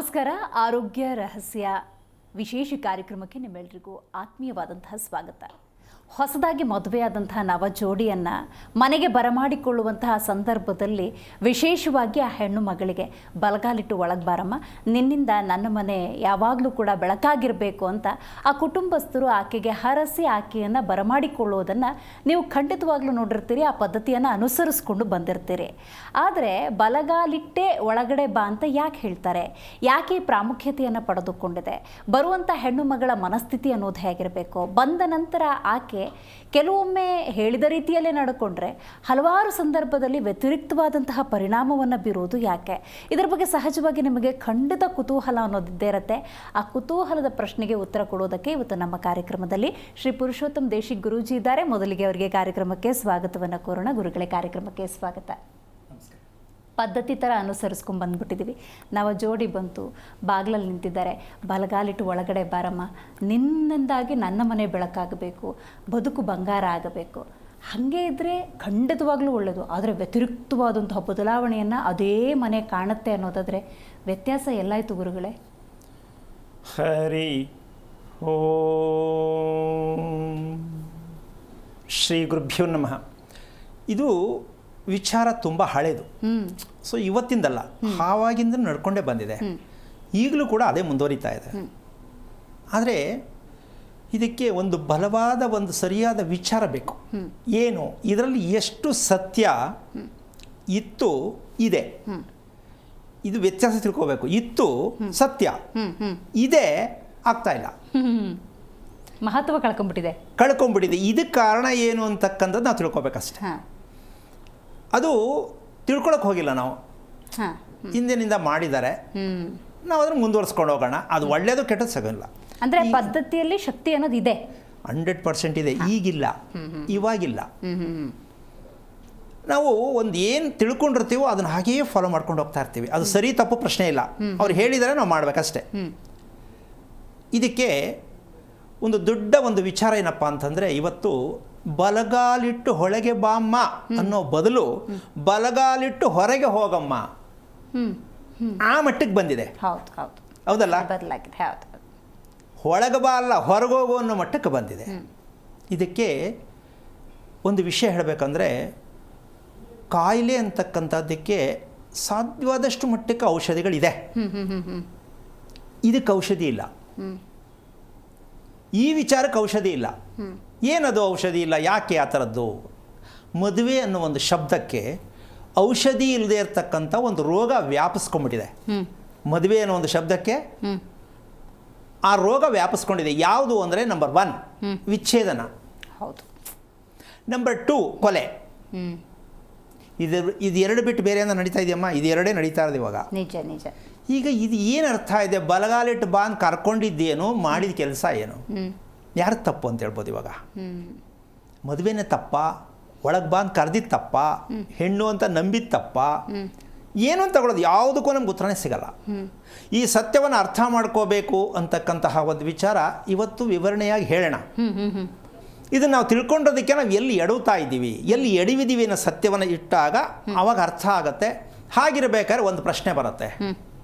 ನಮಸ್ಕಾರ. ಆರೋಗ್ಯ ರಹಸ್ಯ ವಿಶೇಷ ಕಾರ್ಯಕ್ರಮಕ್ಕೆ ನಿಮ್ಮೆಲ್ಲರಿಗೂ ಆತ್ಮೀಯವಾದಂತಹ ಸ್ವಾಗತ. ಹೊಸದಾಗಿ ಮದುವೆಯಾದಂತಹ ನವ ಜೋಡಿಯನ್ನು ಮನೆಗೆ ಬರಮಾಡಿಕೊಳ್ಳುವಂತಹ ಸಂದರ್ಭದಲ್ಲಿ ವಿಶೇಷವಾಗಿ ಆ ಹೆಣ್ಣು ಮಗಳಿಗೆ ಬಲಗಾಲಿಟ್ಟು ಒಳಗೆ ಬಾರಮ್ಮ, ನಿನ್ನಿಂದ ನನ್ನ ಮನೆ ಯಾವಾಗಲೂ ಕೂಡ ಬೆಳಕಾಗಿರಬೇಕು ಅಂತ ಆ ಕುಟುಂಬಸ್ಥರು ಆಕೆಗೆ ಹರಸಿ ಆಕೆಯನ್ನು ಬರಮಾಡಿಕೊಳ್ಳುವುದನ್ನು ನೀವು ಖಂಡಿತವಾಗ್ಲೂ ನೋಡಿರ್ತೀರಿ. ಆ ಪದ್ಧತಿಯನ್ನು ಅನುಸರಿಸ್ಕೊಂಡು ಬಂದಿರ್ತೀರಿ. ಆದರೆ ಬಲಗಾಲಿಟ್ಟೇ ಒಳಗಡೆ ಬಾ ಅಂತ ಯಾಕೆ ಹೇಳ್ತಾರೆ? ಯಾಕೆ ಈ ಪ್ರಾಮುಖ್ಯತೆಯನ್ನು ಪಡೆದುಕೊಂಡಿದೆ? ಬರುವಂಥ ಹೆಣ್ಣು ಮಗಳ ಮನಸ್ಥಿತಿ ಅನ್ನೋದು ಹೇಗಿರಬೇಕು? ಬಂದ ನಂತರ ಆಕೆ ಕೆಲವೊಮ್ಮೆ ಹೇಳಿದ ರೀತಿಯಲ್ಲೇ ನಡ್ಕೊಂಡ್ರೆ ಹಲವಾರು ಸಂದರ್ಭದಲ್ಲಿ ವ್ಯತಿರಿಕ್ತವಾದಂತಹ ಪರಿಣಾಮವನ್ನು ಬೀರುವುದು ಯಾಕೆ? ಇದರ ಬಗ್ಗೆ ಸಹಜವಾಗಿ ನಿಮಗೆ ಖಂಡಿತ ಕುತೂಹಲ ಅನ್ನೋದಿದ್ದೇ ಇರುತ್ತೆ. ಆ ಕುತೂಹಲದ ಪ್ರಶ್ನೆಗೆ ಉತ್ತರ ಕೊಡೋದಕ್ಕೆ ಇವತ್ತು ನಮ್ಮ ಕಾರ್ಯಕ್ರಮದಲ್ಲಿ ಶ್ರೀ ಪುರುಷೋತ್ತಮ್ ದೇಶಿಕ್ ಗುರೂಜಿ ಇದ್ದಾರೆ. ಮೊದಲಿಗೆ ಅವರಿಗೆ ಕಾರ್ಯಕ್ರಮಕ್ಕೆ ಸ್ವಾಗತವನ್ನು ಕೋರೋಣ. ಗುರುಗಳೇ, ಕಾರ್ಯಕ್ರಮಕ್ಕೆ ಸ್ವಾಗತ. ಪದ್ಧತಿ ಥರ ಅನುಸರಿಸ್ಕೊಂಡು ಬಂದ್ಬಿಟ್ಟಿದ್ದೀವಿ. ನಾವು ಜೋಡಿ ಬಂತು, ಬಾಗಿಲಲ್ಲಿ ನಿಂತಿದ್ದಾರೆ, ಬಲಗಾಲಿಟ್ಟು ಒಳಗಡೆ ಬಾರಮ್ಮ, ನಿನ್ನಿಂದಾಗಿ ನನ್ನ ಮನೆ ಬೆಳಕಾಗಬೇಕು, ಬದುಕು ಬಂಗಾರ ಆಗಬೇಕು. ಹಾಗೆ ಇದ್ದರೆ ಖಂಡಿತವಾಗ್ಲೂ ಒಳ್ಳೆಯದು. ಆದರೆ ವ್ಯತಿರಿಕ್ತವಾದಂತಹ ಬದಲಾವಣೆಯನ್ನು ಅದೇ ಮನೆ ಕಾಣುತ್ತೆ ಅನ್ನೋದಾದರೆ ವ್ಯತ್ಯಾಸ ಎಲ್ಲಾಯಿತು ಗುರುಗಳೇ? ಹರಿ ಓಂ ಶ್ರೀ ಗುರುಭ್ಯೋ ನಮಃ. ಇದು ವಿಚಾರ ತುಂಬ ಹಳೇದು. ಸೊ ಇವತ್ತಿಂದಲ್ಲ, ಆವಾಗಿಂದ ನಡ್ಕೊಂಡೇ ಬಂದಿದೆ. ಈಗಲೂ ಕೂಡ ಅದೇ ಮುಂದುವರಿತಾ ಇದೆ. ಆದರೆ ಇದಕ್ಕೆ ಒಂದು ಬಲವಾದ ಒಂದು ಸರಿಯಾದ ವಿಚಾರ ಬೇಕು. ಏನು ಇದರಲ್ಲಿ ಎಷ್ಟು ಸತ್ಯ ಇತ್ತು ಇದೆ, ಇದು ವ್ಯತ್ಯಾಸ ತಿಳ್ಕೋಬೇಕು. ಇತ್ತು ಸತ್ಯ ಇದೆ, ಆಗ್ತಾ ಇಲ್ಲ, ಮಹತ್ವ ಕಳ್ಕೊಂಡ್ಬಿಟ್ಟಿದೆ. ಇದಕ್ಕೆ ಕಾರಣ ಏನು ಅಂತಕ್ಕಂಥದ್ದು ನಾವು ತಿಳ್ಕೊಬೇಕಷ್ಟೆ. ಅದು ತಿಳ್ಕೊಳಕ್ಕೆ ಹೋಗಿಲ್ಲ ನಾವು. ಹಿಂದಿನಿಂದ ಮಾಡಿದ್ದಾರೆ, ನಾವು ಅದನ್ನು ಮುಂದುವರಿಸ್ಕೊಂಡು ಹೋಗೋಣ. ಅದು ಒಳ್ಳೆಯದು ಕೆಟ್ಟದ್ದು ಸಿಗಲ್ಲ. ಅಂದರೆ ಪದ್ಧತಿಯಲ್ಲಿ ಶಕ್ತಿ ಅನ್ನೋದು ಇದೆ, 100% ಇದೆ. ಈಗಿಲ್ಲ, ಇವಾಗಿಲ್ಲ. ನಾವು ಒಂದು ಏನು ತಿಳ್ಕೊಂಡಿರ್ತೀವೋ ಅದನ್ನು ಹಾಗೆಯೇ ಫಾಲೋ ಮಾಡ್ಕೊಂಡು ಹೋಗ್ತಾ ಇರ್ತೀವಿ. ಅದು ಸರಿ ತಪ್ಪು ಪ್ರಶ್ನೆ ಇಲ್ಲ. ಅವ್ರು ಹೇಳಿದರೆ ನಾವು ಮಾಡಬೇಕಷ್ಟೆ. ಇದಕ್ಕೆ ಒಂದು ದೊಡ್ಡ ಒಂದು ವಿಚಾರ ಏನಪ್ಪ ಅಂತಂದರೆ, ಇವತ್ತು ಬಲಗಾಲಿಟ್ಟು ಹೊಳೆಗೆ ಬಾಮ್ಮ ಅನ್ನೋ ಬದಲು ಬಲಗಾಲಿಟ್ಟು ಹೊರಗೆ ಹೋಗಮ್ಮ ಆ ಮಟ್ಟಕ್ಕೆ ಬಂದಿದೆ. ಹೌದಲ್ಲ? ಒಳಗೆ ಬಾ ಅಲ್ಲ, ಹೊರಗೋಗು ಅನ್ನೋ ಮಟ್ಟಕ್ಕೆ ಬಂದಿದೆ. ಇದಕ್ಕೆ ಒಂದು ವಿಷಯ ಹೇಳಬೇಕಂದ್ರೆ, ಕಾಯಿಲೆ ಅಂತಕ್ಕಂಥದ್ದಕ್ಕೆ ಸಾಧ್ಯವಾದಷ್ಟು ಮಟ್ಟಕ್ಕೆ ಔಷಧಿಗಳಿದೆ. ಇದಕ್ಕೆ ಔಷಧಿ ಇಲ್ಲ. ಈ ವಿಚಾರಕ್ಕೆ ಔಷಧಿ ಇಲ್ಲ. ಏನದು ಔಷಧಿ ಇಲ್ಲ? ಯಾಕೆ ಆ ಥರದ್ದು? ಮದುವೆ ಅನ್ನೋ ಒಂದು ಶಬ್ದಕ್ಕೆ ಔಷಧಿ ಇಲ್ಲದೆ ಇರತಕ್ಕಂಥ ಒಂದು ರೋಗ ವ್ಯಾಪಿಸ್ಕೊಂಡ್ಬಿಟ್ಟಿದೆ. ಮದುವೆ ಅನ್ನೋ ಒಂದು ಶಬ್ದಕ್ಕೆ ಆ ರೋಗ ವ್ಯಾಪಿಸ್ಕೊಂಡಿದೆ. ಯಾವುದು ಅಂದರೆ, ನಂಬರ್ 1 ವಿಚ್ಛೇದನ, ಹೌದು. ನಂಬರ್ 2 ಕೊಲೆ. ಇದು ಎರಡು ಬಿಟ್ಟು ಬೇರೆ ಏನೋ ನಡೀತಾ ಇದೆಯಮ್ಮ? ಇದು ಎರಡೇ ನಡೀತಾ ಇರೋದು ಇವಾಗ. ನಿಜ ನಿಜ. ಈಗ ಇದು ಏನು ಅರ್ಥ ಇದೆ? ಬಲಗಾಲಿಟ್ಟು ಬಾಂದ್ ಕರ್ಕೊಂಡಿದ್ದೇನು, ಮಾಡಿದ ಕೆಲಸ ಏನು? ಯಾರು ತಪ್ಪು ಅಂತ ಹೇಳ್ಬೋದು ಇವಾಗ? ಮದುವೆನೇ ತಪ್ಪ, ಒಳಗೆ ಬಾಂದ್ ಕರೆದಿದ್ದು ತಪ್ಪ, ಹೆಣ್ಣು ಅಂತ ನಂಬಿದ ತಪ್ಪ, ಏನು ಅಂತ ತಗೊಳ್ಳೋದು? ಯಾವುದಕ್ಕೂ ನಮ್ಗೆ ಉತ್ತರನೇ ಸಿಗಲ್ಲ. ಈ ಸತ್ಯವನ್ನು ಅರ್ಥ ಮಾಡ್ಕೋಬೇಕು ಅಂತಕ್ಕಂತಹ ಒಂದು ವಿಚಾರ ಇವತ್ತು ವಿವರಣೆಯಾಗಿ ಹೇಳೋಣ. ಇದನ್ನು ನಾವು ತಿಳ್ಕೊಂಡೋದಕ್ಕೆ ನಾವು ಎಲ್ಲಿ ಎಡುತ್ತಾ ಇದ್ದೀವಿ, ಎಲ್ಲಿ ಎಡವಿದ್ದೀವಿ ಅನ್ನೋ ಸತ್ಯವನ್ನು ಇಟ್ಟಾಗ ಅವಾಗ ಅರ್ಥ ಆಗುತ್ತೆ. ಹಾಗಿರಬೇಕಾದ್ರೆ ಒಂದು ಪ್ರಶ್ನೆ ಬರುತ್ತೆ,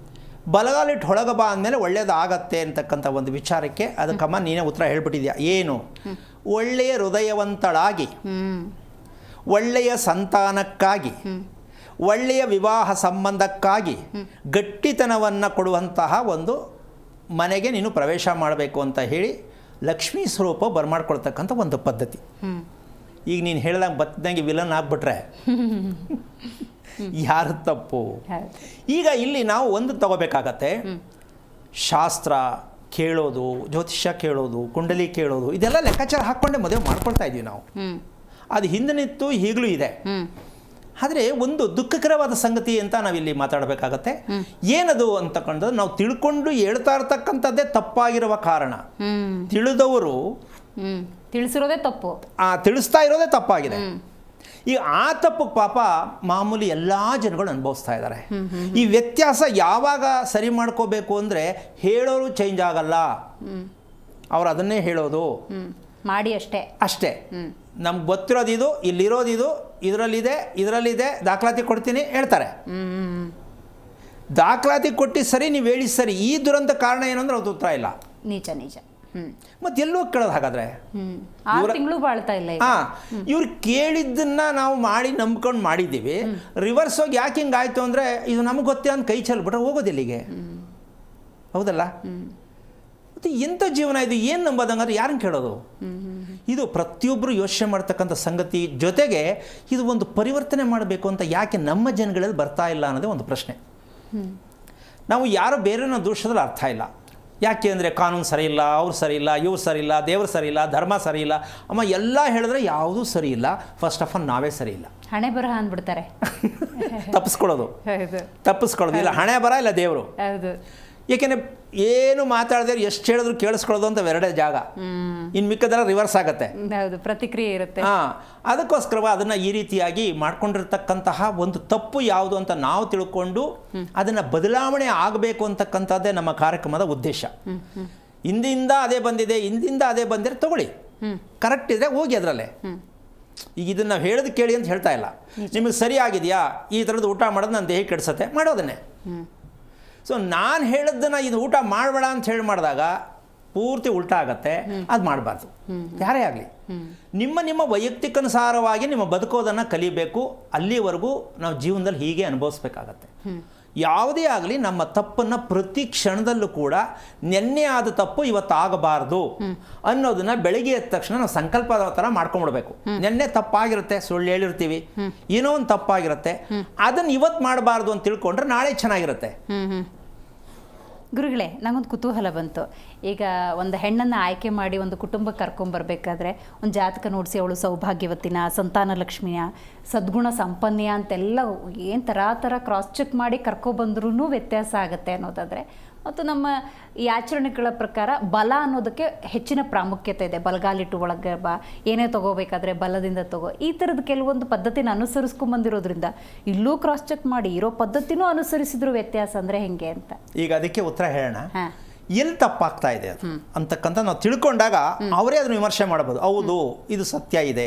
ಬಲಗಾಲಿಟ್ಟು ಹೊಳಗ ಬಾ ಅಂದಮೇಲೆ ಒಳ್ಳೆಯದಾಗತ್ತೆ ಅಂತಕ್ಕಂಥ ಒಂದು ವಿಚಾರಕ್ಕೆ ಅದಕ್ಕಮ್ಮ ನೀನೇ ಉತ್ತರ ಹೇಳ್ಬಿಟ್ಟಿದ್ಯಾ. ಏನು? ಒಳ್ಳೆಯ ಹೃದಯವಂತಳಾಗಿ, ಒಳ್ಳೆಯ ಸಂತಾನಕ್ಕಾಗಿ, ಒಳ್ಳೆಯ ವಿವಾಹ ಸಂಬಂಧಕ್ಕಾಗಿ ಗಟ್ಟಿತನವನ್ನು ಕೊಡುವಂತಹ ಒಂದು ಮನೆಗೆ ನೀನು ಪ್ರವೇಶ ಮಾಡಬೇಕು ಅಂತ ಹೇಳಿ ಲಕ್ಷ್ಮೀ ಸ್ವರೂಪ ಬರಮಾಡ್ಕೊಳ್ತಕ್ಕಂಥ ಒಂದು ಪದ್ಧತಿ. ಈಗ ನೀನು ಹೇಳ್ದಂಗೆ ಬತ್ತದಂಗೆ ವಿಲನ್ ಆಗಿಬಿಟ್ರೆ ಯಾರು ತಪ್ಪು? ಈಗ ಇಲ್ಲಿ ನಾವು ಒಂದು ತಗೋಬೇಕಾಗತ್ತೆ. ಶಾಸ್ತ್ರ ಕೇಳೋದು, ಜ್ಯೋತಿಷ್ಯ ಕೇಳೋದು, ಕುಂಡಲಿ ಕೇಳೋದು, ಇದೆಲ್ಲ ಲೆಕ್ಕಾಚಾರ ಹಾಕ್ಕೊಂಡೆ ಮದುವೆ ಮಾಡ್ಕೊಳ್ತಾ ಇದ್ದೀವಿ ನಾವು. ಅದು ಹಿಂದಿನಿತ್ತು, ಈಗಲೂ ಇದೆ. ಆದರೆ ಒಂದು ದುಃಖಕರವಾದ ಸಂಗತಿ ಅಂತ ನಾವಿಲ್ಲಿ ಮಾತಾಡಬೇಕಾಗತ್ತೆ. ಏನದು ಅಂತಕ್ಕಂಥದ್ದು ನಾವು ತಿಳ್ಕೊಂಡು ಹೇಳ್ತಾ ಇರ್ತಕ್ಕಂಥದ್ದೇ ತಪ್ಪಾಗಿರುವ ಕಾರಣ. ತಿಳಿದವರು ತಿಳಿಸಿರೋದೇ ತಪ್ಪು, ತಿಳಿಸ್ತಾ ಇರೋದೇ ತಪ್ಪಾಗಿದೆ. ಈಗ ಆ ತಪ್ಪು ಪಾಪ ಮಾಮೂಲಿ ಎಲ್ಲ ಜನಗಳು ಅನುಭವಿಸ್ತಾ ಇದ್ದಾರೆ. ಈ ವ್ಯತ್ಯಾಸ ಯಾವಾಗ ಸರಿ ಮಾಡ್ಕೋಬೇಕು ಅಂದರೆ, ಹೇಳೋರು ಚೇಂಜ್ ಆಗಲ್ಲ, ಅವ್ರು ಅದನ್ನೇ ಹೇಳೋದು ಮಾಡಿ ಅಷ್ಟೇ. ನಮ್ಗೆ ಗೊತ್ತಿರೋದು ಇದು, ಇಲ್ಲಿರೋದು ಇದು, ಇದರಲ್ಲಿದೆ ದಾಖಲಾತಿ ಕೊಡ್ತೀನಿ ಹೇಳ್ತಾರೆ. ದಾಖಲಾತಿ ಕೊಟ್ಟು ಸರಿ ನೀವು ಹೇಳಿ ಸರಿ, ಈ ದುರಂತ ಕಾರಣ ಏನು ಅಂದ್ರೆ ಅದು ಉತ್ತರ ಇಲ್ಲ. ನಿಜ ನಿಜ. ಮತ್ತೆ ಎಲ್ಲೋ ಕೇಳೋದು ಹಾಗಾದ್ರೆ 6 ತಿಂಗಳು ಬಾಳ್ತಾ ಇಲ್ಲ. ಇವ್ರು ಕೇಳಿದ್ದನ್ನ ನಾವು ಮಾಡಿ ನಂಬ್ಕೊಂಡು ಮಾಡಿದ್ದೀವಿ, ರಿವರ್ಸ್ ಹೋಗಿ ಯಾಕೆ ಹಿಂಗಾಯ್ತು ಅಂದರೆ ಇದು ನಮಗೆ ಗೊತ್ತೇ ಅಂತ ಕೈ ಚೆಲ್ಬಿಟ್ರೆ ಹೋಗೋದಿಲ್ಲಿಗೆ. ಹೌದಲ್ಲ? ಮತ್ತು ಎಂಥ ಜೀವನ ಇದು, ಏನು ನಂಬೋದಂಗಾದ್ರೆ ಯಾರನ್ನು ಕೇಳೋದು? ಇದು ಪ್ರತಿಯೊಬ್ಬರು ಯೋಚನೆ ಮಾಡ್ತಕ್ಕಂಥ ಸಂಗತಿ. ಜೊತೆಗೆ ಇದು ಒಂದು ಪರಿವರ್ತನೆ ಮಾಡಬೇಕು ಅಂತ ಯಾಕೆ ನಮ್ಮ ಜನಗಳಲ್ಲಿ ಬರ್ತಾ ಇಲ್ಲ ಅನ್ನೋದೇ ಒಂದು ಪ್ರಶ್ನೆ. ನಾವು ಯಾರೋ ಬೇರೆಯವ್ರನ್ನ ದೂಷಿಸಿದ್ರೆ ಅರ್ಥ ಇಲ್ಲ. ಯಾಕೆ ಅಂದರೆ ಕಾನೂನು ಸರಿ ಇಲ್ಲ, ಅವ್ರು ಸರಿ ಇಲ್ಲ, ಇವ್ರು ಸರಿ ಇಲ್ಲ, ದೇವ್ರು ಸರಿ ಇಲ್ಲ, ಧರ್ಮ ಸರಿ ಇಲ್ಲ, ಅಮ್ಮ ಎಲ್ಲ ಹೇಳಿದ್ರೆ ಯಾವುದೂ ಸರಿ ಇಲ್ಲ. ಫಸ್ಟ್ ಆಫ್ ಆಲ್ ನಾವೇ ಸರಿ ಇಲ್ಲ. ಹಣೆ ಬರಹ ಅಂದ್ಬಿಡ್ತಾರೆ. ತಪ್ಪಿಸ್ಕೊಳ್ಳೋದು ಇಲ್ಲ, ಹಣೆ ಬರ ಇಲ್ಲ ದೇವರು. ಏಕೆಂದರೆ ಏನು ಮಾತಾಡಿದ್ರೆ ಎಷ್ಟು ಹೇಳಿದ್ರು ಕೇಳಿಸ್ಕೊಳ್ಳೋದು ಅಂತ ಎರಡೇ ಜಾಗ, ಇನ್ನು ಮಿಕ್ಕದೆಲ್ಲ ರಿವರ್ಸ್ ಆಗುತ್ತೆ. ಪ್ರತಿಕ್ರಿಯೆ ಇರುತ್ತೆ. ಅದಕ್ಕೋಸ್ಕರ ಅದನ್ನು ಈ ರೀತಿಯಾಗಿ ಮಾಡ್ಕೊಂಡಿರ್ತಕ್ಕಂತಹ ಒಂದು ತಪ್ಪು ಯಾವುದು ಅಂತ ನಾವು ತಿಳ್ಕೊಂಡು ಅದನ್ನು ಬದಲಾವಣೆ ಆಗಬೇಕು ಅಂತಕ್ಕಂಥದ್ದೇ ನಮ್ಮ ಕಾರ್ಯಕ್ರಮದ ಉದ್ದೇಶ. ಹಿಂದಿಂದ ಅದೇ ಬಂದಿದೆ, ಹಿಂದಿಂದ ಅದೇ ಬಂದಿದ್ರೆ ತಗೊಳ್ಳಿ, ಕರೆಕ್ಟ್ ಇದ್ರೆ ಹೋಗಿ ಅದರಲ್ಲೇ. ಈಗ ಇದನ್ನು ನಾವು ಹೇಳೋದು ಕೇಳಿ ಅಂತ ಹೇಳ್ತಾ ಇಲ್ಲ. ನಿಮಗೆ ಸರಿ ಆಗಿದೆಯಾ, ಈ ಥರದ್ದು ಊಟ ಮಾಡೋದು ನನ್ನ ದೇಹಕ್ಕೆ ಕೆಡಿಸುತ್ತೆ, ಮಾಡೋದನ್ನೇ. ಸೊ ನಾನು ಹೇಳಿದ್ದನ್ನು ಇದು ಊಟ ಮಾಡಬೇಡ ಅಂತ ಹೇಳಿ ಮಾಡಿದಾಗ ಪೂರ್ತಿ ಉಲ್ಟಾ ಆಗತ್ತೆ. ಅದು ಮಾಡಬಾರ್ದು, ಯಾರೇ ಆಗಲಿ. ನಿಮ್ಮ ವೈಯಕ್ತಿಕನುಸಾರವಾಗಿ ನಿಮ್ಮ ಬದುಕೋದನ್ನು ಕಲಿಬೇಕು. ಅಲ್ಲಿವರೆಗೂ ನಾವು ಜೀವನದಲ್ಲಿ ಹೀಗೆ ಅನುಭವಿಸ್ಬೇಕಾಗತ್ತೆ. ಯಾವುದೇ ಆಗಲಿ ನಮ್ಮ ತಪ್ಪನ್ನು ಪ್ರತಿ ಕ್ಷಣದಲ್ಲೂ ಕೂಡ ನೆನ್ನೆ ಆದ ತಪ್ಪು ಇವತ್ತು ಆಗಬಾರ್ದು ಅನ್ನೋದನ್ನ ಬೆಳಿಗ್ಗೆ ಎದ್ದ ತಕ್ಷಣ ನಾವು ಸಂಕಲ್ಪದ ಥರ ಮಾಡ್ಕೊಂಡ್ಬಿಡ್ಬೇಕು. ನೆನ್ನೆ ತಪ್ಪಾಗಿರುತ್ತೆ, ಸುಳ್ಳು ಹೇಳಿರ್ತೀವಿ, ಏನೋ ಒಂದು ತಪ್ಪಾಗಿರುತ್ತೆ, ಅದನ್ನು ಇವತ್ತು ಮಾಡಬಾರ್ದು ಅಂತ ತಿಳ್ಕೊಂಡ್ರೆ ನಾಳೆ ಚೆನ್ನಾಗಿರುತ್ತೆ. ಗುರುಗಳೇ, ನಂಗೊಂದು ಕುತೂಹಲ ಬಂತು. ಈಗ ಒಂದು ಹೆಣ್ಣನ್ನು ಆಯ್ಕೆ ಮಾಡಿ ಒಂದು ಕುಟುಂಬಕ್ಕೆ ಕರ್ಕೊಂಬರ್ಬೇಕಾದ್ರೆ ಒಂದು ಜಾತಕ ನೋಡಿಸಿ ಅವಳು ಸೌಭಾಗ್ಯವತಿನ, ಸಂತಾನ ಲಕ್ಷ್ಮಿಯ, ಸದ್ಗುಣ ಸಂಪನ್ನೆಯ ಅಂತೆಲ್ಲ ಏನು ಥರ ಕ್ರಾಸ್ ಚೆಕ್ ಮಾಡಿ ಕರ್ಕೊಬಂದ್ರೂ ವ್ಯತ್ಯಾಸ ಆಗುತ್ತೆ ಅನ್ನೋದಾದರೆ, ಮತ್ತು ನಮ್ಮ ಈ ಆಚರಣೆಗಳ ಪ್ರಕಾರ ಬಲ ಅನ್ನೋದಕ್ಕೆ ಹೆಚ್ಚಿನ ಪ್ರಾಮುಖ್ಯತೆ ಇದೆ. ಬಲಗಾಲಿಟ್ಟು ಒಳಗೆ ಬಾ, ಏನೇ ತೊಗೋಬೇಕಾದ್ರೆ ಬಲದಿಂದ ತಗೋ, ಈ ಥರದ ಕೆಲವೊಂದು ಪದ್ಧತಿನ ಅನುಸರಿಸ್ಕೊಂಬಂದಿರೋದ್ರಿಂದ ಇಲ್ಲೂ ಕ್ರಾಸ್ ಚೆಕ್ ಮಾಡಿ ಇರೋ ಪದ್ಧತಿನೂ ಅನುಸರಿಸಿದ್ರು ವ್ಯತ್ಯಾಸ ಅಂದರೆ ಹೆಂಗೆ ಅಂತ. ಈಗ ಅದಕ್ಕೆ ಉತ್ತರ ಹೇಳೋಣ. ಎಲ್ಲಿ ತಪ್ಪಾಗ್ತಾ ಇದೆ ಅದು ಅಂತಕ್ಕಂಥ ನಾವು ತಿಳ್ಕೊಂಡಾಗ ಅವರೇ ಅದನ್ನು ವಿಮರ್ಶೆ ಮಾಡಬಹುದು. ಹೌದು, ಇದು ಸತ್ಯ ಇದೆ.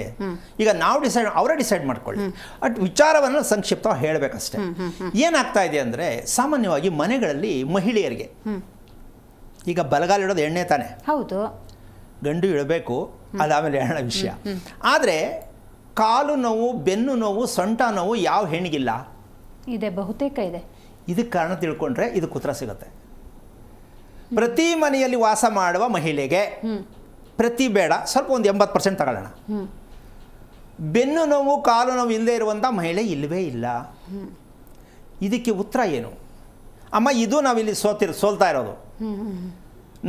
ಈಗ ನಾವು ಅವರೇ ಡಿಸೈಡ್ ಮಾಡ್ಕೊಳ್ಳಿ. ಅಟ್ ವಿಚಾರವನ್ನು ಸಂಕ್ಷಿಪ್ತವಾಗಿ ಹೇಳಬೇಕಷ್ಟೇ. ಏನಾಗ್ತಾ ಇದೆ ಅಂದರೆ, ಸಾಮಾನ್ಯವಾಗಿ ಮನೆಗಳಲ್ಲಿ ಮಹಿಳೆಯರಿಗೆ ಈಗ ಬಲಗಾಲಿಡೋದು ಎಣ್ಣೆ ತಾನೆ, ಹೌದು, ಗಂಡು ಇಡಬೇಕು, ಅದಾದಮೇಲೆ ಎಣ್ಣೆ ವಿಷಯ. ಆದರೆ ಕಾಲು ನೋವು, ಬೆನ್ನು ನೋವು, ಸೊಂಟ ನೋವು ಯಾವ ಹೆಣ್ಣಿಗಿಲ್ಲ? ಇದೆ, ಬಹುತೇಕ ಇದೆ. ಇದಕ್ಕೆ ಕಾರಣ ತಿಳ್ಕೊಂಡ್ರೆ ಇದಕ್ಕೆ ಉತ್ತರ ಸಿಗುತ್ತೆ. ಪ್ರತಿ ಮನೆಯಲ್ಲಿ ವಾಸ ಮಾಡುವ ಮಹಿಳೆಗೆ, ಪ್ರತಿ ಬೇಡ, ಸ್ವಲ್ಪ ಒಂದು 80% ತಗೊಳ್ಳೋಣ, ಬೆನ್ನು ನೋವು, ಕಾಲು ನೋವು ಇಲ್ಲದೆ ಇರುವಂಥ ಮಹಿಳೆ ಇಲ್ಲವೇ ಇಲ್ಲ. ಇದಕ್ಕೆ ಉತ್ತರ ಏನು? ಅಮ್ಮ, ಇದು ನಾವಿಲ್ಲಿ ಸೋಲ್ತಾ ಇರೋದು.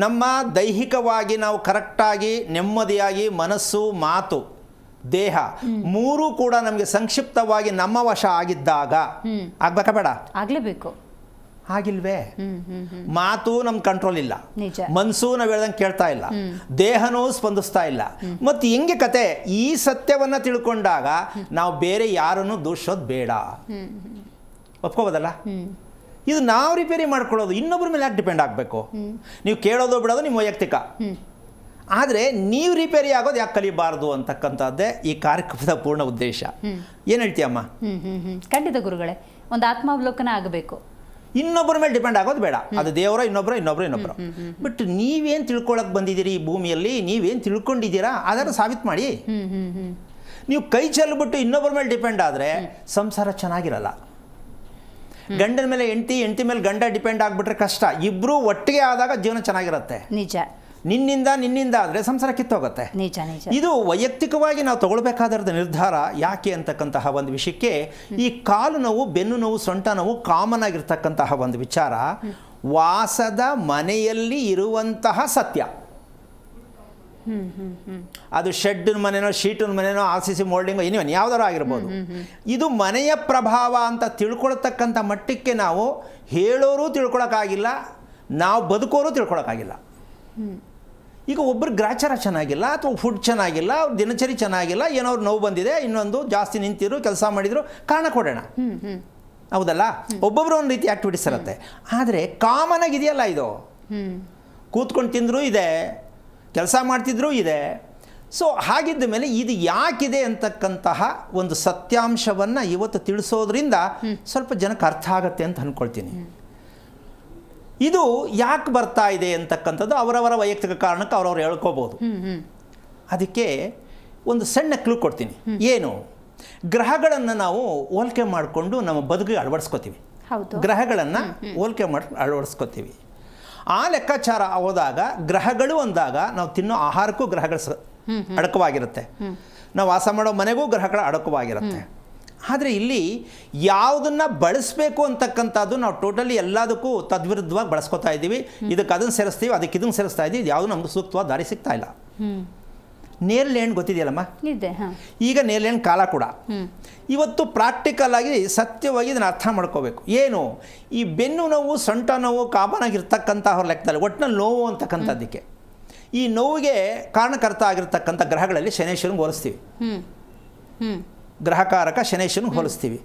ನಮ್ಮ ದೈಹಿಕವಾಗಿ ನಾವು ಕರೆಕ್ಟಾಗಿ ನೆಮ್ಮದಿಯಾಗಿ ಮನಸ್ಸು, ಮಾತು, ದೇಹ ಮೂರೂ ಕೂಡ ನಮಗೆ ಸಂಕ್ಷಿಪ್ತವಾಗಿ ನಮ್ಮ ವಶ ಆಗಿದ್ದಾಗ ಆಗ್ಬೇಕಾ ಬೇಡ? ಆಗಲೇಬೇಕು. ಆಗಿಲ್ವೇ? ಮಾತು ನಮ್ಮ ಕಂಟ್ರೋಲ್ ಇಲ್ಲ, ಮನಸ್ಸು ನಾವು ಹೇಳ್ದಂಗೆ ಕೇಳ್ತಾ ಇಲ್ಲ, ದೇಹನೂ ಸ್ಪಂದಿಸ್ತಾ ಇಲ್ಲ. ಮತ್ತು ಹೆಂಗೆ ಕತೆ? ಈ ಸತ್ಯವನ್ನ ತಿಳ್ಕೊಂಡಾಗ ನಾವು ಬೇರೆ ಯಾರನ್ನು ದೂಷೋದು ಬೇಡ, ಒಪ್ಕೋಬೋದಲ್ಲ? ಇದು ನಾವು ರಿಪೇರಿ ಮಾಡ್ಕೊಳ್ಳೋದು, ಇನ್ನೊಬ್ಬರ ಮೇಲೆ ಯಾಕೆ ಡಿಪೆಂಡ್ ಆಗಬೇಕು? ನೀವು ಕೇಳೋದು ಬಿಡೋದು ನಿಮ್ಮ ವೈಯಕ್ತಿಕ. ಆದರೆ ನೀವು ರಿಪೇರಿ ಆಗೋದು ಯಾಕೆ ಕಲಿಬಾರ್ದು ಅಂತಕ್ಕಂಥದ್ದೇ ಈ ಕಾರ್ಯಕ್ರಮದ ಪೂರ್ಣ ಉದ್ದೇಶ. ಏನು ಹೇಳ್ತೀಯಮ್ಮ? ಖಂಡಿತ ಗುರುಗಳೇ, ಒಂದು ಆತ್ಮಾವಲೋಕನ ಆಗಬೇಕು. ಇನ್ನೊಬ್ಬರ ಮೇಲೆ ಡಿಪೆಂಡ್ ಆಗೋದು ಬೇಡ. ಅದು ದೇವರ, ಇನ್ನೊಬ್ಬರು. ಬಟ್ ನೀವೇನು ತಿಳ್ಕೊಳಕ್ಕೆ ಬಂದಿದ್ದೀರಿ ಈ ಭೂಮಿಯಲ್ಲಿ, ನೀವೇನು ತಿಳ್ಕೊಂಡಿದ್ದೀರಾ ಅದನ್ನು ಸಾಬೀತು ಮಾಡಿ. ನೀವು ಕೈ ಚೆಲ್ಬಿಟ್ಟು ಇನ್ನೊಬ್ಬರ ಮೇಲೆ ಡಿಪೆಂಡ್ ಆದರೆ ಸಂಸಾರ ಚೆನ್ನಾಗಿರಲ್ಲ. ಗಂಡನ ಮೇಲೆ ಹೆಂಡತಿ ಮೇಲೆ ಗಂಡ ಡಿಪೆಂಡ್ ಆಗಿಬಿಟ್ರೆ ಕಷ್ಟ. ಇಬ್ಬರು ಒಟ್ಟಿಗೆ ಆದಾಗ ಜೀವನ ಚೆನ್ನಾಗಿರುತ್ತೆ. ನಿಜ. ನಿನ್ನಿಂದ ಆದರೆ ಸಂಸಾರ ಕಿತ್ತೋಗುತ್ತೆ. ನಿಜ. ಇದು ವೈಯಕ್ತಿಕವಾಗಿ ನಾವು ತಗೊಳ್ಬೇಕಾದ ನಿರ್ಧಾರ. ಯಾಕೆ ಅಂತಕ್ಕಂತಹ ಒಂದು ವಿಷಯಕ್ಕೆ, ಈ ಕಾಲು ನೋವು, ಬೆನ್ನು ನೋವು, ಸೊಂಟ ನೋವು ಕಾಮನ್ ಆಗಿರ್ತಕ್ಕಂತಹ ಒಂದು ವಿಚಾರ. ವಾಸದ ಮನೆಯಲ್ಲಿ ಇರುವಂತಹ ಸತ್ಯ. ಅದು ಶೆಡ್ ಮನೆನೋ, ಶೀಟಿನ ಮನೆನೋ, RCC ಮೋಲ್ಡಿಂಗೋ, ಏನಿವನ್ ಯಾವುದಾರು ಆಗಿರ್ಬೋದು. ಇದು ಮನೆಯ ಪ್ರಭಾವ ಅಂತ ತಿಳ್ಕೊಳ್ತಕ್ಕಂಥ ಮಟ್ಟಕ್ಕೆ ನಾವು ಹೇಳೋರು ತಿಳ್ಕೊಳಕ್ಕಾಗಿಲ್ಲ, ನಾವು ಬದುಕೋರು ತಿಳ್ಕೊಳಕ್ಕಾಗಿಲ್ಲ. ಈಗ ಒಬ್ಬರು ಗ್ರಾಚಾರ ಚೆನ್ನಾಗಿಲ್ಲ, ಅಥವಾ ಫುಡ್ ಚೆನ್ನಾಗಿಲ್ಲ, ಅವ್ರ ದಿನಚರಿ ಚೆನ್ನಾಗಿಲ್ಲ, ಏನೋ ಅವ್ರು ನೋವು ಬಂದಿದೆ, ಇನ್ನೊಂದು ಜಾಸ್ತಿ ನಿಂತಿರು, ಕೆಲಸ ಮಾಡಿದ್ರು, ಕಾರಣ ಕೊಡೋಣ. ಹೌದಲ್ಲ? ಒಬ್ಬೊಬ್ರು ಒಂದು ರೀತಿ ಆಕ್ಟಿವಿಟೀಸ್ ಇರುತ್ತೆ. ಆದರೆ ಕಾಮನ್ ಆಗಿದೆಯಲ್ಲ ಇದು, ಕೂತ್ಕೊಂಡು ತಿಂದರೂ ಇದೆ, ಕೆಲಸ ಮಾಡ್ತಿದ್ರೂ ಇದೆ. ಸೊ ಹಾಗಿದ್ದ ಮೇಲೆ ಇದು ಯಾಕಿದೆ ಅಂತಕ್ಕಂತಹ ಒಂದು ಸತ್ಯಾಂಶವನ್ನು ಇವತ್ತು ತಿಳಿಸೋದ್ರಿಂದ ಸ್ವಲ್ಪ ಜನಕ್ಕೆ ಅರ್ಥ ಆಗತ್ತೆ ಅಂತ ಅಂದ್ಕೊಳ್ತೀನಿ. ಇದು ಯಾಕೆ ಬರ್ತಾ ಇದೆ ಅಂತಕ್ಕಂಥದ್ದು ಅವರವರ ವೈಯಕ್ತಿಕ ಕಾರಣಕ್ಕೆ ಅವರವ್ರು ಹೇಳ್ಕೋಬೋದು. ಅದಕ್ಕೆ ಒಂದು ಸಣ್ಣ ಕ್ಲೂ ಕೊಡ್ತೀನಿ. ಏನು, ಗ್ರಹಗಳನ್ನು ನಾವು ಹೋಲಿಕೆ ಮಾಡಿಕೊಂಡು ನಮ್ಮ ಬದುಕಿಗೆ ಅಳವಡಿಸ್ಕೋತೀವಿ. ಗ್ರಹಗಳನ್ನು ಹೋಲಿಕೆ ಮಾಡಿ ಅಳವಡಿಸ್ಕೋತೀವಿ. ಆ ಲೆಕ್ಕಾಚಾರ ಹೋದಾಗ ಗ್ರಹಗಳು ಅಂದಾಗ ನಾವು ತಿನ್ನೋ ಆಹಾರಕ್ಕೂ ಗ್ರಹಗಳು ಅಡಕವಾಗಿರುತ್ತೆ, ನಾವು ವಾಸ ಮಾಡೋ ಮನೆಗೂ ಗ್ರಹಗಳ ಅಡಕವಾಗಿರುತ್ತೆ. ಆದರೆ ಇಲ್ಲಿ ಯಾವುದನ್ನು ಬಳಸಬೇಕು ಅಂತಕ್ಕಂಥದ್ದು ನಾವು ಟೋಟಲಿ ಎಲ್ಲದಕ್ಕೂ ತದ್ವಿರುದ್ಧವಾಗಿ ಬಳಸ್ಕೊತಾ ಇದ್ದೀವಿ. ಇದಕ್ಕೆ ಅದನ್ನು ಸೇರಿಸ್ತೀವಿ, ಅದಕ್ಕೆ ಇದನ್ನು ಸೇರಿಸ್ತಾ ಇದ್ದೀವಿ. ಇದು ಯಾವುದು ನಮ್ಗೆ ಸೂಕ್ತವಾದ ದಾರಿ ಸಿಗ್ತಾ ಇಲ್ಲ. ನೇರಳೆ ಹಣ್ಣು ಗೊತ್ತಿದೆಯಲ್ಲಮ್ಮ, ಈಗ ನೇರಳೆ ಹಣ್ಣು ಕಾಲ ಕೂಡ. ಇವತ್ತು ಪ್ರಾಕ್ಟಿಕಲ್ ಆಗಿ ಸತ್ಯವಾಗಿ ಇದನ್ನು ಅರ್ಥ ಮಾಡ್ಕೋಬೇಕು. ಏನು, ಈ ಬೆನ್ನು ನೋವು, ಸೊಂಟ ನೋವು ಕಾಮನ್ ಆಗಿರ್ತಕ್ಕಂಥ ಅವ್ರ ಲೆಕ್ಕದಲ್ಲಿ ಒಟ್ಟಿನಲ್ಲಿ ನೋವು ಅಂತಕ್ಕಂಥದ್ದಕ್ಕೆ ಈ ನೋವಿಗೆ ಕಾರಣಕರ್ತ ಆಗಿರ್ತಕ್ಕಂಥ ಗ್ರಹಗಳಲ್ಲಿ ಶನೇಶ್ವರನಿಗೆ ಹೋಲಿಸ್ತೀವಿ, ಗ್ರಹಕಾರಕ ಶನೇಶ್ವರನಿಗೆ ಹೋಲಿಸ್ತೀವಿ.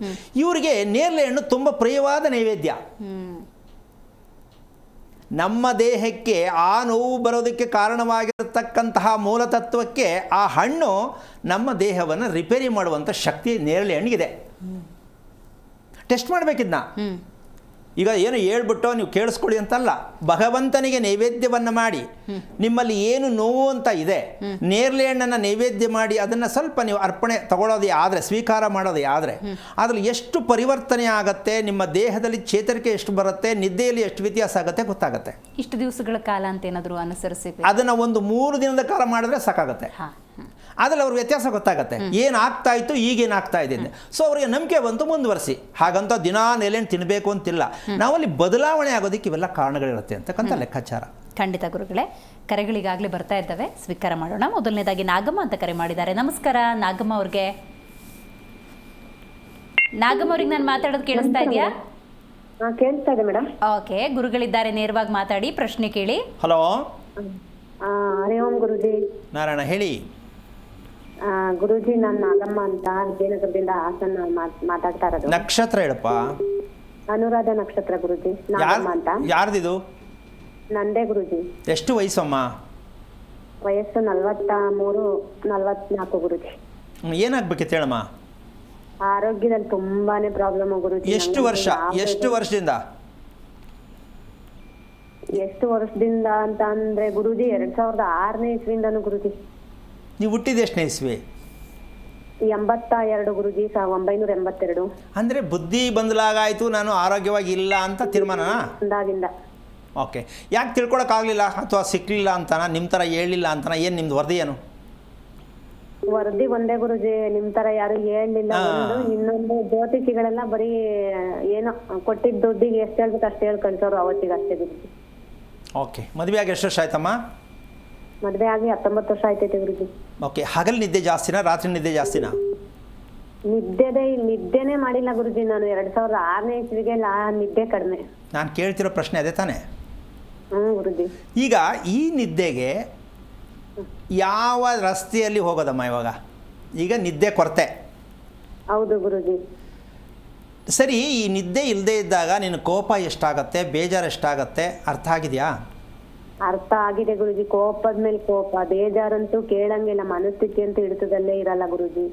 ಇವರಿಗೆ ನೇರಳೆ ಹಣ್ಣು ತುಂಬ ಪ್ರಿಯವಾದ ನೈವೇದ್ಯ. ನಮ್ಮ ದೇಹಕ್ಕೆ ಆ ನೋವು ಬರೋದಕ್ಕೆ ಕಾರಣವಾಗಿರತಕ್ಕಂತಹ ಮೂಲತತ್ವಕ್ಕೆ ಆ ಹಣ್ಣು ನಮ್ಮ ದೇಹವನ್ನು ರಿಪೇರಿ ಮಾಡುವಂಥ ಶಕ್ತಿ ನೇರಳೆ ಹಣ್ಣಿಗಿದೆ. ಟೆಸ್ಟ್ ಮಾಡಬೇಕಿದ್ನ. ಈಗ ಏನು ಹೇಳ್ಬಿಟ್ಟು ನೀವು ಕೇಳಿಸ್ಕೊಳ್ಳಿ ಅಂತಲ್ಲ, ಭಗವಂತನಿಗೆ ನೈವೇದ್ಯವನ್ನು ಮಾಡಿ ನಿಮ್ಮಲ್ಲಿ ಏನು ನೋವು ಅಂತ ಇದೆ, ನೇರಳೆ ಹಣ್ಣನ್ನು ನೈವೇದ್ಯ ಮಾಡಿ ಅದನ್ನು ಸ್ವಲ್ಪ ನೀವು ಅರ್ಪಣೆ ತಗೊಳ್ಳೋದೇ ಆದರೆ, ಸ್ವೀಕಾರ ಮಾಡೋದೇ ಆದರೆ ಅದರಲ್ಲಿ ಎಷ್ಟು ಪರಿವರ್ತನೆ ಆಗುತ್ತೆ, ನಿಮ್ಮ ದೇಹದಲ್ಲಿ ಚೇತರಿಕೆ ಎಷ್ಟು ಬರುತ್ತೆ, ನಿದ್ದೆಯಲ್ಲಿ ಎಷ್ಟು ವ್ಯತ್ಯಾಸ ಆಗುತ್ತೆ ಗೊತ್ತಾಗುತ್ತೆ. ಇಷ್ಟು ದಿವಸಗಳ ಕಾಲ ಅಂತ ಏನಾದರೂ ಅನುಸರಿಸಿ ಅದನ್ನು ಒಂದು 3 ದಿನದ ಕಾಲ ಮಾಡಿದ್ರೆ ಸಾಕಾಗುತ್ತೆ. ಅದರಲ್ಲಿ ಅವ್ರ ವ್ಯತ್ಯಾಸ ಗೊತ್ತಾಗುತ್ತೆ, ಏನಾಗ್ತಾ ಇತ್ತು ಈಗೇನಾಗ್ತಾ ಇದೆ. ಸೊ ಅವರಿಗೆ ನಂಬಿಕೆ ಬಂತು, ಮುಂದುವರಿಸಿ. ಹಾಗಂತ ದಿನಾ ನೆಲೆಣ್ಣು ತಿನ್ನಬೇಕು ಅಂತಿಲ್ಲ. ನಾವಲ್ಲಿ ಬದಲಾವಣೆ ಆಗೋದಕ್ಕೆ ಇವೆಲ್ಲ ಕಾರಣಗಳಿರುತ್ತೆ ಅಂತಕ್ಕಂಥ ಲೆಕ್ಕಾಚಾರ. ಖಂಡಿತ ಗುರುಗಳೇ, ಕರೆಗಳಿಗಾಗಲೇ ಬರ್ತಾ ಇದ್ದಾವೆ, ಸ್ವೀಕಾರ ಮಾಡೋಣ. ಮೊದಲನೇದಾಗಿ ನಾಗಮ್ಮ ಅಂತ ಕರೆ ಮಾಡಿದ್ದಾರೆ. ನಮಸ್ಕಾರ ನಾಗಮ್ಮ ಅವ್ರಿಗೆ. ನಾಗಮ್ಮ ಅವ್ರಿಗೆ ನಾನು ಮಾತಾಡೋದು ಕೇಳಿಸ್ತಾ ಇದೆಯಾ? ಕೇಳಿಸ್ತಾ ಇದೆ ಮೇಡಮ್. ಓಕೆ, ಗುರುಗಳಿದ್ದಾರೆ, ನೇರವಾಗಿ ಮಾತಾಡಿ, ಪ್ರಶ್ನೆ ಕೇಳಿ. ಹಲೋ, ಹರಿ ಓಂ ಗುರುಜಿ. ನಾರಾಯಣ ಹೇಳಿ. ಗುರುಜಿ, ನಾನು ನಾಗಮ್ಮ ಅಂತ ವಿಜಯನಗರದಿಂದ ಹಾಸನ ಮಾತಾಡ್ತಾ ಇರೋದು. ನಕ್ಷತ್ರ ಹೇಳಪ್ಪ. ಅನುರಾಧ ನಕ್ಷತ್ರ ಗುರುಜಿ. ನಾಗಮ್ಮ ಅಂತ. ಯಾರ್ದಿದು? ನಂದೇ ಗುರುಜಿ. ಎಷ್ಟು ವಯಸ್ಸಮ್ಮ? ವಯಸ್ಸು 43-44 ಗುರುಜಿ. ಏನಾಗ್ಬೇಕಿತ್ತು ಹೇಳಮ್ಮ? ಆರೋಗ್ಯದಲ್ಲಿ ತುಂಬಾನೇ ಪ್ರಾಬ್ಲಮ್ ಗುರುಜಿ. ಎಷ್ಟು ವರ್ಷದಿಂದ? ಎಷ್ಟು ವರ್ಷದಿಂದ ಅಂತ ಅಂದ್ರೆ ಗುರುಜಿ 2006ನೇ ಇಸ್ವಿಯಿಂದನು ಗುರುಜಿ. ನೀವು ಹುಟ್ಟಿದ ಎಷ್ಟನೇ ಇಸ್ವಿ? 82 ಗುರುಜಿ, 1982. ಅಂದರೆ ಬುದ್ಧಿ ಬಂದಲಾಗಾಯಿತು, ನಾನು ಆರೋಗ್ಯವಾಗಿ ಇಲ್ಲ ಅಂತ ತೀರ್ಮಾನ. ಓಕೆ, ಯಾಕೆ ತಿಳ್ಕೊಳಕ್ಕಾಗಲಿಲ್ಲ ಅಥವಾ ಸಿಕ್ಕಲಿಲ್ಲ ಅಂತನ, ನಿಮ್ಮ ಥರ ಹೇಳಿಲ್ಲ ಅಂತನ? ಏನು ನಿಮ್ದು ವರದಿ ಏನು? ವರದಿ ಒಂದೇ ಗುರುಜಿ, ನಿಮ್ ತರ ಯಾರು ಹೇಳಲಿಲ್ಲ. ಇನ್ನೊಂದು ಜ್ಯೋತಿಷಿಗಳೆಲ್ಲ ಬರೀ ಏನೋ ಕೊಟ್ಟಿದ್ದ ದುಡ್ಡಿಗೆ ಎಷ್ಟು ಹೇಳ್ಬೇಕು ಅಷ್ಟು ಹೇಳಿ ಕಳ್ಸೋರು, ಅವತ್ತಿಗೆ ಅಷ್ಟೇ ಗುರುಜಿ. ಓಕೆ, ಮದುವೆ ಆಗಿ ಎಷ್ಟು ವರ್ಷ ಆಯ್ತಮ್ಮ? ಮದುವೆ ಆಗಿ 19 ವರ್ಷ ಆಯ್ತೈತೆ ಗುರುಜಿ. ಓಕೆ, ಹಗಲು ನಿದ್ದೆ ಜಾಸ್ತಿನಾ ರಾತ್ರಿ ನಿದ್ದೆ ಜಾಸ್ತಿನಾ? ನಿದ್ದೆನೇ ಮಾಡಿಲ್ಲ ಗುರುಜಿ ನಾನು. 2006ನೇ ಇಸ್ವಿಗೆ ನಿದ್ದೆ ಕಡಿಮೆ. ನಾನು ಕೇಳ್ತಿರೋ ಪ್ರಶ್ನೆ ಅದೇ ತಾನೇ? ಗುರುಜಿ. ಈಗ ಈ ನಿದ್ದೆಗೆ ಯಾವ ರಸ್ತೆಯಲ್ಲಿ ಹೋಗೋದಮ್ಮ ಇವಾಗ? ಈಗ ನಿದ್ದೆ ಕೊರತೆ. ಹೌದು ಗುರುಜಿ. ಸರಿ, ಈ ನಿದ್ದೆ ಇಲ್ಲದೆ ಇದ್ದಾಗ ನಿನ್ನ ಕೋಪ ಎಷ್ಟಾಗತ್ತೆ, ಬೇಜಾರು ಎಷ್ಟಾಗತ್ತೆ, ಅರ್ಥ ಆಗಿದೆಯಾ? ಅರ್ಥ ಆಗಿದೆ ಗುರುಜಿ. ಕೋಪದ ಮೇಲೆ ಕೋಪ, ಬೇಜಾರಂತೂ ಕೇಳಂಗಿಲ್ಲ. ಮನಸ್ಥಿತಿ ಅಂತೂ ಹಿಡಿತದಲ್ಲೇ ಇರಲ್ಲ ಗುರುಜಿ.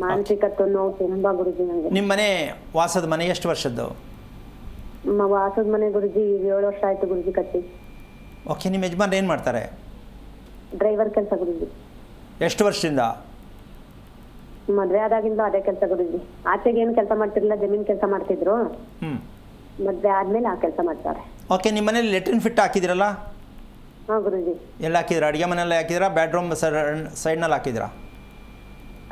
ಮಾನಸಿಕತ್ವ ನೋವು ತುಂಬಾ ಗುರುಜಿ ನಂಗೆ. ನಿಮ್ಮ ಮನೆ ವಾಸದ ಮನೆ ಎಷ್ಟು ವರ್ಷದ್ದು? ವಾಸದ ಮನೆ ಗುರುಜಿ 7 ವರ್ಷ ಆಯ್ತು ಗುರುಜಿ ಕಟ್ಟಿ. ಓಕೆ, ನಿಮ್ಮ ಯಜಮಾನ್ರು ಏನು ಮಾಡ್ತಾರೆ? ಡ್ರೈವರ್ ಕೆಲಸ ಗುರುಜಿ. ಎಷ್ಟು ವರ್ಷದಿಂದ? ಮದ್ವೆ ಆದಾಗಿಂದ ಅದೇ ಕೆಲಸ ಗುರುಜಿ. ಆಚೆಗೆ ಏನು ಕೆಲಸ ಮಾಡ್ತಿರ್ಲಿಲ್ಲ, ಜಮೀನ್ ಕೆಲಸ ಮಾಡ್ತಿದ್ರು. ಮದ್ವೆ ಆದ್ಮೇಲೆ ಆ ಕೆಲಸ ಮಾಡ್ತಾರೆ. ಓಕೆ, ನಿಮ್ಮ ಮನೇಲಿ ಲೆಟ್ರಿನ್ ಫಿಟ್ ಹಾಕಿದಿರಲ್ಲ? ಹಾ ಗುರುಜಿ. ಎಲ್ಲ ಹಾಕಿದ್ರಾ? ಅಡುಗೆ ಮನೆಯಲ್ಲಿ ಹಾಕಿದ್ರಾ, ಬೆಡ್ರೂಮ್ ಸೈಡ್ನಲ್ಲಿ ಹಾಕಿದ್ರಾ?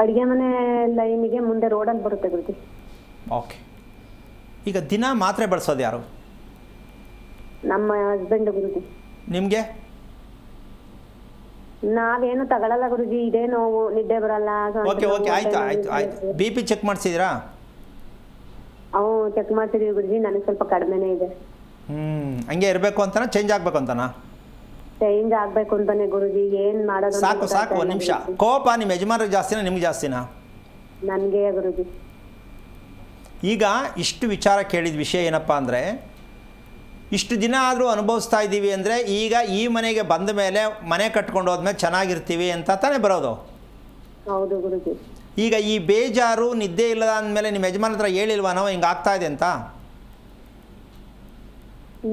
ಅಡುಗೆ ಮನೆ ಲೈನಿಗೆ ಮುಂದೆ ರೋಡಲ್ಲಿ ಬರುತ್ತೆ ಗುರುಜಿ. ಓಕೆ, ಈಗ ದಿನ ಮಾತ್ರೆ ಬಳಸೋದು ಯಾರು? ನಮ್ಮ ಹಸ್ಬೆಂಡ್ ಗುರುಜಿ. ನಿಮಗೆ? ನಾವೇನು ತಗೊಳಲ್ಲ ಗುರುಜಿ. ಇದೇ ನೋವು, ನಿದ್ದೆ ಬರಲ್ಲ. ಓಕೆ ಓಕೆ, ಆಯ್ತು ಆಯ್ತು ಆಯ್ತು. ಬಿ ಪಿ ಚೆಕ್ ಮಾಡಿಸಿದ್ರಾ? ಅವು ಚೆಕ್ ಮಾಡ್ತಿದೀವಿ ಗುರುಜಿ. ನನಗೆ ಸ್ವಲ್ಪ ಕಡಿಮೆನೇ ಇದೆ. ಹಂಗೆ ಇರಬೇಕು ಅಂತನಾ, ಚೇಂಜ್ ಆಗಬೇಕು ಅಂತನಾ? ಚೇಂಜ್ ಆಗ್ಬೇಕು ಅಂತಾನೆ ಗುರುಜಿ. ಏನ್ ಮಾಡೋದು? ಸಾಕು ಸಾಕು, ಒಂದು ನಿಮಿಷ. ಕೋಪ ನಿಮ್ಮ ಯಜಮಾನ್ರಿಗೆ ಜಾಸ್ತಿನಾ ನಿಮ್ಗೆ ಜಾಸ್ತಿನಾ? ನನಗೆ ಗುರುಜಿ. ಈಗ ಇಷ್ಟು ವಿಚಾರ ಕೇಳಿದ ವಿಷಯ ಏನಪ್ಪ ಅಂದರೆ, ಇಷ್ಟು ದಿನ ಆದರೂ ಅನುಭವಿಸ್ತಾ ಇದ್ದೀವಿ ಅಂದರೆ ಈಗ ಈ ಮನೆಗೆ ಬಂದ ಮೇಲೆ, ಮನೆ ಕಟ್ಕೊಂಡು ಹೋದ್ಮೇಲೆ ಚೆನ್ನಾಗಿರ್ತೀವಿ ಅಂತ ತಾನೇ ಬರೋದು. ಹೌದು ಗುರುಜಿ. ಈಗ ಈ ಬೇಜಾರು, ನಿದ್ದೆ ಇಲ್ಲದ ಅಂದಮೇಲೆ ನಿಮ್ಮ ಯಜಮಾನ ಹತ್ರ ಹೇಳಿಲ್ವಾ ನಾವು ಹಿಂಗೆ ಆಗ್ತಾ ಇದೆ ಅಂತ?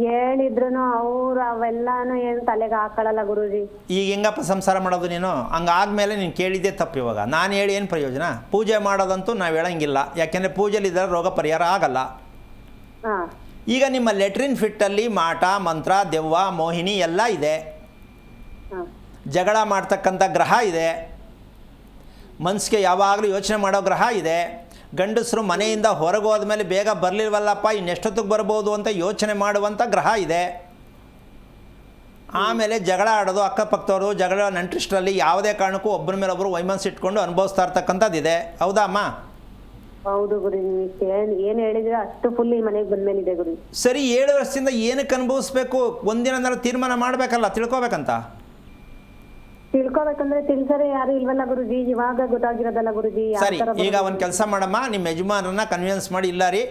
ಹೇಳಿದ್ರುನು ಅವ್ರು ಅವೆಲ್ಲಾನು ಏನ್ ತಲೆಗೆ ಹಾಕೊಳ್ಳಲ್ಲ ಗುರುಜಿ. ಈಗ ಹೆಂಗಪ್ಪ ಸಂಸಾರ ಮಾಡೋದು ನೀನು? ಹಂಗಾದ್ಮೇಲೆ ನೀನು ಕೇಳಿದ್ದೆ ತಪ್ಪು. ಇವಾಗ ನಾನು ಹೇಳಿ ಏನು ಪ್ರಯೋಜನ? ಪೂಜೆ ಮಾಡೋದಂತೂ ನಾವು ಹೇಳಂಗಿಲ್ಲ, ಯಾಕೆಂದರೆ ಪೂಜೆಲಿದ್ದರೆ ರೋಗ ಪರಿಹಾರ ಆಗಲ್ಲ. ಹಾ ಈಗ ನಿಮ್ಮ ಲೆಟ್ರಿನ್ ಫಿಟ್ಟಲ್ಲಿ ಮಾಟ ಮಂತ್ರ ದೆವ್ವ ಮೋಹಿನಿ ಎಲ್ಲ ಇದೆ, ಹಾ ಜಗಳ ಮಾಡ್ತಕ್ಕಂಥ ಗ್ರಹ ಇದೆ, ಮನಸ್ಸಿಗೆ ಯಾವಾಗಲೂ ಯೋಚನೆ ಮಾಡೋ ಗ್ರಹ ಇದೆ, ಗಂಡಸರು ಮನೆಯಿಂದ ಹೊರಗೆ ಹೋದ್ಮೇಲೆ ಬೇಗ ಬರಲಿಲ್ವಲ್ಲಪ್ಪ ಇನ್ನೆಷ್ಟೊತ್ತಿಗೆ ಬರ್ಬೋದು ಅಂತ ಯೋಚನೆ ಮಾಡುವಂಥ ಗ್ರಹ ಇದೆ. ಆಮೇಲೆ ಜಗಳ ಆಡೋದು, ಅಕ್ಕಪಕ್ಕದವರು ಜಗಳ ನೆಂಟರಿಷ್ಟರಲ್ಲಿ ಯಾವುದೇ ಕಾರಣಕ್ಕೂ ಒಬ್ಬರ ಮೇಲೆ ಒಬ್ಬರು ವೈಮನಸ್ಸು ಇಟ್ಕೊಂಡು ಅನುಭವಿಸ್ತಾ ಇರ್ತಕ್ಕಂಥದ್ದಿದೆ. ಹೌದಾ ಅಮ್ಮ? ಹೌದು ಗುರು, ಏನ್ ಹೇಳಿದ್ರೆ ಅಷ್ಟು ಫುಲ್ ಈ ಮನೆಗೆ ಬಂದ್ಮೇಲಿದೆ ಗುರು. ಸರಿ, 7 ವರ್ಷದಿಂದ ಏನಕ್ಕೆ ಅನುಭವಿಸ್ಬೇಕು? ಒಂದಿನ ತೀರ್ಮಾನ ಮಾಡಬೇಕಲ್ಲ, ತಿಳ್ಕೊಬೇಕಂತ. ತಿಳ್ಕೊಬೇಕಂದ್ರೆ ತಿಳ್ಸರೆ ಯಾರು ಇಲ್ವಲ್ಲ ಗುರುಜಿ, ಇವಾಗ ಗೊತ್ತಾಗಿರೋದಲ್ಲ ಗುರುಜಿ. ಸರಿ, ಈಗ ಒಂದು ಕೆಲಸ ಮಾಡಮ್ಮ, ನಿಮ್ಮ ಯಜಮಾನರನ್ನ ಕನ್ವಿನ್ಸ್ ಮಾಡಿ, ಇಲ್ಲ ರೀ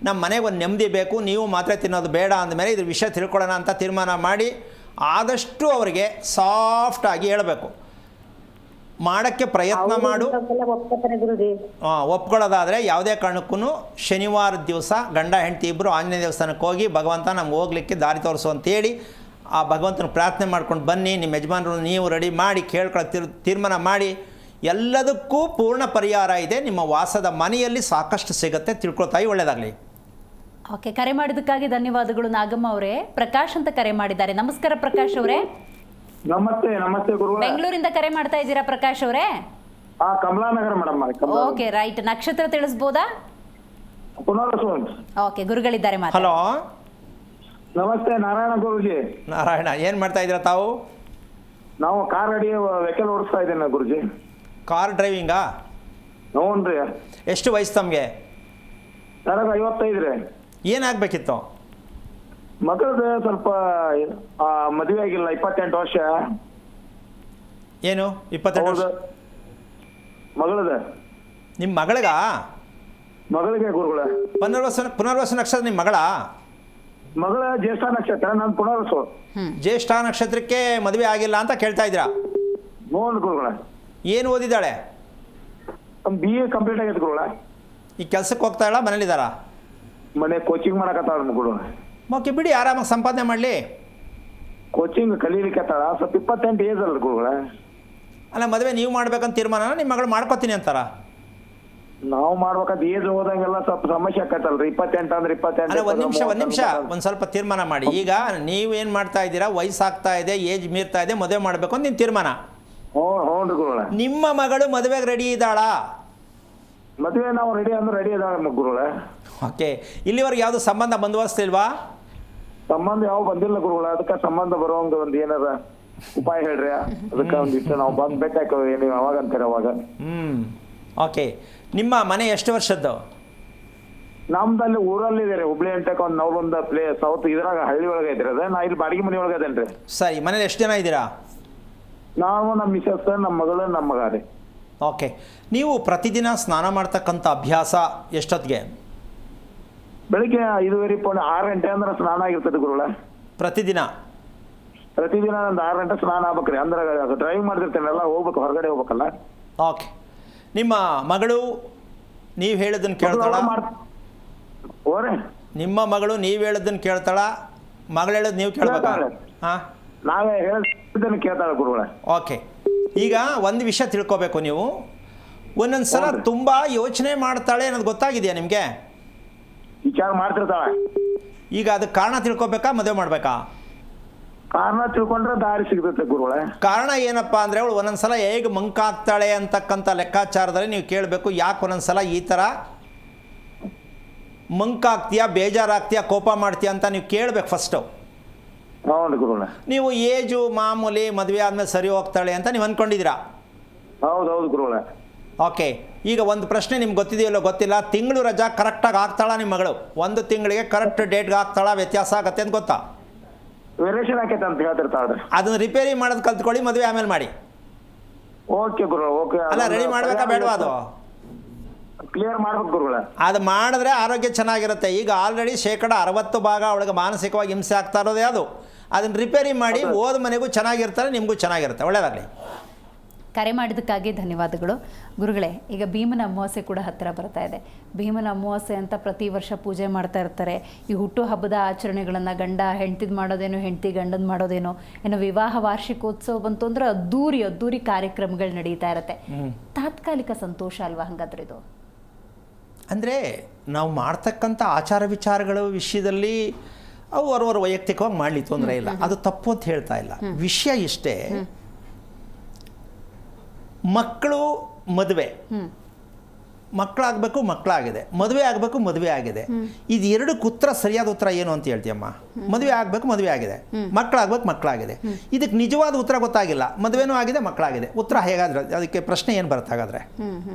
ನಮ್ಮ ಮನೆಗೆ ಒಂದು ನೆಮ್ಮದಿ ಬೇಕು, ನೀವು ಮಾತ್ರೆ ತಿನ್ನೋದು ಬೇಡ ಅಂದಮೇಲೆ ಇದ್ರ ವಿಷಯ ತಿಳ್ಕೊಳ್ಳೋಣ ಅಂತ ತೀರ್ಮಾನ ಮಾಡಿ ಆದಷ್ಟು ಅವರಿಗೆ ಸಾಫ್ಟಾಗಿ ಹೇಳಬೇಕು. ಮಾಡೋಕ್ಕೆ ಪ್ರಯತ್ನ ಮಾಡು. ಒಪ್ಕೋತಾರೆ ಗುರುಜಿ. ಒಪ್ಕೊಳ್ಳೋದಾದರೆ ಯಾವುದೇ ಕಾರಣಕ್ಕೂ ಶನಿವಾರದ ದಿವಸ ಗಂಡ ಹೆಂಡತಿ ಇಬ್ಬರು ಆಂಜನೇಯ ದೇವಸ್ಥಾನಕ್ಕೆ ಹೋಗಿ ಭಗವಂತ ನಮ್ಗೆ ಹೋಗ್ಲಿಕ್ಕೆ ದಾರಿ ತೋರಿಸು ಅಂತೇಳಿ ಆ ಭಗವಂತನ ಪ್ರಾರ್ಥನೆ ಮಾಡ್ಕೊಂಡು ಬನ್ನಿ. ನಿಮ್ಮ ಯಜಮಾನರು ನೀವು ರೆಡಿ ಮಾಡಿ ಕೇಳ್ಕೊಳ್ಳೋ ತೀರ್ಮಾನ ಮಾಡಿ. ಎಲ್ಲದಕ್ಕೂ ಪೂರ್ಣ ಪರಿಹಾರ ಇದೆ. ನಿಮ್ಮ ವಾಸದ ಮನೆಯಲ್ಲಿ ಸಾಕಷ್ಟು ಸಿಗುತ್ತೆ. ತಿಳ್ಕೊಳ್ತಾಯಿ, ಒಳ್ಳೆಯದಾಗಲಿ. ಓಕೆ, ಕರೆ ಮಾಡಿದ್ದಕ್ಕಾಗಿ ಧನ್ಯವಾದಗಳು ನಾಗಮ್ಮ ಅವರೇ. ಪ್ರಕಾಶ್ ಅಂತ ಕರೆ ಮಾಡಿದ್ದಾರೆ. ನಮಸ್ಕಾರ ಪ್ರಕಾಶ್ ಅವರೇ. ನಮಸ್ತೆ. ನಮಸ್ತೆ ಗುರು. ಬೆಂಗಳೂರಿಂದ ಕರೆ ಮಾಡ್ತಾ ಇದ್ದೀರಾ ಪ್ರಕಾಶ್ ಅವರೇ? ಕಮಲಾನಗರ ಮೇಡಮ್. Okay, right. ನಕ್ಷತ್ರ ತಿಳಿಸ್ಬೋದಾ? ಓಕೆ, ಗುರುಗಳಿದ್ದಾರೆ ಮಾತು. ಹಲೋ, ನಮಸ್ತೆ ನಾರಾಯಣ ಗುರುಜಿ. ನಾರಾಯಣ, ಏನು ಮಾಡ್ತಾ ಇದ್ದೀರಾ ತಾವು? ನಾವು ಕಾರ್ ಅಡಿ ವೆಹಿಕಲ್ ಓಡಿಸ್ತಾ ಇದ್ದೇನೆ ಗುರುಜಿ. ಕಾರ್ ಡ್ರೈವಿಂಗಾ? ಹ್ಞೂ ರೀ. ಎಷ್ಟು ವಯಸ್ಸು ತಮಗೆ? ನನಗೆ 55 ರೀ. ಏನಾಗಬೇಕಿತ್ತು? ಮಗಳದು ಸ್ವಲ್ಪ ಮದುವೆ ಆಗಿಲ್ಲ, 28 ವರ್ಷ. ಏನು 28 ವರ್ಷ? ಮಗಳದ. ನಿಮ್ಮ ಮಗಳಿಗಾ? ಮಗಳಿಗೆ ಗುರುಗಳ. ಪುನರ್ವಸು ನಕ್ಷತ್ರ ನಿಮ್ಮ ಮಗಳ? ಮಗಳ ಜ್ಯೇಷ್ಠ ನಕ್ಷತ್ರ, ನಾನು ಪುನರ್ವಸು. ಜ್ಯೇಷ್ಠ ನಕ್ಷತ್ರಕ್ಕೆ ಮದುವೆ ಆಗಿಲ್ಲ ಅಂತ ಕೇಳ್ತಾ ಇದ್ದೀರಾ? ಹ್ಞೂ ಗುರುಗಳ. ಏನು ಓದಿದ್ದಾಳೆ? BA ಕಂಪ್ಲೀಟ್ ಆಗೈತೆ ಗುರುಗಳ. ಈ ಕೆಲಸಕ್ಕೆ ಹೋಗ್ತಾ ಇಲ್ಲ, ಮನೇಲಿದ್ದಾರಾ? ಮನೆ ಕೋಚಿಂಗ್ ಮಾಡಕತ್ತಾಳ ಗುರು. ಓಕೆ, ಬಿಡಿ, ಆರಾಮಾಗಿ ಸಂಪಾದನೆ ಮಾಡಲಿ. ಕೋಚಿಂಗ್ ಕಲೀಲಿಕ್ಕೆ ಸ್ವಲ್ಪ 28 ಏಜ್ ಅಲ್ಲ ಗುರುಗಳ. ಅಲ್ಲ, ಮದುವೆ ನೀವು ಮಾಡ್ಬೇಕಂತ ತೀರ್ಮಾನ ನಿಮ್ಮ ಮಗಳು ಮಾಡ್ಕೋತೀನಿ ಅಂತಾರ? ನಾವು ಮಾಡ್ಬೇಕಾದ ಏಜ್ ಹೋದಂಗೆಲ್ಲ ಸ್ವಲ್ಪ ಸಮಸ್ಯೆ ಆಕತ್ತಲ್ರಿ. 28 ಅಂದ್ರೆ 28. ಅಲ್ಲ, ಒಂದು ನಿಮಿಷ ಒಂದು ಸ್ವಲ್ಪ ತೀರ್ಮಾನ ಮಾಡಿ. ಈಗ ನೀವೇನು ಮಾಡ್ತಾ ಇದ್ದೀರಾ? ವಯಸ್ಸಾಗ್ತಾ ಇದೆ, ಏಜ್ ಮೀರ್ತಾ ಇದೆ, ಮದುವೆ ಮಾಡಬೇಕು ಅಂತ ನಿಮ್ಮ ತೀರ್ಮಾನ. ಹ್ಞೂ ಗುರುಗಳ. ನಿಮ್ಮ ಮಗಳು ಮದುವೆಗೆ ರೆಡಿ ಇದ್ದಾಳಾ? ಮದುವೆ ನಾವು ರೆಡಿ ಅಂದ್ರೆ ರೆಡಿ ಇದ್ದಾಳೆ ಗುರುಗಳ. ಓಕೆ, ಇಲ್ಲಿವರೆಗೆ ಯಾವುದು ಸಂಬಂಧ ಬಂದೋಬಸ್ತಿಲ್ವಾ? ಸಂಬಂಧ ಯಾವ ಬಂದಿಲ್ಲ ಗುರುಗಳ. ಅದಕ್ಕೆ ಸಂಬಂಧ ಬರುವಂಗ ಒಂದು ಏನಾರ ಉಪಾಯ ಹೇಳ್ರಿ. ಅದಕ್ಕೆ ಒಂದಿಷ್ಟು ನಾವು ಬಂದ್ಬೇಕಾಯ್ತು. ನೀವು ಅವಾಗ ಅಂತೀರ ಅವಾಗ. ಓಕೆ, ನಿಮ್ಮ ಮನೆ ಎಷ್ಟು ವರ್ಷದ್ದು? ನಮ್ದಲ್ಲಿ ಊರಲ್ಲಿ ಇದೆ ರೀ, ಹುಬ್ಳಿ ಅಂತಕ್ಕೆ ಒಂದು ನಾವೊಂದು ಸೌತ್ ಇದ್ರಾಗ ಹಳ್ಳಿ ಒಳಗೆ ಐತ್ರಿ ಅದ. ನಾ ಇಲ್ಲಿ ಬಾಡಿಗೆ ಮನೆ ಒಳಗೆ ಅದೇನ್ರಿ. ಸರಿ, ಮನೇಲಿ ಎಷ್ಟು ಜನ ಇದ್ದೀರಾ? ನಾವು, ನಮ್ಮ ಮಿಸಸ್, ನಮ್ಮ ಮಗಳು, ನಮ್ಮ ಮಗ ರೀ. ಓಕೆ, ನೀವು ಪ್ರತಿದಿನ ಸ್ನಾನ ಮಾಡ್ತಕ್ಕಂಥ ಅಭ್ಯಾಸ ಎಷ್ಟೊತ್ತಿಗೆ? ಬೆಳಿಗ್ಗೆ 5:30 6 ಗಂಟೆ ಅಂದ್ರೆ ಸ್ನಾನ ಆಗಿರ್ತದೆ ಗುರುಗಳ. ಪ್ರತಿದಿನ ಒಂದು 6 ಗಂಟೆ ಸ್ನಾನ ಆಗ್ಬೇಕ್ರಿ. ಅಂದ್ರೆ ಡ್ರೈವಿಂಗ್ ಮಾಡ್ತಿರ್ತೇನೆಲ್ಲ, ಹೋಗ್ಬೇಕು, ಹೊರಗಡೆ ಹೋಗ್ಬೇಕಲ್ಲ. ಓಕೆ, ನಿಮ್ಮ ಮಗಳು ನೀವು ಹೇಳಿದ್ದನ್ನು ಕೇಳ್ತಾಳ? ನಿಮ್ಮ ಮಗಳು ನೀವು ಹೇಳಿದ್ದನ್ನು ಕೇಳ್ತಾಳ? ಮಗಳು ಹೇಳೋದು ನೀವು ಕೇಳ್ಬೇಕಾ? ಹಾಂ, ನಾವೇ ಹೇಳಿದ್ದನ್ನು ಕೇಳ್ತಾಳೆ ಗುರುಗಳ. ಓಕೆ, ಈಗ ಒಂದು ವಿಷಯ ತಿಳ್ಕೊಬೇಕು ನೀವು. ಒಂದೊಂದು ಸಲ ತುಂಬ ಯೋಚನೆ ಮಾಡ್ತಾಳೆ ಅನ್ನೋದು ಗೊತ್ತಾಗಿದೆಯಾ ನಿಮಗೆ? ವಿಚಾರ ಮಾಡ್ತಿರ್ತಾಳೆ. ಈಗ ಅದಕ್ಕೆ ಕಾರಣ ತಿಳ್ಕೊಬೇಕಾ, ಮದುವೆ ಮಾಡಬೇಕಾ? ಕಾರಣ ತಿಳ್ಕೊಂಡ್ರೆ ದಾರಿ ಸಿಗ್ತೈತೆ ಗುರುಗಳ. ಕಾರಣ ಏನಪ್ಪ ಅಂದರೆ ಅವಳು ಒಂದೊಂದ್ಸಲ ಹೇಗೆ ಮಂಕಾಗ್ತಾಳೆ ಅಂತಕ್ಕಂಥ ಲೆಕ್ಕಾಚಾರದಲ್ಲಿ ನೀವು ಕೇಳಬೇಕು. ಯಾಕೆ ಒಂದೊಂದ್ಸಲ ಈ ಥರ ಮಂಕಾಗ್ತೀಯಾ, ಬೇಜಾರಾಗ್ತೀಯಾ, ಕೋಪ ಮಾಡ್ತೀಯಾ ಅಂತ ನೀವು ಕೇಳಬೇಕು ಫಸ್ಟು. ಹೌದು ಗುರುಗಳ. ನೀವು ಏಜು ಮಾಮೂಲಿ, ಮದುವೆ ಆದಮೇಲೆ ಸರಿ ಹೋಗ್ತಾಳೆ ಅಂತ ನೀವು ಅಂದ್ಕೊಂಡಿದ್ದೀರಾ? ಹೌದು ಗುರುಗಳ. ಓಕೆ, ಈಗ ಒಂದು ಪ್ರಶ್ನೆ ನಿಮ್ಗೆ ಗೊತ್ತಿದೆಯಲ್ಲೋ ಗೊತ್ತಿಲ್ಲ. ತಿಂಗಳು ರಜಾ ಕರೆಕ್ಟಾಗಿ ಆಗ್ತಾಳ ನಿಮ್ಮ ಮಗಳು? ಒಂದು ತಿಂಗಳಿಗೆ ಕರೆಕ್ಟ್ ಡೇಟ್ಗೆ ಆಗ್ತಾಳ? ವ್ಯತ್ಯಾಸ ಆಗತ್ತೆ ಅಂತ ಗೊತ್ತಾ? ವೇರಿಯೇಷನ್ ಆಕೈತೆ ಅಂತ ಹೇಳ್ತಿರ್ತಾಳ್ರಿ. ಅದನ್ನ ರಿಪೇರಿ ಮಾಡೋದು ಕಲ್ತ್ಕೊಳ್ಳಿ, ಮದುವೆ ಆಮೇಲೆ ಮಾಡಿ. ಓಕೆ ಗುರು. ಓಕೆ, ಅಲ್ಲ, ರೆಡಿ ಮಾಡಬೇಕಾ ಬೇಡವಾ? ಅದು ಕ್ಲಿಯರ್ ಮಾಡ್ಬೇಕು ಗುರುಗಳ. ಅದು ಮಾಡಿದ್ರೆ ಆರೋಗ್ಯ ಚೆನ್ನಾಗಿರುತ್ತೆ. ಈಗ ಆಲ್ರೆಡಿ 60% ಅವಳಿಗೆ ಮಾನಸಿಕವಾಗಿ ಹಿಂಸೆ ಆಗ್ತಾ ಇರೋದೇ ಅದು. ಅದನ್ನು ರಿಪೇರಿ ಮಾಡಿ ಹೋದ ಮನೆಗೂ ಚೆನ್ನಾಗಿರ್ತಾರೆ, ನಿಮಗೂ ಚೆನ್ನಾಗಿರುತ್ತೆ. ಒಳ್ಳೆಯದಾಗಲಿ. ಕರೆ ಮಾಡಿದ್ದಕ್ಕಾಗಿ ಧನ್ಯವಾದಗಳು ಗುರುಗಳೇ. ಈಗ ಭೀಮನ ಅಮಾವಾಸ್ಯೆ ಕೂಡ ಹತ್ತಿರ ಬರ್ತಾ ಇದೆ. ಭೀಮನ ಅಮಾವಾಸ್ಯೆ ಅಂತ ಪ್ರತಿ ವರ್ಷ ಪೂಜೆ ಮಾಡ್ತಾ ಇರ್ತಾರೆ. ಈ ಹುಟ್ಟು ಹಬ್ಬದ ಆಚರಣೆಗಳನ್ನು ಗಂಡ ಹೆಂಡ್ತಿದ್ ಮಾಡೋದೇನೋ, ಹೆಂಡ್ತಿ ಗಂಡದ ಮಾಡೋದೇನೋ, ಏನೋ ವಿವಾಹ ವಾರ್ಷಿಕೋತ್ಸವ ಬಂತು ಅಂದರೆ ಅದ್ದೂರಿ ಕಾರ್ಯಕ್ರಮಗಳು ನಡೀತಾ ಇರುತ್ತೆ. ತಾತ್ಕಾಲಿಕ ಸಂತೋಷ ಅಲ್ವಾ ಹಂಗಾದ್ರೆ ಇದು? ಅಂದರೆ ನಾವು ಮಾಡ್ತಕ್ಕಂಥ ಆಚಾರ ವಿಚಾರಗಳ ವಿಷಯದಲ್ಲಿ ಅವು ಅವರವರ ವೈಯಕ್ತಿಕವಾಗಿ ಮಾಡಲಿ ತೊಂದರೆ ಇಲ್ಲ, ಅದು ತಪ್ಪು ಅಂತ ಹೇಳ್ತಾ ಇಲ್ಲ. ವಿಷಯ ಇಷ್ಟೇ, ಮಕ್ಕಳು ಮದುವೆ, ಮಕ್ಕಳಾಗಬೇಕು ಮಕ್ಕಳಾಗಿದೆ, ಮದುವೆ ಆಗಬೇಕು ಮದುವೆ ಆಗಿದೆ. ಇದು ಎರಡಕ್ಕೆ ಉತ್ತರ, ಸರಿಯಾದ ಉತ್ತರ ಏನು ಅಂತ ಹೇಳ್ತೀಯಮ್ಮ? ಮದುವೆ ಆಗಬೇಕು ಮದುವೆ ಆಗಿದೆ, ಮಕ್ಕಳಾಗಬೇಕು ಮಕ್ಕಳಾಗಿದೆ. ಇದಕ್ಕೆ ನಿಜವಾದ ಉತ್ತರ ಗೊತ್ತಾಗಿಲ್ಲ. ಮದುವೆನೂ ಆಗಿದೆ ಮಕ್ಕಳಾಗಿದೆ, ಉತ್ತರ ಹೇಗಾದ್ರೆ ಅದಕ್ಕೆ ಪ್ರಶ್ನೆ ಏನು ಬರುತ್ತೆ ಹಾಗಾದ್ರೆ?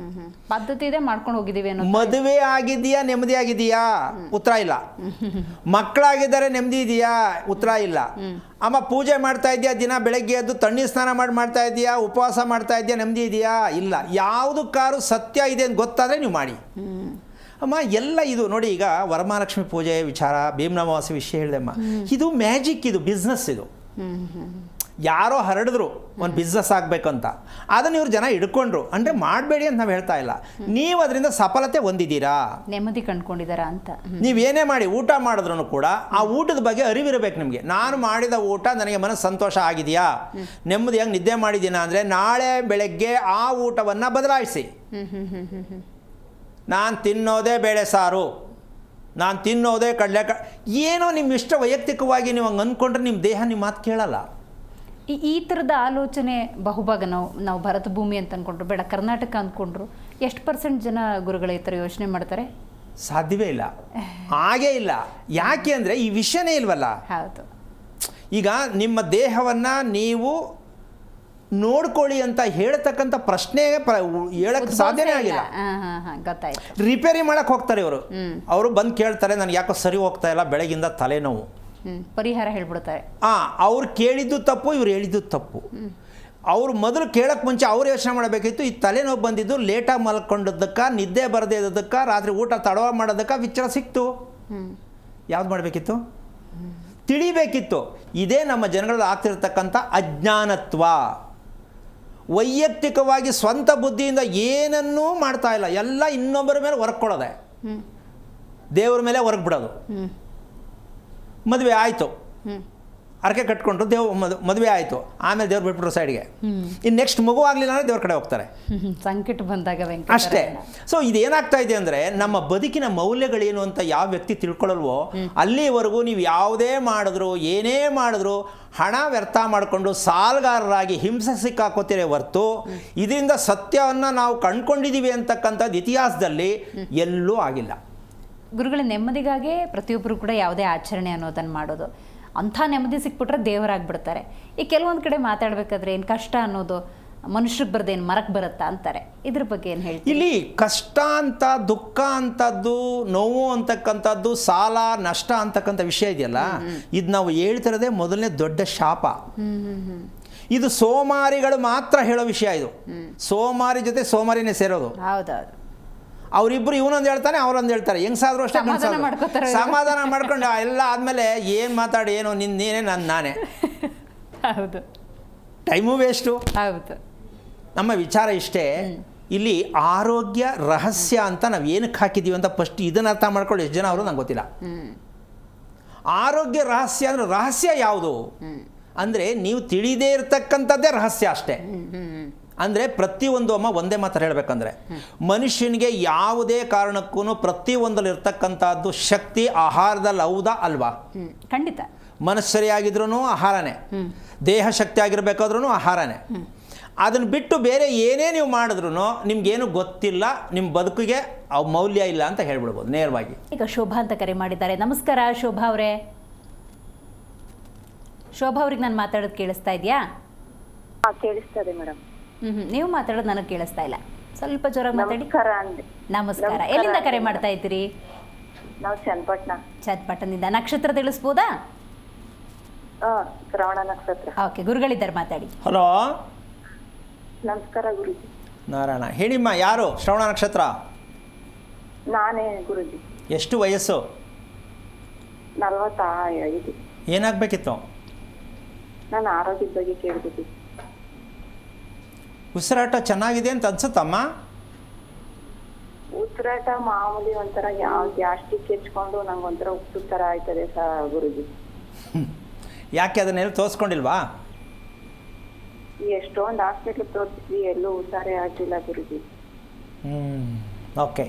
ಪದ್ಧತಿ ಇದೆ ಮಾಡ್ಕೊಂಡು ಹೋಗಿದ್ದೀವಿ ಅನ್ನೋ. ಮದುವೆ ಆಗಿದೆಯಾ ನೆಮ್ಮದಿ ಆಗಿದೆಯಾ? ಉತ್ತರ ಇಲ್ಲ. ಮಕ್ಕಳಾಗಿದ್ದಾರೆ ನೆಮ್ಮದಿ ಇದೆಯಾ? ಉತ್ತರ ಇಲ್ಲ. ಅಮ್ಮ ಪೂಜೆ ಮಾಡ್ತಾ ಇದೆಯಾ, ದಿನ ಬೆಳಗ್ಗೆ ಎದ್ದು ತಣ್ಣೀರು ಸ್ನಾನ ಮಾಡ್ತಾ ಇದೆಯಾ, ಉಪವಾಸ ಮಾಡ್ತಾ ಇದೆಯಾ, ನೆಮ್ಮದಿ ಇದೆಯಾ? ಇಲ್ಲ. ಯಾವುದಕ್ಕಾರು ಸತ್ಯ ಇದೆ ಅಂತ ಗೊತ್ತಾದರೆ ನೀವು ಮಾಡಿ ಅಮ್ಮ. ಎಲ್ಲ ಇದು ನೋಡಿ, ಈಗ ವರಮಹಾಲಕ್ಷ್ಮಿ ಪೂಜೆ ವಿಚಾರ, ಭೀಮನ ಅಮಾವಾಸ್ಯೆ ವಿಷಯ ಹೇಳಿದೆಮ್ಮ, ಇದು ಮ್ಯಾಜಿಕ್, ಇದು ಬಿಸ್ನೆಸ್. ಇದು ಯಾರೋ ಹರಡಿದ್ರು ಒಂದು ಬಿಸ್ನೆಸ್ ಆಗಬೇಕಂತ, ಅದನ್ನು ಇವ್ರು ಜನ ಹಿಡ್ಕೊಂಡ್ರು ಅಂದರೆ ಮಾಡಬೇಡಿ ಅಂತ ನಾವು ಹೇಳ್ತಾ ಇಲ್ಲ. ನೀವು ಅದರಿಂದ ಸಫಲತೆ ಹೊಂದಿದ್ದೀರಾ, ನೆಮ್ಮದಿ ಕಂಡುಕೊಂಡಿದ್ದಾರಾ ಅಂತ. ನೀವೇನೇ ಮಾಡಿ ಊಟ ಮಾಡಿದ್ರು ಕೂಡ ಆ ಊಟದ ಬಗ್ಗೆ ಅರಿವಿರಬೇಕು ನಿಮಗೆ. ನಾನು ಮಾಡಿದ ಊಟ ನನಗೆ ಮನಸ್ಸು ಸಂತೋಷ ಆಗಿದೆಯಾ, ನೆಮ್ಮದಿಯಾಗಿ ನಿದ್ದೆ ಮಾಡಿದ್ದೀನಾ ಅಂದರೆ ನಾಳೆ ಬೆಳಗ್ಗೆ ಆ ಊಟವನ್ನು ಬದಲಾಯಿಸಿ. ನಾನು ತಿನ್ನೋದೇ ಬೇಳೆ ಸಾರು, ನಾನು ತಿನ್ನೋದೇ ಏನೋ ನಿಮ್ಮ ಇಷ್ಟ ವೈಯಕ್ತಿಕವಾಗಿ ನೀವು ಹಂಗೆ ಅಂದ್ಕೊಂಡ್ರೆ ನಿಮ್ಮ ದೇಹ ನಿಮ್ಮ ಮಾತು ಕೇಳಲ್ಲ. ಈ ಥರದ ಆಲೋಚನೆ ಬಹುಭಾಗ ನಾವು ಭಾರತ ಭೂಮಿ ಅಂತ ಅಂದ್ಕೊಂಡ್ರು, ಬೇಡ ಕರ್ನಾಟಕ ಅಂದ್ಕೊಂಡ್ರು, ಎಷ್ಟು % ಜನ ಗುರುಗಳ ಈ ಥರ ಯೋಚನೆ ಮಾಡ್ತಾರೆ? ಸಾಧ್ಯವೇ ಇಲ್ಲ, ಹಾಗೇ ಇಲ್ಲ. ಯಾಕೆ ಅಂದರೆ ಈ ವಿಷಯನೇ ಇಲ್ವಲ್ಲ. ಹೌದು. ಈಗ ನಿಮ್ಮ ದೇಹವನ್ನು ನೀವು ನೋಡ್ಕೊಳ್ಳಿ ಅಂತ ಹೇಳ್ತಕ್ಕಂಥ ಪ್ರಶ್ನೆ ಹೇಳಕ್ಕೆ ಸಾಧ್ಯನೇ ಆಗಿಲ್ಲ. ಗೊತ್ತಾಯ್ತು. ರಿಪೇರಿ ಮಾಡಕ್ಕೆ ಹೋಗ್ತಾರೆ ಇವರು. ಅವರು ಬಂದು ಕೇಳ್ತಾರೆ, ನನಗೆ ಯಾಕೋ ಸರಿ ಹೋಗ್ತಾ ಇಲ್ಲ, ಬೆಳಗಿಂದ ತಲೆನೋವು. ಪರಿಹಾರ ಹೇಳ್ಬಿಡ್ತಾರೆ. ಅವ್ರು ಕೇಳಿದ್ದು ತಪ್ಪು, ಇವ್ರು ಹೇಳಿದ್ದು ತಪ್ಪು. ಅವರು ಮೊದಲು ಕೇಳೋಕ್ಕೆ ಮುಂಚೆ ಅವ್ರು ಯೋಚನೆ ಮಾಡಬೇಕಿತ್ತು, ಈ ತಲೆನೋವು ಬಂದಿದ್ದು ಲೇಟಾಗಿ ಮಲ್ಕೊಂಡದ್ದಕ್ಕೆ, ನಿದ್ದೆ ಬರದೇ ಇದ್ದಕ್ಕೆ, ರಾತ್ರಿ ಊಟ ತಡವ ಮಾಡೋದಕ್ಕೆ ವಿಚಾರ ಸಿಕ್ತು. ಯಾವ್ದು ಮಾಡಬೇಕಿತ್ತು? ತಿಳಿಬೇಕಿತ್ತು. ಇದೇ ನಮ್ಮ ಜನಗಳಲ್ಲಿ ಆಗ್ತಿರ್ತಕ್ಕಂಥ ಅಜ್ಞಾನತ್ವ. ವೈಯಕ್ತಿಕವಾಗಿ ಸ್ವಂತ ಬುದ್ಧಿಯಿಂದ ಏನನ್ನೂ ಮಾಡ್ತಾ ಇಲ್ಲ, ಎಲ್ಲ ಇನ್ನೊಬ್ಬರ ಮೇಲೆ ಹೊರಕೊಡೋದೆ, ದೇವ್ರ ಮೇಲೆ ಹೊರಗೆ ಬಿಡೋದು. ಮದುವೆ ಆಯಿತು, ಹರಕೆ ಕಟ್ಕೊಂಡ್ರು, ಮದುವೆ ಆಯಿತು, ಆಮೇಲೆ ದೇವ್ರು ಬಿಟ್ಬಿಟ್ರು ಸೈಡ್ಗೆ. ಇನ್ನು ನೆಕ್ಸ್ಟ್ ಮಗು ಆಗಲಿಲ್ಲ ಅಂದರೆ ದೇವ್ರ ಕಡೆ ಹೋಗ್ತಾರೆ. ಸಂಕಟ ಬಂದಾಗ ಅಷ್ಟೇ. ಸೊ ಇದೇನಾಗ್ತಾ ಇದೆ ಅಂದರೆ, ನಮ್ಮ ಬದುಕಿನ ಮೌಲ್ಯಗಳೇನು ಅಂತ ಯಾವ ವ್ಯಕ್ತಿ ತಿಳ್ಕೊಳ್ಳಲ್ವೋ ಅಲ್ಲಿವರೆಗೂ ನೀವು ಯಾವುದೇ ಮಾಡಿದ್ರು ಏನೇ ಮಾಡಿದ್ರು ಹಣ ವ್ಯರ್ಥ ಮಾಡಿಕೊಂಡು ಸಾಲಗಾರರಾಗಿ ಹಿಂಸೆ ಸಿಕ್ಕಾಕೋತೀರೇ ಹೊರ್ತು ಇದರಿಂದ ಸತ್ಯವನ್ನು ನಾವು ಕಂಡುಕೊಂಡಿದ್ದೀವಿ ಅಂತಕ್ಕಂಥದ್ದು ಇತಿಹಾಸದಲ್ಲಿ ಎಲ್ಲೂ ಆಗಿಲ್ಲ. ಗುರುಗಳ ನೆಮ್ಮದಿಗಾಗೇ ಪ್ರತಿಯೊಬ್ಬರು ಕೂಡ ಯಾವುದೇ ಆಚರಣೆ ಅನ್ನೋದನ್ನು ಮಾಡೋದು. ಅಂಥ ನೆಮ್ಮದಿ ಸಿಕ್ಬಿಟ್ರೆ ದೇವರಾಗ್ಬಿಡ್ತಾರೆ. ಈ ಕೆಲವೊಂದು ಕಡೆ ಮಾತಾಡಬೇಕಾದ್ರೆ ಏನು ಕಷ್ಟ ಅನ್ನೋದು ಮನುಷ್ಯರಿಗೆ ಬರದೆ ಏನು ಮರಕ್ಕೆ ಬರುತ್ತಾ ಅಂತಾರೆ. ಇದ್ರ ಬಗ್ಗೆ ಏನು ಹೇಳ್ತೀವಿ? ಇಲ್ಲಿ ಕಷ್ಟ ಅಂತ, ದುಃಖ ಅಂತದ್ದು, ನೋವು ಅಂತಕ್ಕಂಥದ್ದು, ಸಾಲ ನಷ್ಟ ಅಂತಕ್ಕಂಥ ವಿಷಯ ಇದೆಯಲ್ಲ, ಇದು ನಾವು ಹೇಳ್ತಿರೋದೇ ಮೊದಲನೇ ದೊಡ್ಡ ಶಾಪ. ಇದು ಸೋಮಾರಿಗಳು ಮಾತ್ರ ಹೇಳೋ ವಿಷಯ. ಇದು ಸೋಮಾರಿ ಜೊತೆ ಸೋಮಾರಿನೇ ಸೇರೋದು. ಹೌದೌದು. ಅವರಿಬ್ಬರು ಇವನೊಂದು ಹೇಳ್ತಾನೆ, ಅವರೊಂದು ಹೇಳ್ತಾರೆ. ಹೆಂಗಸಾದ್ರು ಅಷ್ಟೇ ಸಮಾಧಾನ ಮಾಡ್ಕೊಂಡು ಎಲ್ಲ ಆದಮೇಲೆ ಏನು ಮಾತಾಡಿ, ಏನು ನೀನೇ ನಾನೇ. ಹೌದು. Time waste. ಹೌದು. ನಮ್ಮ ವಿಚಾರ ಇಷ್ಟೇ. ಇಲ್ಲಿ ಆರೋಗ್ಯ ರಹಸ್ಯ ಅಂತ ನಾವು ಏನಕ್ಕೆ ಹಾಕಿದ್ದೀವಿ ಅಂತ ಫಸ್ಟ್ ಇದನ್ನು ಅರ್ಥ ಮಾಡ್ಕೊಂಡು ಎಷ್ಟು ಜನ ಅವರು ನಂಗೆ ಗೊತ್ತಿಲ್ಲ. ಆರೋಗ್ಯ ರಹಸ್ಯ ಅಂದರೆ ರಹಸ್ಯ ಯಾವುದು ಅಂದರೆ ನೀವು ತಿಳಿದೇ ಇರತಕ್ಕಂಥದ್ದೇ ರಹಸ್ಯ ಅಷ್ಟೇ. ಅಂದರೆ ಪ್ರತಿಯೊಂದು ಅಮ್ಮ ಒಂದೇ ಮಾತ್ರ ಹೇಳಬೇಕಂದ್ರೆ, ಮನುಷ್ಯನಿಗೆ ಯಾವುದೇ ಕಾರಣಕ್ಕೂ ಪ್ರತಿಯೊಂದಲ್ಲಿ ಇರ್ತಕ್ಕಂಥದ್ದು ಶಕ್ತಿ ಆಹಾರದಲ್ಲಿ ಹೌದಾ ಅಲ್ವಾ? ಖಂಡಿತ. ಮನಸ್ಸು ಸರಿಯಾಗಿದ್ರೂ ಆಹಾರನೇ, ದೇಹ ಶಕ್ತಿ ಆಗಿರಬೇಕಾದ್ರೂ ಆಹಾರನೇ. ಅದನ್ನು ಬಿಟ್ಟು ಬೇರೆ ಏನೇ ನೀವು ಮಾಡಿದ್ರು ನಿಮ್ಗೇನು ಗೊತ್ತಿಲ್ಲ, ನಿಮ್ಮ ಬದುಕಿಗೆ ಅವು ಮೌಲ್ಯ ಇಲ್ಲ ಅಂತ ಹೇಳ್ಬಿಡ್ಬೋದು ನೇರವಾಗಿ. ಈಗ ಶೋಭಾ ಅಂತ ಕರೆ ಮಾಡಿದ್ದಾರೆ. ನಮಸ್ಕಾರ ಶೋಭಾ ಅವರೇ. ಶೋಭಾ ಅವ್ರಿಗೆ ನಾನು ಮಾತಾಡೋದು ಕೇಳಿಸ್ತಾ ಇದೆಯಾ? ಕೇಳಿಸ್ತದೆ ಮೇಡಮ್. ನೀವು ಮಾತಾಡೋದು ನನಗೆ ಕೇಳಿಸ್ತಾ ಇಲ್ಲ, ಸ್ವಲ್ಪ ಜೋರಾಗಿ ಮಾತಾಡಿ. ನಮಸ್ಕಾರ. ನಮಸ್ಕಾರ. ಎಲ್ಲಿಂದ ಕರೆ ಮಾಡ್ತಾ ಇದ್ದೀರಿ? ನಾವು ಚನ್ನಪಟ್ಟಣದಿಂದ. ನಕ್ಷತ್ರ ತಿಳಿಸ್ಬೋದಾ? ಶ್ರವಣ ನಕ್ಷತ್ರ. ಓಕೆ, ಗುರುಗಳಿದ್ದಾರೆ, ಮಾತಾಡಿ. ಹಲೋ, ನಮಸ್ಕಾರ ಗುರುಜಿ. ನಾರಾಯಣ. ಹೇಳಿಮ್ಮ, ಯಾರು? ಶ್ರವಣ ನಕ್ಷತ್ರ. ನಾನೇ ಗುರುಜಿ. ಎಷ್ಟು ವಯಸ್ಸು? 45. ಏನಾಗಬೇಕಿತ್ತು? ನಾನು ಆರೋಗ್ಯದ ಬಗ್ಗೆ ಕೇಳ್ಬೇಕಿತ್ತು. ಉಸಿರಾಟ ಚೆನ್ನಾಗಿದೆ ಅಂತ ಅನ್ಸುತ್ತಮ್ಮ? ಉಸಿರಾಟ ಮಾಮೂಲಿ ಒಂಥರ ಗ್ಯಾಸ್ಟ್ರಿಕ್ ಹೆಚ್ಕೊಂಡು ನಂಗೆ ಒಂಥರ ಉಪ್ಪು ತರ ಆಯ್ತದೆ ಗುರುಜಿ. ಯಾಕೆ ಅದನ್ನೆಲ್ಲ ತೋರಿಸ್ಕೊಂಡಿಲ್ವಾ? ಎಷ್ಟೊಂದು ಹಾಸ್ಪಿಟ್ಲ್ ತೋರಿಸಿದ್ವಿ, ಎಲ್ಲೂ ಹುಷಾರೇ ಆಗಿಲ್ಲ ಗುರುಜಿ. ಓಕೆ,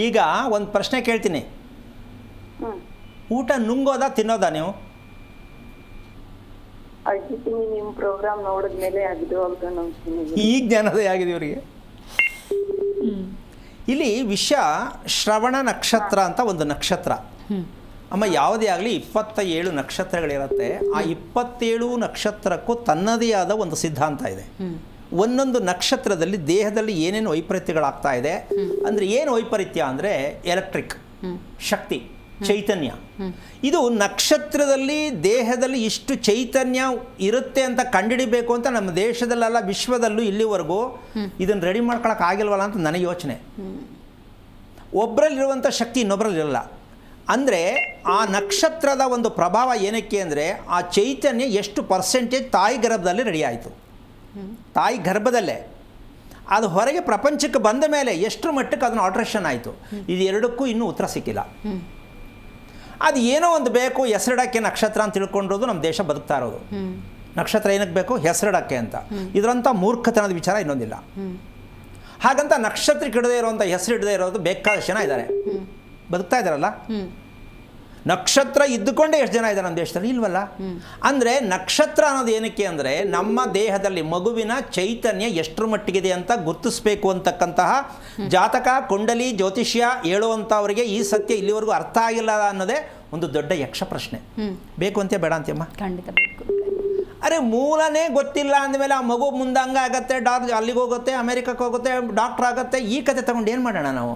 ಈಗ ಒಂದು ಪ್ರಶ್ನೆ ಕೇಳ್ತೀನಿ. ಹ್ಮ್ ಊಟ ನುಂಗೋದಾ ತಿನ್ನೋದಾ ನೀವು? ಅಡ್ಡಿತೀನಿ, ನಿಮ್ ಪ್ರೋಗ್ರಾಮ್ ನೋಡಿದ್ಮೇಲೆ ಅಗ್ದು ಅಗ್ದು ನೋಡ್ತೀನಿ. ಈಗ ಜ್ಞಾನೋದಯ ಆಗಿದೆ ಇವರಿಗೆ. ಇಲ್ಲಿ ವಿಷಯ ಶ್ರವಣ ನಕ್ಷತ್ರ ಅಂತ ಒಂದು ನಕ್ಷತ್ರ ಅಮ್ಮ. ಯಾವುದೇ ಆಗಲಿ 27 ನಕ್ಷತ್ರಗಳಿರುತ್ತೆ. ಆ 27 ನಕ್ಷತ್ರಕ್ಕೂ ತನ್ನದೇ ಆದ ಒಂದು ಸಿದ್ಧಾಂತ ಇದೆ. ಒಂದೊಂದು ನಕ್ಷತ್ರದಲ್ಲಿ ದೇಹದಲ್ಲಿ ಏನೇನು ವೈಪರೀತ್ಯಗಳಾಗ್ತಾ ಇದೆ ಅಂದರೆ, ಏನು ವೈಪರೀತ್ಯ ಅಂದರೆ ಎಲೆಕ್ಟ್ರಿಕ್ ಶಕ್ತಿ, ಚೈತನ್ಯ. ಇದು ನಕ್ಷತ್ರದಲ್ಲಿ ದೇಹದಲ್ಲಿ ಇಷ್ಟು ಚೈತನ್ಯ ಇರುತ್ತೆ ಅಂತ ಕಂಡುಹಿಡಿಬೇಕು ಅಂತ ನಮ್ಮ ದೇಶದಲ್ಲೆಲ್ಲ ವಿಶ್ವದಲ್ಲೂ ಇಲ್ಲಿವರೆಗೂ ಇದನ್ನು ರೆಡಿ ಮಾಡ್ಕೊಳಕ್ಕೆ ಆಗಿಲ್ವಲ್ಲ ಅಂತ ನನಗೆ ಯೋಚನೆ. ಒಬ್ಬರಲ್ಲಿರುವಂಥ ಶಕ್ತಿ ಇನ್ನೊಬ್ಬರಲ್ಲಿರಲ್ಲ. ಅಂದರೆ ಆ ನಕ್ಷತ್ರದ ಒಂದು ಪ್ರಭಾವ ಏನಕ್ಕೆ ಅಂದರೆ, ಆ ಚೈತನ್ಯ ಎಷ್ಟು ಪರ್ಸೆಂಟೇಜ್ ತಾಯಿ ಗರ್ಭದಲ್ಲಿ ರೆಡಿ ಆಯಿತು. ತಾಯಿ ಗರ್ಭದಲ್ಲೇ ಅದು ಹೊರಗೆ ಪ್ರಪಂಚಕ್ಕೆ ಬಂದ ಮೇಲೆ ಎಷ್ಟು ಮಟ್ಟಕ್ಕೆ ಅದನ್ನು ಆಲ್ಟ್ರೇಷನ್ ಆಯಿತು, ಇದು ಎರಡಕ್ಕೂ ಇನ್ನೂ ಉತ್ತರ ಸಿಕ್ಕಿಲ್ಲ. ಅದು ಏನೋ ಒಂದು ಬೇಕು, ಹೆಸರಿಡಕ್ಕೆ ನಕ್ಷತ್ರ ಅಂತ ತಿಳ್ಕೊಂಡಿರೋದು ನಮ್ಮ ದೇಶ ಬದುಕ್ತಾ ಇರೋದು. ನಕ್ಷತ್ರ ಏನಕ್ಕೆ ಬೇಕು? ಹೆಸರಿಡಕ್ಕೆ ಅಂತ. ಇದರಂಥ ಮೂರ್ಖತನದ ವಿಚಾರ ಇನ್ನೊಂದಿಲ್ಲ. ಹಾಗಂತ ನಕ್ಷತ್ರಕ್ಕೆ ಇಡದೇ ಇರೋವಂಥ ಹೆಸರಿಡದೇ ಇರೋದು ಬೇಕಾದಷ್ಟು ಜನ ಇದ್ದಾರೆ, ಬದುಕ್ತಾ ಇದ್ದಾರಲ್ಲ. ನಕ್ಷತ್ರ ಇದ್ದುಕೊಂಡೇ ಎಷ್ಟು ಜನ ಇದ್ದಾರೆ ನಮ್ಮ ದೇಶದಲ್ಲಿ? ಇಲ್ವಲ್ಲ. ಅಂದರೆ ನಕ್ಷತ್ರ ಅನ್ನೋದು ಏನಕ್ಕೆ ಅಂದರೆ, ನಮ್ಮ ದೇಹದಲ್ಲಿ ಮಗುವಿನ ಚೈತನ್ಯ ಎಷ್ಟರ ಮಟ್ಟಿಗಿದೆ ಅಂತ ಗುರುತಿಸ್ಬೇಕು ಅಂತಕ್ಕಂತಹ ಜಾತಕ, ಕುಂಡಲಿ, ಜ್ಯೋತಿಷ್ಯ ಹೇಳುವಂಥವರಿಗೆ ಈ ಸತ್ಯ ಇಲ್ಲಿವರೆಗೂ ಅರ್ಥ ಆಗಿಲ್ಲ ಅನ್ನೋದೇ ಒಂದು ದೊಡ್ಡ ಯಕ್ಷ ಪ್ರಶ್ನೆ. ಬೇಕು ಅಂತೆ ಬೇಡ ಅಂತೆಯಮ್ಮ? ಖಂಡಿತ ಬೇಕು. ಅರೆ ಮೂಲನೇ ಗೊತ್ತಿಲ್ಲ ಅಂದಮೇಲೆ ಆ ಮಗು ಮುಂದೆ ಹಂಗಾಗತ್ತೆ, ಅಲ್ಲಿಗೆ ಹೋಗುತ್ತೆ, ಅಮೆರಿಕಕ್ಕೆ ಹೋಗುತ್ತೆ, ಡಾಕ್ಟ್ರ್ ಆಗುತ್ತೆ. ಈ ಕತೆ ತಗೊಂಡು ಏನು ಮಾಡೋಣ ನಾವು?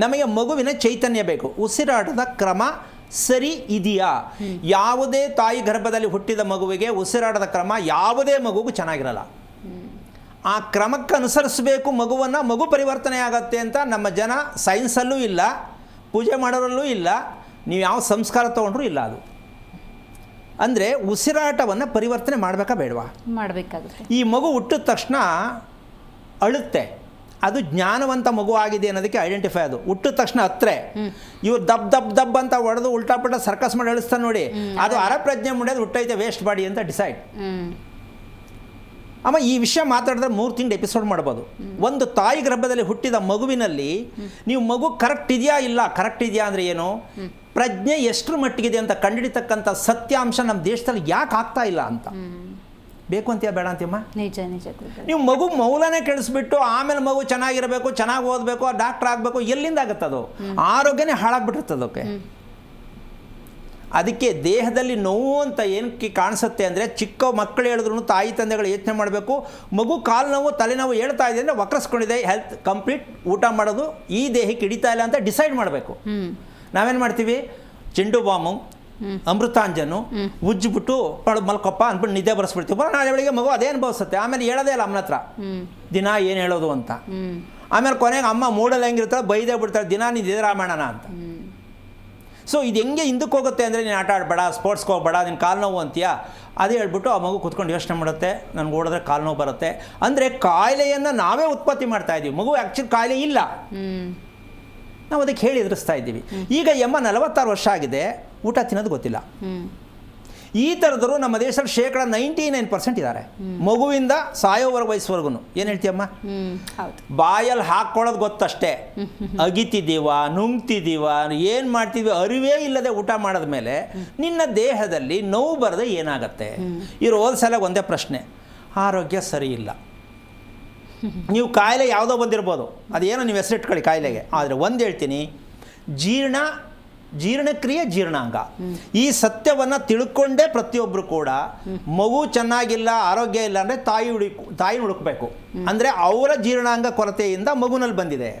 ನಮಗೆ ಮಗುವಿನ ಚೈತನ್ಯ ಬೇಕು. ಉಸಿರಾಟದ ಕ್ರಮ ಸರಿ ಇದೆಯಾ? ಯಾವುದೇ ತಾಯಿ ಗರ್ಭದಲ್ಲಿ ಹುಟ್ಟಿದ ಮಗುವಿಗೆ ಉಸಿರಾಟದ ಕ್ರಮ ಯಾವುದೇ ಮಗುಗೂ ಚೆನ್ನಾಗಿರಲ್ಲ. ಆ ಕ್ರಮಕ್ಕೆ ಅನುಸರಿಸಬೇಕು ಮಗುವನ್ನು. ಮಗು ಪರಿವರ್ತನೆ ಆಗತ್ತೆ ಅಂತ ನಮ್ಮ ಜನ ಸೈನ್ಸಲ್ಲೂ ಇಲ್ಲ, ಪೂಜೆ ಮಾಡೋರಲ್ಲೂ ಇಲ್ಲ, ನೀವು ಯಾವ ಸಂಸ್ಕಾರ ತೊಗೊಂಡ್ರೂ ಇಲ್ಲ. ಅದು ಅಂದರೆ ಉಸಿರಾಟವನ್ನು ಪರಿವರ್ತನೆ ಮಾಡಬೇಕಾ ಬೇಡವಾ? ಮಾಡಬೇಕಾಗುತ್ತೆ. ಈ ಮಗು ಹುಟ್ಟಿದ ತಕ್ಷಣ ಅಳುತ್ತೆ, ಅದು ಜ್ಞಾನವಂತ ಮಗು ಆಗಿದೆ ಅನ್ನೋದಕ್ಕೆ ಐಡೆಂಟಿಫೈ. ಅದು ಹುಟ್ಟಿದ ತಕ್ಷಣ ಹತ್ರೆ ಇವ್ರು ದಬ್ ದಬ್ ದಬ್ ಅಂತ ಹೊಡೆದು ಉಲ್ಟಾಪಟ್ಟ ಸರ್ಕಸ್ ಮಾಡಿ ಅಳಿಸ್ತಾನೆ ನೋಡಿ, ಅದು ಅರಪ್ರಜ್ಞೆ ಮುಂಡೆದು ಹುಟ್ಟೈತೆ ವೇಸ್ಟ್ ಬಾಡಿ ಅಂತ ಡಿಸೈಡ್. ಅಮ್ಮ ಈ ವಿಷಯ ಮಾತಾಡಿದ್ರೆ 3 ತಿಂಗಳು ಎಪಿಸೋಡ್ ಮಾಡ್ಬೋದು. ಒಂದು ತಾಯಿ ಗರ್ಭದಲ್ಲಿ ಹುಟ್ಟಿದ ಮಗುವಿನಲ್ಲಿ ನೀವು ಮಗು ಕರೆಕ್ಟ್ ಇದೆಯಾ ಇಲ್ಲ, ಕರೆಕ್ಟ್ ಇದೆಯಾ ಅಂದರೆ ಏನು, ಪ್ರಜ್ಞೆ ಎಷ್ಟರ ಮಟ್ಟಿಗಿದೆ ಅಂತ ಕಂಡುಹಿಡಿತಕ್ಕಂಥ ಸತ್ಯಾಂಶ ನಮ್ಮ ದೇಶದಲ್ಲಿ ಯಾಕೆ ಆಗ್ತಾ ಇಲ್ಲ ಅಂತ. ಬೇಕು ಅಂತೀಯ ಬೇಡ ಅಂತೀಯಮ್ಮ? ನಿಜ ನಿಜ. ನೀವು ಮಗು ಮೌಲನೇ ಕೆಡಿಸ್ಬಿಟ್ಟು ಆಮೇಲೆ ಮಗು ಚೆನ್ನಾಗಿರಬೇಕು, ಚೆನ್ನಾಗಿ ಓದಬೇಕು, ಡಾಕ್ಟರ್ ಆಗಬೇಕು, ಎಲ್ಲಿಂದ ಆಗುತ್ತದು? ಆರೋಗ್ಯನೇ ಹಾಳಾಗ್ಬಿಟ್ಟಿರ್ತದಕ್ಕೆ. ಅದಕ್ಕೆ ದೇಹದಲ್ಲಿ ನೋವು ಅಂತ ಏನಕ್ಕೆ ಕಾಣಿಸುತ್ತೆ ಅಂದರೆ, ಚಿಕ್ಕ ಮಕ್ಕಳು ಹೇಳಿದ್ರು ತಾಯಿ ತಂದೆಗಳು ಯೋಚನೆ ಮಾಡಬೇಕು. ಮಗು ಕಾಲು ನೋವು, ತಲೆನೋವು ಹೇಳ್ತಾ ಇದೆ ಅಂದರೆ ವಕ್ರಸ್ಕೊಂಡಿದೆ, ಹೆಲ್ತ್ ಕಂಪ್ಲೀಟ್, ಊಟ ಮಾಡೋದು ಈ ದೇಹಕ್ಕೆ ಹಿಡಿತಾ ಇಲ್ಲ ಅಂತ ಡಿಸೈಡ್ ಮಾಡಬೇಕು. ನಾವೇನು ಮಾಡ್ತೀವಿ? ಚೆಂಡು ಬಾಂಬು, ಅಮೃತಾಂಜನು ಉಜ್ಜಿಬಿಟ್ಟು ಮಲ್ಕೊಪ್ಪ ಅಂದ್ಬಿಟ್ಟು ನಿದ್ದೆ ಬರೆಸ್ಬಿಡ್ತೀವಿ. ನಾಳೆ ಬೆಳಿಗ್ಗೆ ಮಗು ಅದೇ ಅನುಭವಿಸುತ್ತೆ. ಆಮೇಲೆ ಹೇಳೋದೇ ಇಲ್ಲ ಅಮ್ಮನ ಹತ್ರ ದಿನ ಏನು ಹೇಳೋದು ಅಂತ. ಆಮೇಲೆ ಕೊನೆಗೆ ಅಮ್ಮ ಮೂಡಲ್ಲಿ ಹೆಂಗಿರ್ತಾಳೆ ಬೈದೇ ಬಿಡ್ತಾಳೆ, ದಿನ ನೀನು ಇದೇ ರಾಮಾಯಣನ ಅಂತ. ಸೊ ಇದು ಹೆಂಗೆ ಹಿಂದಕ್ಕೆ ಹೋಗುತ್ತೆ ಅಂದರೆ, ನೀನು ಆಟ ಆಡಬೇಡ, ಸ್ಪೋರ್ಟ್ಸ್ಗೆ ಹೋಗ್ಬೇಡ, ನಿನ್ನ ಕಾಲು ನೋವು ಅಂತೀಯಾ, ಅದೇ ಹೇಳ್ಬಿಟ್ಟು ಆ ಮಗು ಕೂತ್ಕೊಂಡು ಯೋಚನೆ ಮಾಡುತ್ತೆ, ನನಗೆ ಓಡಿದ್ರೆ ಕಾಲು ನೋವು ಬರುತ್ತೆ. ಅಂದರೆ ಕಾಯಿಲೆಯನ್ನು ನಾವೇ ಉತ್ಪತ್ತಿ ಮಾಡ್ತಾ ಇದ್ದೀವಿ. ಮಗು ಆ್ಯಕ್ಚುಲಿ ಕಾಯಿಲೆ ಇಲ್ಲ, ನಾವು ಅದಕ್ಕೆ ಹೇಳಿ ಎದುರಿಸ್ತಾ ಇದ್ದೀವಿ. ಈಗ 46 ವರ್ಷ ಆಗಿದೆ, ಊಟ ತಿನ್ನೋದು ಗೊತ್ತಿಲ್ಲ. ಈ ಥರದರು ನಮ್ಮ ದೇಶದಲ್ಲಿ 99% ಇದ್ದಾರೆ, ಮಗುವಿಂದ ಸಾಯೋವರೆಗೆ ವಯಸ್ಸುವರೆಗೂ. ಏನು ಹೇಳ್ತೀಯಮ್ಮ? ಬಾಯಲ್ಲಿ ಹಾಕ್ಕೊಳ್ಳೋದು ಗೊತ್ತಷ್ಟೇ, ಅಗಿತಿದ್ದೀವ, ನುಂಗ್ತಿದ್ದೀವ, ಏನು ಮಾಡ್ತಿದ್ವಿ ಅರಿವೇ ಇಲ್ಲದೆ ಊಟ ಮಾಡಿದ ಮೇಲೆ ನಿನ್ನ ದೇಹದಲ್ಲಿ ನೋವು ಬರದೆ ಏನಾಗತ್ತೆ? ಇರೋ ಸಲ ಒಂದೇ ಪ್ರಶ್ನೆ, ಆರೋಗ್ಯ ಸರಿ ಇಲ್ಲ. ನೀವು ಕಾಯಿಲೆ ಯಾವುದೋ ಬಂದಿರ್ಬೋದು, ಅದೇನೋ ನೀವು ಹೆಸರಿಟ್ಕೊಳ್ಳಿ ಕಾಯಿಲೆಗೆ. ಆದರೆ ಒಂದು ಹೇಳ್ತೀನಿ, ಜೀರ್ಣಕ್ರಿಯೆ ಜೀರ್ಣಾಂಗ. ಈ ಸತ್ಯವನ್ನು ತಿಳ್ಕೊಂಡೇ ಪ್ರತಿಯೊಬ್ಬರು ಕೂಡ ಮಗು ಚೆನ್ನಾಗಿಲ್ಲ, ಆರೋಗ್ಯ ಇಲ್ಲ ಅಂದರೆ ತಾಯಿ ಹುಡುಕಬೇಕು. ಅಂದರೆ ಅವರ ಜೀರ್ಣಾಂಗ ಕೊರತೆಯಿಂದ ಮಗುನಲ್ಲಿ ಬಂದಿದೆ.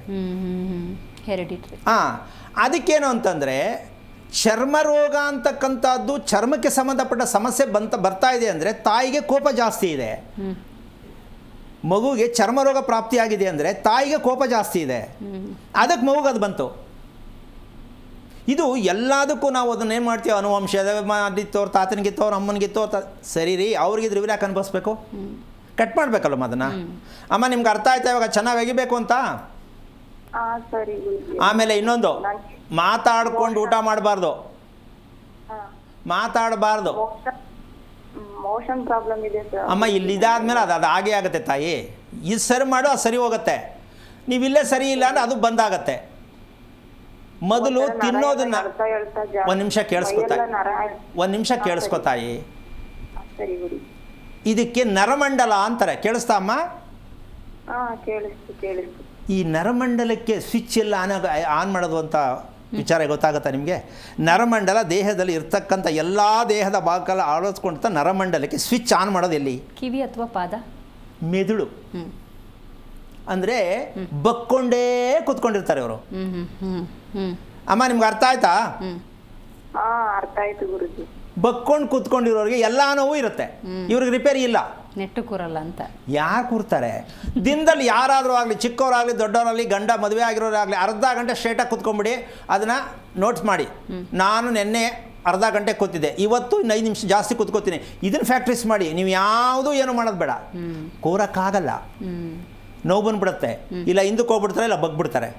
ಅದಕ್ಕೇನು ಅಂತಂದರೆ, ಚರ್ಮ ರೋಗ ಅಂತಕ್ಕಂಥದ್ದು, ಚರ್ಮಕ್ಕೆ ಸಂಬಂಧಪಟ್ಟ ಸಮಸ್ಯೆ ಬರ್ತಾ ಇದೆ ಅಂದರೆ ತಾಯಿಗೆ ಕೋಪ ಜಾಸ್ತಿ ಇದೆ. ಮಗುಗೆ ಚರ್ಮ ರೋಗ ಪ್ರಾಪ್ತಿಯಾಗಿದೆ ಅಂದರೆ ತಾಯಿಗೆ ಕೋಪ ಜಾಸ್ತಿ ಇದೆ, ಅದಕ್ಕೆ ಮಗುಗೆ ಅದು ಬಂತು. ಇದು ಎಲ್ಲದಕ್ಕೂ ನಾವು ಅದನ್ನು ಏನು ಮಾಡ್ತೀವಿ, ಅನುವಂಶ ಅದಿತ್ತವ್ರು, ತಾತನಿಗಿತ್ತವ್ರು, ಅಮ್ಮನಿಗಿತ್ತವ್ರು, ಸರಿ ರೀ, ಅವ್ರಿಗಿದ್ರೆ ಇವ್ರು ಯಾಕೆ ಅನುಭವಿಸ್ಬೇಕು? ಕಟ್ ಮಾಡಬೇಕಲ್ಲಮ್ಮ ಅದನ್ನು. ಅಮ್ಮ ನಿಮ್ಗೆ ಅರ್ಥ ಆಯ್ತಾ ಇವಾಗ ಚೆನ್ನಾಗಿ ಒಗಿಬೇಕು ಅಂತ? ಹಾ ಸರಿ ಗುರುಜಿ. ಆಮೇಲೆ ಇನ್ನೊಂದು, ಮಾತಾಡ್ಕೊಂಡು ಊಟ ಮಾಡಬಾರ್ದು, ಹಾ ಮಾತಾಡಬಾರ್ದು. ಮೋಷನ್ ಪ್ರಾಬ್ಲಮ್ ಇದೆ ಸರ್. ಅಮ್ಮ ಇಲ್ಲಿ ಇದಾದ್ಮೇಲೆ ಅದು ಹಾಗೇ ಆಗುತ್ತೆ ತಾಯಿ. ಇದು ಸರಿ ಮಾಡು, ಅದು ಸರಿ ಹೋಗುತ್ತೆ. ನೀವು ಇಲ್ಲೇ ಸರಿ ಇಲ್ಲ ಅಂದ್ರೆ ಅದು ಬಂದಾಗತ್ತೆ. ಮೊದಲು ತಿನ್ನೋದನ್ನ ಒಂದು ನಿಮಿಷ ಕೇಳಿಸ್ಕೊತಾಯಿ, ಒಂದು ನಿಮಿಷ ಕೇಳಿಸ್ಕೊತಾಯಿ. ಸರಿ ಗುರು. ಇದಕ್ಕೆ ನರಮಂಡಲ ಅಂತಾರೆ, ಕೇಳಿಸ್ತಾ ಅಮ್ಮ? ಹಾ ಕೇಳಿಸ್ತು. ಈ ನರಮಂಡಲಕ್ಕೆ ಸ್ವಿಚ್ ಎಲ್ಲ ಆನ್ ಮಾಡೋದು ಅಂತ ವಿಚಾರ ಗೊತ್ತಾಗುತ್ತಾ ನಿಮಗೆ? ನರಮಂಡಲ ದೇಹದಲ್ಲಿ ಇರ್ತಕ್ಕಂಥ ಎಲ್ಲ ದೇಹದ ಭಾಗಗಳ ಆಲೋಚಿಸ್ಕೊಂತ ನರಮಂಡಲಕ್ಕೆ ಸ್ವಿಚ್ ಆನ್ ಮಾಡೋದು ಎಲ್ಲಿ? ಕಿವಿ ಅಥವಾ ಪಾದ? ಮೆದುಳು. ಅಂದರೆ ಬಕ್ಕೊಂಡೇ ಕೂತ್ಕೊಂಡಿರ್ತಾರೆ ಅವರು. ಅಮ್ಮ ನಿಮ್ಗೆ ಅರ್ಥ ಆಯ್ತಾ? ಹಾ ಅರ್ಥ ಆಯ್ತು ಗುರುಜಿ. ಬಕ್ಕೊಂಡು ಕೂತ್ಕೊಂಡಿರೋರಿಗೆ ಎಲ್ಲ ನೋವು ಇರುತ್ತೆ, ಇವ್ರಿಗೆ ರಿಪೇರಿ ಇಲ್ಲ. ನೆಟ್ಟು ಕೂರಲ್ಲ ಅಂತ ಯಾರು ಕೂರ್ತಾರೆ? ದಿನದಲ್ಲಿ ಯಾರಾದರೂ ಆಗಲಿ, ಚಿಕ್ಕವರಾಗಲಿ ದೊಡ್ಡವರಾಗಲಿ, ಗಂಡ ಮದುವೆ ಆಗಿರೋರಾಗಲಿ, ಅರ್ಧ ಗಂಟೆ ಸ್ಟ್ರೇಟಾಗಿ ಕೂತ್ಕೊಂಡ್ಬಿಡಿ, ಅದನ್ನು ನೋಟ್ಸ್ ಮಾಡಿ. ನಾನು ನಿನ್ನೆ ಅರ್ಧ ಗಂಟೆ ಕೂತಿದ್ದೆ, ಇವತ್ತು 5 ನಿಮಿಷ ಜಾಸ್ತಿ ಕೂತ್ಕೋತೀನಿ. ಇದನ್ನು ಫ್ಯಾಕ್ಟ್ರೀಸ್ ಮಾಡಿ. ನೀವು ಯಾವುದೂ ಏನು ಮಾಡೋದು ಬೇಡ, ಕೂರಕ್ಕಾಗಲ್ಲ, ನೋವು ಬಂದ್ಬಿಡುತ್ತೆ. ಇಲ್ಲ ಹಿಂದಕ್ಕೆ ಹೋಗ್ಬಿಡ್ತಾರೆ, ಇಲ್ಲ ಬಗ್ಬಿಡ್ತಾರೆ.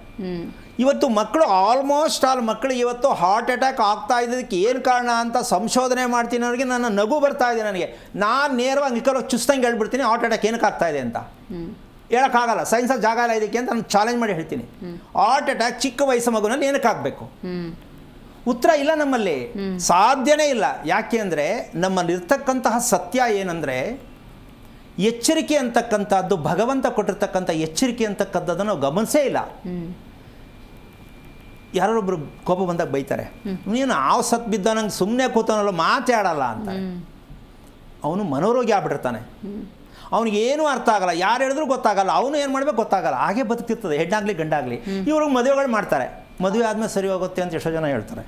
ಇವತ್ತು ಮಕ್ಕಳು ಆಲ್ಮೋಸ್ಟ್ ಆಲ್ ಮಕ್ಕಳು ಇವತ್ತು ಹಾರ್ಟ್ ಅಟ್ಯಾಕ್ ಆಗ್ತಾ ಇದ್ದದಕ್ಕೆ ಏನು ಕಾರಣ ಅಂತ ಸಂಶೋಧನೆ ಮಾಡ್ತೀನಿ. ಅವ್ರಿಗೆ ನನ್ನ ನಗು ಬರ್ತಾ ಇದೆ ನನಗೆ. ನಾನು ನೇರವಾಗಿ ನಿಕ್ಕಲು ಚುಸ್ತಂಗೆ ಹೇಳ್ಬಿಡ್ತೀನಿ ಹಾರ್ಟ್ ಅಟ್ಯಾಕ್ ಏನಕ್ಕೆ ಆಗ್ತಾ ಇದೆ ಅಂತ. ಹೇಳೋಕ್ಕಾಗಲ್ಲ, ಸೈನ್ಸಲ್ಲಿ ಜಾಗ ಇಲ್ಲ ಇದಕ್ಕೆ ಅಂತ ನಾನು ಚಾಲೆಂಜ್ ಮಾಡಿ ಹೇಳ್ತೀನಿ. ಹಾರ್ಟ್ ಅಟ್ಯಾಕ್ ಚಿಕ್ಕ ವಯಸ್ಸು ಮಗುನಲ್ಲಿ ಏನಕ್ಕೆ ಆಗಬೇಕು? ಉತ್ತರ ಇಲ್ಲ, ನಮ್ಮಲ್ಲಿ ಸಾಧ್ಯನೇ ಇಲ್ಲ. ಯಾಕೆ ಅಂದರೆ ನಮ್ಮಲ್ಲಿರ್ತಕ್ಕಂತಹ ಸತ್ಯ ಏನಂದರೆ, ಎಚ್ಚರಿಕೆ ಅಂತಕ್ಕಂಥದ್ದು ಭಗವಂತ ಕೊಟ್ಟಿರ್ತಕ್ಕಂಥ ಎಚ್ಚರಿಕೆ ಅಂತಕ್ಕಂಥದ್ದನ್ನು ನಾವು ಗಮನಿಸೇ ಇಲ್ಲ. ಯಾರೊಬ್ಬರು ಕೋಪ ಬಂದಾಗ ಬೈತಾರೆ, ನೀನು ಆವು ಸತ್ ಬಿದ್ದ ನಂಗೆ ಸುಮ್ಮನೆ ಕೂತವನಲ್ಲ, ಮಾತಾಡಲ್ಲ ಅಂತ. ಅವನು ಮನೋರೋಗಿ ಆಗ್ಬಿಟ್ಟಿರ್ತಾನೆ, ಅವನಿಗೇನೂ ಅರ್ಥ ಆಗಲ್ಲ, ಯಾರು ಹೇಳಿದ್ರು ಗೊತ್ತಾಗಲ್ಲ, ಅವನು ಏನು ಮಾಡಬೇಕು ಗೊತ್ತಾಗಲ್ಲ, ಹಾಗೆ ಬದುಕ್ತಿರ್ತದೆ ಹೆಣ್ಣಾಗಲಿ ಗಂಡಾಗಲಿ. ಇವ್ರಿಗೆ ಮದುವೆಗಳು ಮಾಡ್ತಾರೆ, ಮದುವೆ ಆದಮೇಲೆ ಸರಿ ಹೋಗುತ್ತೆ ಅಂತ ಎಷ್ಟೋ ಜನ ಹೇಳ್ತಾರೆ.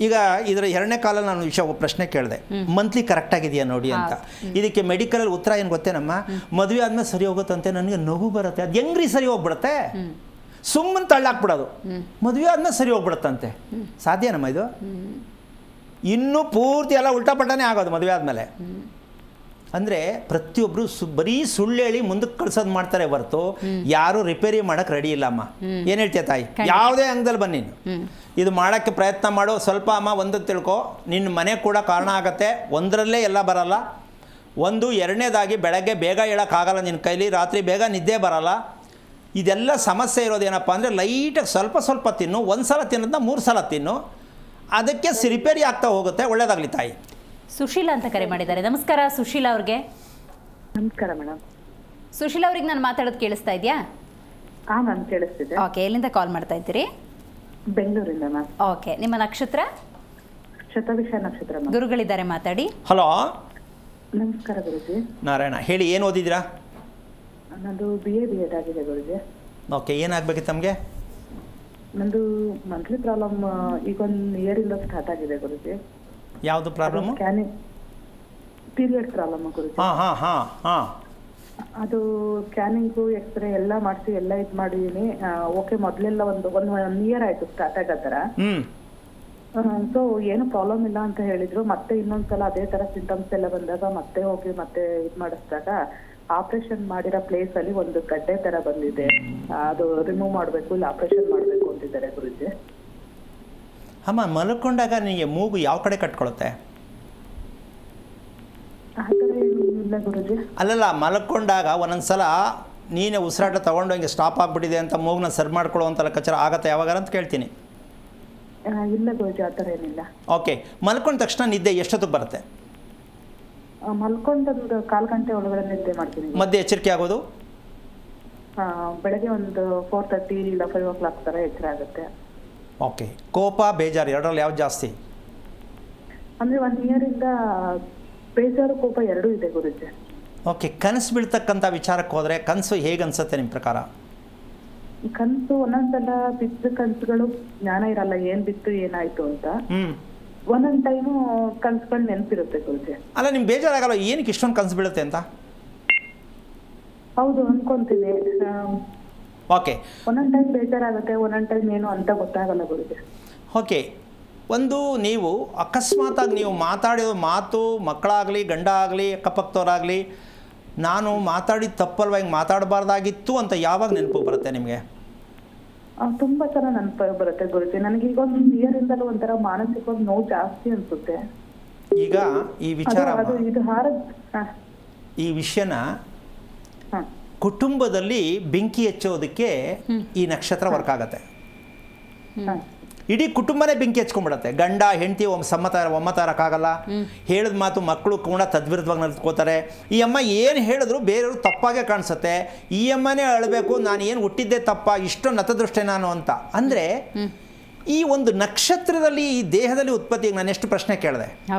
ಈಗ ಇದರ 2ನೇ ಕಾಲಲ್ಲಿ ನಾನು ಪ್ರಶ್ನೆ ಕೇಳಿದೆ, ಮಂತ್ಲಿ ಕರೆಕ್ಟಾಗಿದೆಯಾ ನೋಡಿ ಅಂತ. ಇದಕ್ಕೆ ಮೆಡಿಕಲಲ್ಲಿ ಉತ್ತರ ಏನು ಗೊತ್ತೇನಮ್ಮ? ಮದುವೆ ಆದಮೇಲೆ ಸರಿ ಹೋಗುತ್ತಂತೆ. ನನಗೆ ನೋವು ಬರುತ್ತೆ, ಅದು ಹೆಂಗ್ರಿ ಸರಿ ಹೋಗ್ಬಿಡುತ್ತೆ? ಸುಮ್ಮನೆ ತಳ್ಳಾಕ್ಬಿಡೋದು, ಮದುವೆ ಆದಮೇಲೆ ಸರಿ ಹೋಗ್ಬಿಡುತ್ತಂತೆ. ಸಾಧ್ಯನಮ್ಮ ಇದು? ಇನ್ನೂ ಪೂರ್ತಿ ಎಲ್ಲ ಉಲ್ಟಾಪಲ್ಟಾನೇ ಆಗೋದು ಮದುವೆ ಆದಮೇಲೆ. ಅಂದರೆ ಪ್ರತಿಯೊಬ್ಬರು ಬರೀ ಸುಳ್ಳು ಹೇಳಿ ಮುಂದಕ್ಕೆ ಕಳ್ಸೋದು ಮಾಡ್ತಾರೆ ಹೊರತು ಯಾರು ರಿಪೇರಿ ಮಾಡೋಕ್ಕೆ ರೆಡಿ ಇಲ್ಲ. ಅಮ್ಮ ಏನು ಹೇಳ್ತೀಯ ತಾಯಿ? ಯಾವುದೇ ಅಂಗದಲ್ಲಿ ಬನ್ನಿ, ಇದು ಮಾಡೋಕ್ಕೆ ಪ್ರಯತ್ನ ಮಾಡು. ಸ್ವಲ್ಪ ಅಮ್ಮ ಒಂದು ತಿಳ್ಕೊ, ನಿನ್ನ ಮನೆ ಕೂಡ ಕಾರಣ ಆಗತ್ತೆ. ಒಂದರಲ್ಲೇ ಎಲ್ಲ ಬರಲ್ಲ. ಒಂದು, 2ನೇದಾಗಿ ಬೆಳಗ್ಗೆ ಬೇಗ ಹೇಳೋಕ್ಕಾಗಲ್ಲ ನಿನ್ನ ಕೈಲಿ, ರಾತ್ರಿ ಬೇಗ ನಿದ್ದೆ ಬರಲ್ಲ. ಇದೆಲ್ಲ ಸಮಸ್ಯೆ ಇರೋದೇನಪ್ಪ ಅಂದರೆ ಲೈಟಾಗಿ ಸ್ವಲ್ಪ ಸ್ವಲ್ಪ ತಿನ್ನು. 1 ಸಲ ತಿನ್ನೋದನ್ನ 3 ಸಲ ತಿನ್ನು, ಅದಕ್ಕೆ ರಿಪೇರಿ ಆಗ್ತಾ ಹೋಗುತ್ತೆ. ಒಳ್ಳೆಯದಾಗಲಿ ತಾಯಿ. ಸುಶೀಲಾ ಅಂತ ಕರೆ ಮಾಡಿದ್ದಾರೆ. ನಮಸ್ಕಾರ ಸುಶೀಲಾ ಅವ್ರಿಗೆ. ನಮಸ್ಕಾರ ಮೇಡಮ್. ಸುಶೀಲಾ ಅವ್ರಿಗೆ ನಾನು ಮಾತಾಡೋದು ಕೇಳಿಸ್ತಾ ಇದೆಯಾ? ಹಾ ಮ್ಯಾಮ್ ಕೇಳಿಸ್ತಿದೆ. ಓಕೆ, ಎಲ್ಲಿಂದ ಕಾಲ್ ಮಾಡ್ತಾ ಇದ್ದೀರಿ? ಬೆಂಗಳೂರಿಂದ ಮ್ಯಾಮ್. ಓಕೆ, ನಿಮ್ಮ ನಕ್ಷತ್ರ? ಶತಭಿಷ ನಕ್ಷತ್ರ ಮ್ಯಾಮ್. ಗುರುಗಳಿದ್ದಾರೆ, ಮಾತಾಡಿ. ಹಲೋ, ನಮಸ್ಕಾರ ಗುರುಜಿ. ನಾರಾಯಣ ಹೇಳಿ, ಏನು ಓದಿದ್ದೀರಾ? ನಂದು BA ಆಗಿದೆ ಗುರುಜಿ. ಓಕೆ, ಏನಾಗಬೇಕಿತ್ತು ತಮಗೆ? ನಂದು ಮಂತ್ಲಿ ಪ್ರಾಬ್ಲಮ್ ಈಗ 1 ಇಯರಿಂದ ಸ್ಟಾರ್ಟ್ ಆಗಿದೆ ಗುರುಜಿ. ಯಾವುದು ಪ್ರಾಬ್ಲಮ್ಮು? ಸ್ಕ್ಯಾನಿಂಗ್ ಪೀರಿಯಡ್ ಪ್ರಾಬ್ಲಮ್ ಗುರುಜಿ. ಹಾಂ. ಅದು ಸ್ಕ್ಯಾನಿಂಗು ಎಕ್ಸ್ರೇ ಎಲ್ಲ ಮಾಡಿಸಿ ಎಲ್ಲ ಇದು ಮಾಡಿದೀನಿ. ಓಕೆ, ಮೊದಲೆಲ್ಲ ಒಂದು 1 ಇಯರ್ ಆಯ್ತು ಸ್ಟಾರ್ಟ್ ಆಗೋ ಥರ. ಸೊ ಏನು ಪ್ರಾಬ್ಲಮ್ ಇಲ್ಲ ಅಂತ ಹೇಳಿದ್ರು. ಮತ್ತೆ ಇನ್ನೊಂದ್ಸಲ ಅದೇ ತರ ಸಿಂಟಮ್ಸ್ ಎಲ್ಲ ಬಂದಾಗ ಮತ್ತೆ ಹೋಗಿ ಮತ್ತೆ ಇದು ಮಾಡಿಸಿದಾಗ ಆಪರೇಷನ್ ಮಾಡಿರೋ ಪ್ಲೇಸ್ ಅಲ್ಲಿ ಒಂದು ಗಡ್ಡೆ ತರ ಬಂದಿದೆ. ಅದು ರಿಮೂವ್ ಮಾಡಬೇಕು, ಇಲ್ಲ ಆಪರೇಷನ್ ಮಾಡಬೇಕು ಅಂತಿದ್ದಾರೆ ಗುರುಜಿ. ಅಮ್ಮ, ಮಲ್ಕೊಂಡಾಗ ನಿಮಗೆ ಮೂಗು ಯಾವ ಕಡೆ ಕಟ್ಕೊಳುತ್ತೆ? ಆ ಥರ ಏನು ಇಲ್ಲ ಗುರುಜಿ. ಅಲ್ಲಲ್ಲ, ಮಲ್ಕೊಂಡಾಗ ಒಂದೊಂದ್ಸಲ ನೀನೇ ಉಸಿರಾಟ ತೊಗೊಂಡು ಹಿಂಗೆ ಸ್ಟಾಪ್ ಆಗಿಬಿಟ್ಟಿದೆ ಅಂತ ಮೂಗನ್ನ ಸರಿ ಮಾಡ್ಕೊಳ್ಳೋ ಕಚರ ಆಗತ್ತೆ ಯಾವಾಗಾರ ಅಂತ ಕೇಳ್ತೀನಿ. ಇಲ್ಲ ಗುರುಜಿ, ಆ ಥರ ಏನಿಲ್ಲ. ಓಕೆ, ಮಲ್ಕೊಂಡ ತಕ್ಷಣ ನಿದ್ದೆ ಎಷ್ಟೊತ್ತಿಗೆ ಬರುತ್ತೆ? ಮಲ್ಕೊಂಡೊಂದು 1/4 ಗಂಟೆ ಒಳಗಡೆ ನಿದ್ದೆ ಮಾಡ್ತೀನಿ. ಮಧ್ಯೆ ಎಚ್ಚರಿಕೆ ಆಗೋದು? ಬೆಳಗ್ಗೆ ಒಂದು 4:30 ಇಲ್ಲ 5 o'clock ಥರ ಎಚ್ಚರ ಆಗುತ್ತೆ. ಓಕೆ, ಕೋಪ ಬೇಜಾರು ಎರಡರಲ್ಲಿ ಯಾವ್ದು ಜಾಸ್ತಿ? ಅಂದರೆ 1 ಇಯರಿಂದ ಬೇಜಾರು ಕೋಪ ಎರಡೂ ಇದೆ ಗುರುಜಿ. ಓಕೆ, ಕನಸು ಬೀಳ್ತಕ್ಕಂಥ ವಿಚಾರಕ್ಕೆ ಹೋದರೆ ಕನಸು ಹೇಗೆ ಅನ್ಸುತ್ತೆ ನಿಮ್ಮ ಪ್ರಕಾರ? ಕನಸು ಒಂದೊಂದ್ಸಲ ಬಿದ್ದ ಕನಸುಗಳು ಜ್ಞಾನ ಇರಲ್ಲ, ಏನ್ ಬಿತ್ತು ಏನಾಯ್ತು ಅಂತ. ಒಂದೊಂದ್ ಟೈಮು ಕನ್ಸುಗಳು ನೆನಪಿರುತ್ತೆ ಗುರುಜಿ. ಅಲ್ಲ, ನಿಮ್ಗೆ ಬೇಜಾರಾಗಲ್ಲ ಏನಕ್ಕೆ ಇಷ್ಟೊಂದು ಕನಸು ಬೀಳುತ್ತೆ ಅಂತ? ಹೌದು, ಅನ್ಕೊಂತೀನಿ. ಓಕೆ, ಒಂದೊಂದ್ ಟೈಮ್ ಬೇಜಾರಾಗುತ್ತೆ, ಒಂದೊಂದ್ ಟೈಮ್ ಏನು ಅಂತ ಗೊತ್ತಾಗಲ್ಲ ಗುರುಜಿ. ಓಕೆ, ಒಂದು ನೀವು ಅಕಸ್ಮಾತಾಗಿ ನೀವು ಮಾತಾಡಿರೋ ಮಾತು ಮಕ್ಕಳಾಗಲಿ ಗಂಡ ಆಗಲಿ ಅಕ್ಕಪಕ್ಕದವರಾಗಲಿ ನಾನು ಮಾತಾಡಿದ ತಪ್ಪಲ್ವ ಹಿಂಗೆ ಮಾತಾಡಬಾರ್ದಾಗಿತ್ತು ಅಂತ ಯಾವಾಗ ನೆನಪು ಬರುತ್ತೆ ನಿಮಗೆ? ತುಂಬಾ ಸಲ ನೆನಪು ಬರುತ್ತೆ ಗುರುಜಿ. ನನಗೆ ಈಗ ಒಂದು ಇಯರಿಂದಲೂ ಒಂಥರ ಮಾನಸಿಕವಾಗಿ ನೋವು ಜಾಸ್ತಿ ಅನ್ಸುತ್ತೆ. ಈಗ ಈ ವಿಚಾರ ಈ ವಿಷಯನ ಕುಟುಂಬದಲ್ಲಿ ಬೆಂಕಿ ಹಚ್ಚೋದಕ್ಕೆ ಈ ನಕ್ಷತ್ರ ವರ್ಕ್ ಆಗತ್ತೆ. ಇಡೀ ಕುಟುಂಬನೇ ಬೆಂಕಿ ಹಚ್ಕೊಂಡ್ಬಿಡತ್ತೆ. ಗಂಡ ಹೆಂಡತಿ ಒಮ್ಮತ ಇರೋಕ್ಕಾಗಲ್ಲ. ಹೇಳಿದ ಮಾತು ಮಕ್ಕಳು ಕೂಡ ತದ್ವಿರುದ್ಧವಾಗಿ ನಡೆದುಕೋತಾರೆ. ಈ ಅಮ್ಮ ಏನು ಹೇಳಿದ್ರು ಬೇರೆಯವರು ತಪ್ಪಾಗೆ ಕಾಣಿಸುತ್ತೆ. ಈ ಅಮ್ಮನೇ ಅಳಬೇಕು, ನಾನು ಏನು ಹುಟ್ಟಿದ್ದೆ ತಪ್ಪ, ಇಷ್ಟು ನತದೃಷ್ಟೆ ನಾನು ಅಂತ. ಅಂದರೆ ಈ ಒಂದು ನಕ್ಷತ್ರದಲ್ಲಿ ಈ ದೇಹದಲ್ಲಿ ಉತ್ಪತ್ತಿ. ನಾನು ಎಷ್ಟು ಪ್ರಶ್ನೆ ಕೇಳಿದೆ.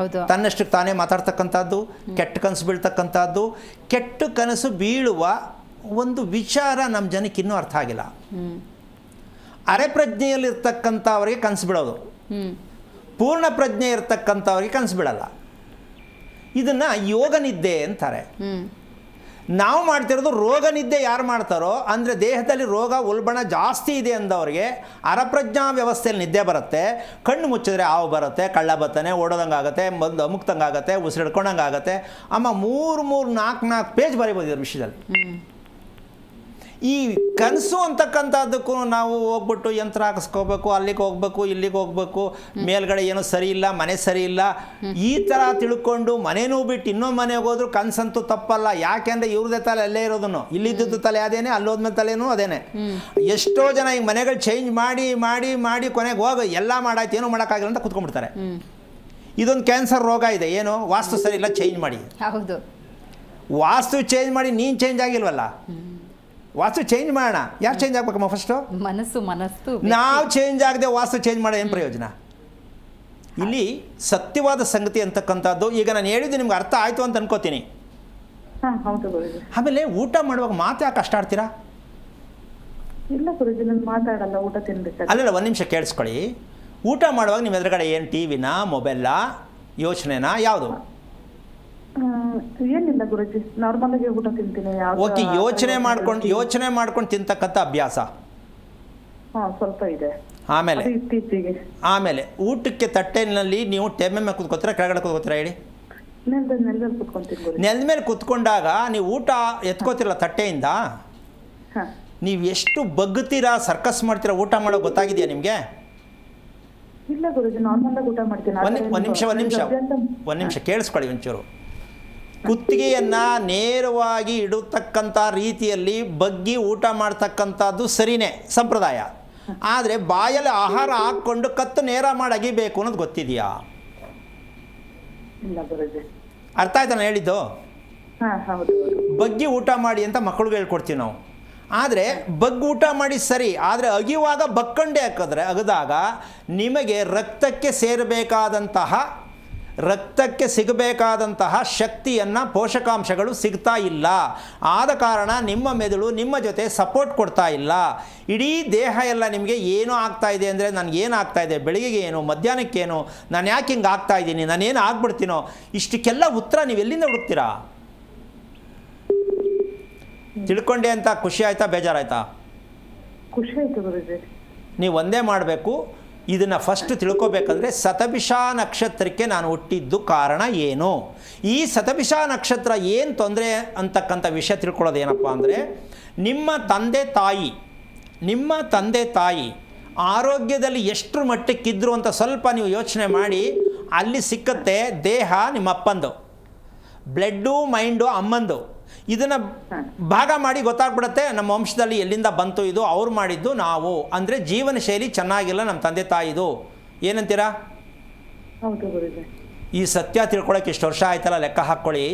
ತನ್ನಷ್ಟಕ್ಕೆ ತಾನೇ ಮಾತಾಡ್ತಕ್ಕಂಥದ್ದು, ಕೆಟ್ಟ ಕನಸು ಬೀಳ್ತಕ್ಕಂಥದ್ದು, ಕೆಟ್ಟ ಕನಸು ಬೀಳುವ ಒಂದು ವಿಚಾರ ನಮ್ಮ ಜನಕ್ಕೆ ಇನ್ನೂ ಅರ್ಥ ಆಗಿಲ್ಲ. ಅರೆ ಪ್ರಜ್ಞೆಯಲ್ಲಿರ್ತಕ್ಕಂಥವ್ರಿಗೆ ಕನಸು ಬಿಡೋದು, ಪೂರ್ಣ ಪ್ರಜ್ಞೆ ಇರ್ತಕ್ಕಂಥವ್ರಿಗೆ ಕನಸು ಬಿಡಲ್ಲ. ಇದನ್ನು ಯೋಗ ನಿದ್ದೆ ಅಂತಾರೆ. ನಾವು ಮಾಡ್ತಿರೋದು ರೋಗ ನಿದ್ದೆ. ಯಾರು ಮಾಡ್ತಾರೋ ಅಂದರೆ ದೇಹದಲ್ಲಿ ರೋಗ ಉಲ್ಬಣ ಜಾಸ್ತಿ ಇದೆ ಅಂದವ್ರಿಗೆ ಅರಪ್ರಜ್ಞಾ ವ್ಯವಸ್ಥೆಯಲ್ಲಿ ನಿದ್ದೆ ಬರುತ್ತೆ. ಕಣ್ಣು ಮುಚ್ಚಿದ್ರೆ ಹಾವು ಬರುತ್ತೆ, ಕಳ್ಳ ಬತ್ತಾನೆ, ಓಡೋದಂಗೆ ಆಗುತ್ತೆ, ಬಂದು ಅಮುಕ್ತಂಗೆ ಆಗುತ್ತೆ, ಉಸಿರಿಡ್ಕೊಂಡಂಗೆ ಆಗುತ್ತೆ. ಅಮ್ಮ 3-4 ಪೇಜ್ ಬರೀಬೋದು ಇದ್ರ ವಿಷಯದಲ್ಲಿ. ಈ ಕನಸು ಅಂತಕ್ಕಂಥದ್ದಕ್ಕೂ ನಾವು ಹೋಗ್ಬಿಟ್ಟು ಯಂತ್ರ ಹಾಕಿಸ್ಕೋಬೇಕು, ಅಲ್ಲಿಗೆ ಹೋಗ್ಬೇಕು, ಇಲ್ಲಿಗೆ ಹೋಗ್ಬೇಕು, ಮೇಲ್ಗಡೆ ಏನೋ ಸರಿ ಇಲ್ಲ, ಮನೆ ಸರಿ ಇಲ್ಲ, ಈ ಥರ ತಿಳ್ಕೊಂಡು ಮನೆನೂ ಬಿಟ್ಟು ಇನ್ನೊಂದು ಮನೆಗೆ ಹೋದ್ರು ಕನಸಂತೂ ತಪ್ಪಲ್ಲ. ಯಾಕೆಂದರೆ ಇವ್ರದೇ ತಲೆ ಅಲ್ಲೇ ಇರೋದನ್ನು, ಇಲ್ಲಿದ್ದು ತಲೆ ಅದೇನೆ, ಅಲ್ಲೋದ್ಮೇಲೆ ತಲೆನೂ ಅದೇನೆ. ಎಷ್ಟೋ ಜನ ಈಗ ಮನೆಗಳು ಚೇಂಜ್ ಮಾಡಿ ಮಾಡಿ ಮಾಡಿ ಕೊನೆಗೆ ಹೋಗ ಎಲ್ಲ ಮಾಡಾಯ್ತು, ಏನೂ ಮಾಡೋಕ್ಕಾಗಿಲ್ಲ ಅಂತ ಕುತ್ಕೊಂಡ್ಬಿಡ್ತಾರೆ. ಇದೊಂದು ಕ್ಯಾನ್ಸರ್ ರೋಗ ಇದೆ. ಏನು? ವಾಸ್ತು ಸರಿ ಇಲ್ಲ, ಚೇಂಜ್ ಮಾಡಿ. ಹೌದು, ವಾಸ್ತು ಚೇಂಜ್ ಮಾಡಿ ನೀನು ಚೇಂಜ್ ಆಗಿಲ್ವಲ್ಲ. ವಾಸ್ತು ಚೇಂಜ್ ಮಾಡೋಣ. ಯಾರು ಚೇಂಜ್ ಆಗ್ಬೇಕಮ್ಮ? ಫಸ್ಟು ಮನಸ್ಸು. ನಾವು ಚೇಂಜ್ ಆಗದೆ ವಾಸ್ತು ಚೇಂಜ್ ಮಾಡೋ ಏನು ಪ್ರಯೋಜನ? ಇಲ್ಲಿ ಸತ್ಯವಾದ ಸಂಗತಿ ಅಂತಕ್ಕಂಥದ್ದು ಈಗ ನಾನು ಹೇಳಿದ್ದು ನಿಮ್ಗೆ ಅರ್ಥ ಆಯಿತು ಅಂತ ಅನ್ಕೋತೀನಿ. ಆಮೇಲೆ ಊಟ ಮಾಡುವಾಗ ಮಾತು ಯಾಕೆ ಕಷ್ಟ ಆಡ್ತೀರಾ? ಇಲ್ಲ ಗುರುಜಿ, ನಾನು ಮಾತಾಡಲ್ಲ, ಊಟ ತಿನ್ಬೇಕು. ಅಲ್ಲಲ್ಲ, ಒಂದು ನಿಮಿಷ ಕೇಳಿಸ್ಕೊಳ್ಳಿ. ಊಟ ಮಾಡುವಾಗ ನಿಮ್ಮ ಎದುರುಗಡೆ ಏನು ಟಿವಿನಾ, ಮೊಬೈಲಾ, ಯೋಚನೆನಾ, ಯಾವುದು? ಏನಿಲ್ಲ ಗುರುಜಿ, ನಾರ್ಮಲ್ ಆಗಿ ಊಟ ತಿಂತೀನಿ. ಓಕೆ, ಯೋಚನೆ ಮಾಡ್ಕೊಂಡು ತಿಂತಕ್ಕಂಥ ಅಭ್ಯಾಸ ಸ್ವಲ್ಪ ಇದೆ. ಆಮೇಲೆ ಊಟಕ್ಕೆ ತಟ್ಟೆನಲ್ಲಿ ನೀವು ಟೆಮ್ಮೆ ಮೇಲೆ ಕೂತ್ಕೋತೀರಾ, ಕೆಳಗಡೆ ಕೂತ್ಕೋತೀರಾ? ಹೇಳಿ. ನೆಲದ ಮೇಲೆ ಕೂತ್ಕೊಂಡಾಗ ನೀವು ಊಟ ಎತ್ಕೋತಿರಲ್ಲ ತಟ್ಟೆಯಿಂದ, ನೀವು ಎಷ್ಟು ಬಗ್ಗುತ್ತೀರಾ, ಸರ್ಕಸ್ ಮಾಡ್ತೀರಾ ಊಟ ಮಾಡೋ ಗೊತ್ತಾಗಿದೆಯಾ ನಿಮಗೆ? ಇಲ್ಲ ಗುರುಜಿ, ನಾರ್ಮಲ್ ಆಗಿ ಊಟ ಮಾಡ್ತೀನಿ. ಒಂದು ನಿಮಿಷ ಕೇಳಿಸ್ಕೊಳ್ಳಿ ಒಂಚೂರು. ಕುತ್ತಿಗೆಯನ್ನು ನೇರವಾಗಿ ಇಡತಕ್ಕಂಥ ರೀತಿಯಲ್ಲಿ ಬಗ್ಗಿ ಊಟ ಮಾಡ್ತಕ್ಕಂಥದ್ದು ಸರಿನೇ, ಸಂಪ್ರದಾಯ. ಆದರೆ ಬಾಯಲ್ಲಿ ಆಹಾರ ಹಾಕ್ಕೊಂಡು ಕತ್ತು ನೇರ ಮಾಡಿ ಅಗಿಬೇಕು ಅನ್ನೋದು ಗೊತ್ತಿದೆಯಾ? ಅರ್ಥ ಆಯ್ತಾ ನಾನು ಹೇಳಿದ್ದು? ಬಗ್ಗಿ ಊಟ ಮಾಡಿ ಅಂತ ಮಕ್ಕಳಿಗೆ ಹೇಳ್ಕೊಡ್ತೀವಿ ನಾವು. ಆದರೆ ಬಗ್ಗಿ ಊಟ ಮಾಡಿ ಸರಿ, ಆದರೆ ಅಗಿಯುವಾಗ ಬಕ್ಕಂಡೆ ಅಗದಾಗ ನಿಮಗೆ ರಕ್ತಕ್ಕೆ ಸಿಗಬೇಕಾದಂತಹ ಶಕ್ತಿಯನ್ನು, ಪೋಷಕಾಂಶಗಳು ಸಿಗ್ತಾ ಇಲ್ಲ. ಆದ ಕಾರಣ ನಿಮ್ಮ ಮೆದುಳು ನಿಮ್ಮ ಜೊತೆ ಸಪೋರ್ಟ್ ಕೊಡ್ತಾ ಇಲ್ಲ. ಇಡೀ ದೇಹ ಎಲ್ಲ ನಿಮಗೆ ಏನೋ ಆಗ್ತಾ ಇದೆ ಅಂದರೆ ನನಗೇನು ಆಗ್ತಾ ಇದೆ, ಬೆಳಿಗ್ಗೆಗೆ ಏನು, ಮಧ್ಯಾಹ್ನಕ್ಕೇನು, ನಾನು ಯಾಕೆ ಹಿಂಗೆ ಆಗ್ತಾ ಇದ್ದೀನಿ, ನಾನೇನು ಆಗ್ಬಿಡ್ತೀನೋ, ಇಷ್ಟಕ್ಕೆಲ್ಲ ಉತ್ತರ ನೀವು ಎಲ್ಲಿಂದ ಹುಡುಕ್ತೀರಾ? ತಿಳ್ಕೊಂಡೆ ಅಂತ ಖುಷಿ ಆಯ್ತಾ, ಬೇಜಾರಾಯ್ತಾ? ಖುಷಿ ಆಯ್ತು ಗುರುಜಿ. ನೀವು ಒಂದೇ ಮಾಡಬೇಕು, ಇದನ್ನು ಫಸ್ಟ್ ತಿಳ್ಕೊಬೇಕಂದ್ರೆ ಶತಭಿಷ ನಕ್ಷತ್ರಕ್ಕೆ ನಾನು ಹುಟ್ಟಿದ್ದು ಕಾರಣ ಏನು, ಈ ಶತಭಿಷ ನಕ್ಷತ್ರ ಏನು ತೊಂದರೆ ಅಂತಕ್ಕಂಥ ವಿಷಯ ತಿಳ್ಕೊಳ್ಳೋದು ಏನಪ್ಪ ಅಂದರೆ, ನಿಮ್ಮ ತಂದೆ ತಾಯಿ ಆರೋಗ್ಯದಲ್ಲಿ ಎಷ್ಟು ಮಟ್ಟಕ್ಕಿದ್ರು ಅಂತ ಸ್ವಲ್ಪ ನೀವು ಯೋಚನೆ ಮಾಡಿ. ಅಲ್ಲಿ ಸಿಕ್ಕತ್ತೆ ದೇಹ ನಿಮ್ಮ ಅಪ್ಪಂದು, ಬ್ಲಡ್ಡು ಮೈಂಡು ಅಮ್ಮಂದು. ಇದನ್ನು ಭಾಗ ಮಾಡಿ ಗೊತ್ತಾಗ್ಬಿಡುತ್ತೆ ನಮ್ಮ ವಂಶದಲ್ಲಿ ಎಲ್ಲಿಂದ ಬಂತು ಇದು, ಅವ್ರು ಮಾಡಿದ್ದು ನಾವು. ಅಂದರೆ ಜೀವನ ಶೈಲಿ ಚೆನ್ನಾಗಿಲ್ಲ ನಮ್ಮ ತಂದೆ ತಾಯಿದು. ಏನಂತೀರಾ? ಈ ಸತ್ಯ ತಿಳ್ಕೊಳಕ್ಕೆ ಇಷ್ಟು ವರ್ಷ ಆಯ್ತಲ್ಲ, ಲೆಕ್ಕ ಹಾಕ್ಕೊಳ್ಳಿ.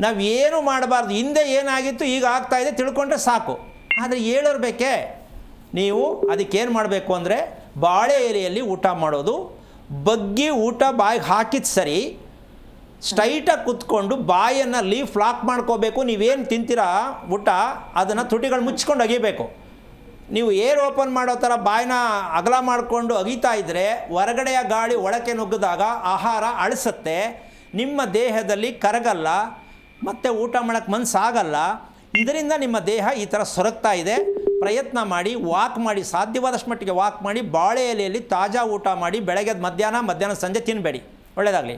ನಾವು ಏನು ಮಾಡಬಾರ್ದು, ಹಿಂದೆ ಏನಾಗಿತ್ತು ಈಗ ಆಗ್ತಾಯಿದೆ ತಿಳ್ಕೊಂಡ್ರೆ ಸಾಕು. ಆದರೆ ಹೇಳೋರು ಬೇಕೇ? ನೀವು ಅದಕ್ಕೇನು ಮಾಡಬೇಕು ಅಂದರೆ, ಬಾಳೆ ಎಲೆಯಲ್ಲಿ ಊಟ ಮಾಡೋದು, ಬಗ್ಗಿ ಊಟ ಬಾಯಿಗೆ ಹಾಕಿದ್ದು ಸರಿ, ಸ್ಟ್ರೈಟಾಗಿ ಕುತ್ಕೊಂಡು ಬಾಯನ್ನು ಲೀಫ್ ಲಾಕ್ ಮಾಡ್ಕೋಬೇಕು. ನೀವೇನು ತಿಂತೀರಾ ಊಟ ಅದನ್ನು ತುಟಿಗಳು ಮುಚ್ಕೊಂಡು ಅಗಿಬೇಕು. ನೀವು ಏರ್ ಓಪನ್ ಮಾಡೋ ಥರ ಬಾಯಿನ ಅಗಲ ಮಾಡಿಕೊಂಡು ಅಗಿತಾ ಇದ್ದರೆ ಹೊರಗಡೆಯ ಗಾಳಿ ಒಳಕ್ಕೆ ನುಗ್ಗಿದಾಗ ಆಹಾರ ಅಳಿಸುತ್ತೆ, ನಿಮ್ಮ ದೇಹದಲ್ಲಿ ಕರಗಲ್ಲ, ಮತ್ತು ಊಟ ಮಾಡೋಕ್ಕೆ ಮನಸ್ಸಾಗಲ್ಲ. ಇದರಿಂದ ನಿಮ್ಮ ದೇಹ ಈ ಥರ ಸೊರಗ್ತಾ ಇದೆ. ಪ್ರಯತ್ನ ಮಾಡಿ, ವಾಕ್ ಮಾಡಿ, ಸಾಧ್ಯವಾದಷ್ಟು ಮಟ್ಟಿಗೆ ವಾಕ್ ಮಾಡಿ, ಬಾಳೆ ಎಲೆಯಲ್ಲಿ ತಾಜಾ ಊಟ ಮಾಡಿ, ಬೆಳಗ್ಗೆ ಮಧ್ಯಾಹ್ನ ಸಂಜೆ ತಿನ್ನಬೇಡಿ. ಒಳ್ಳೆಯದಾಗಲಿ.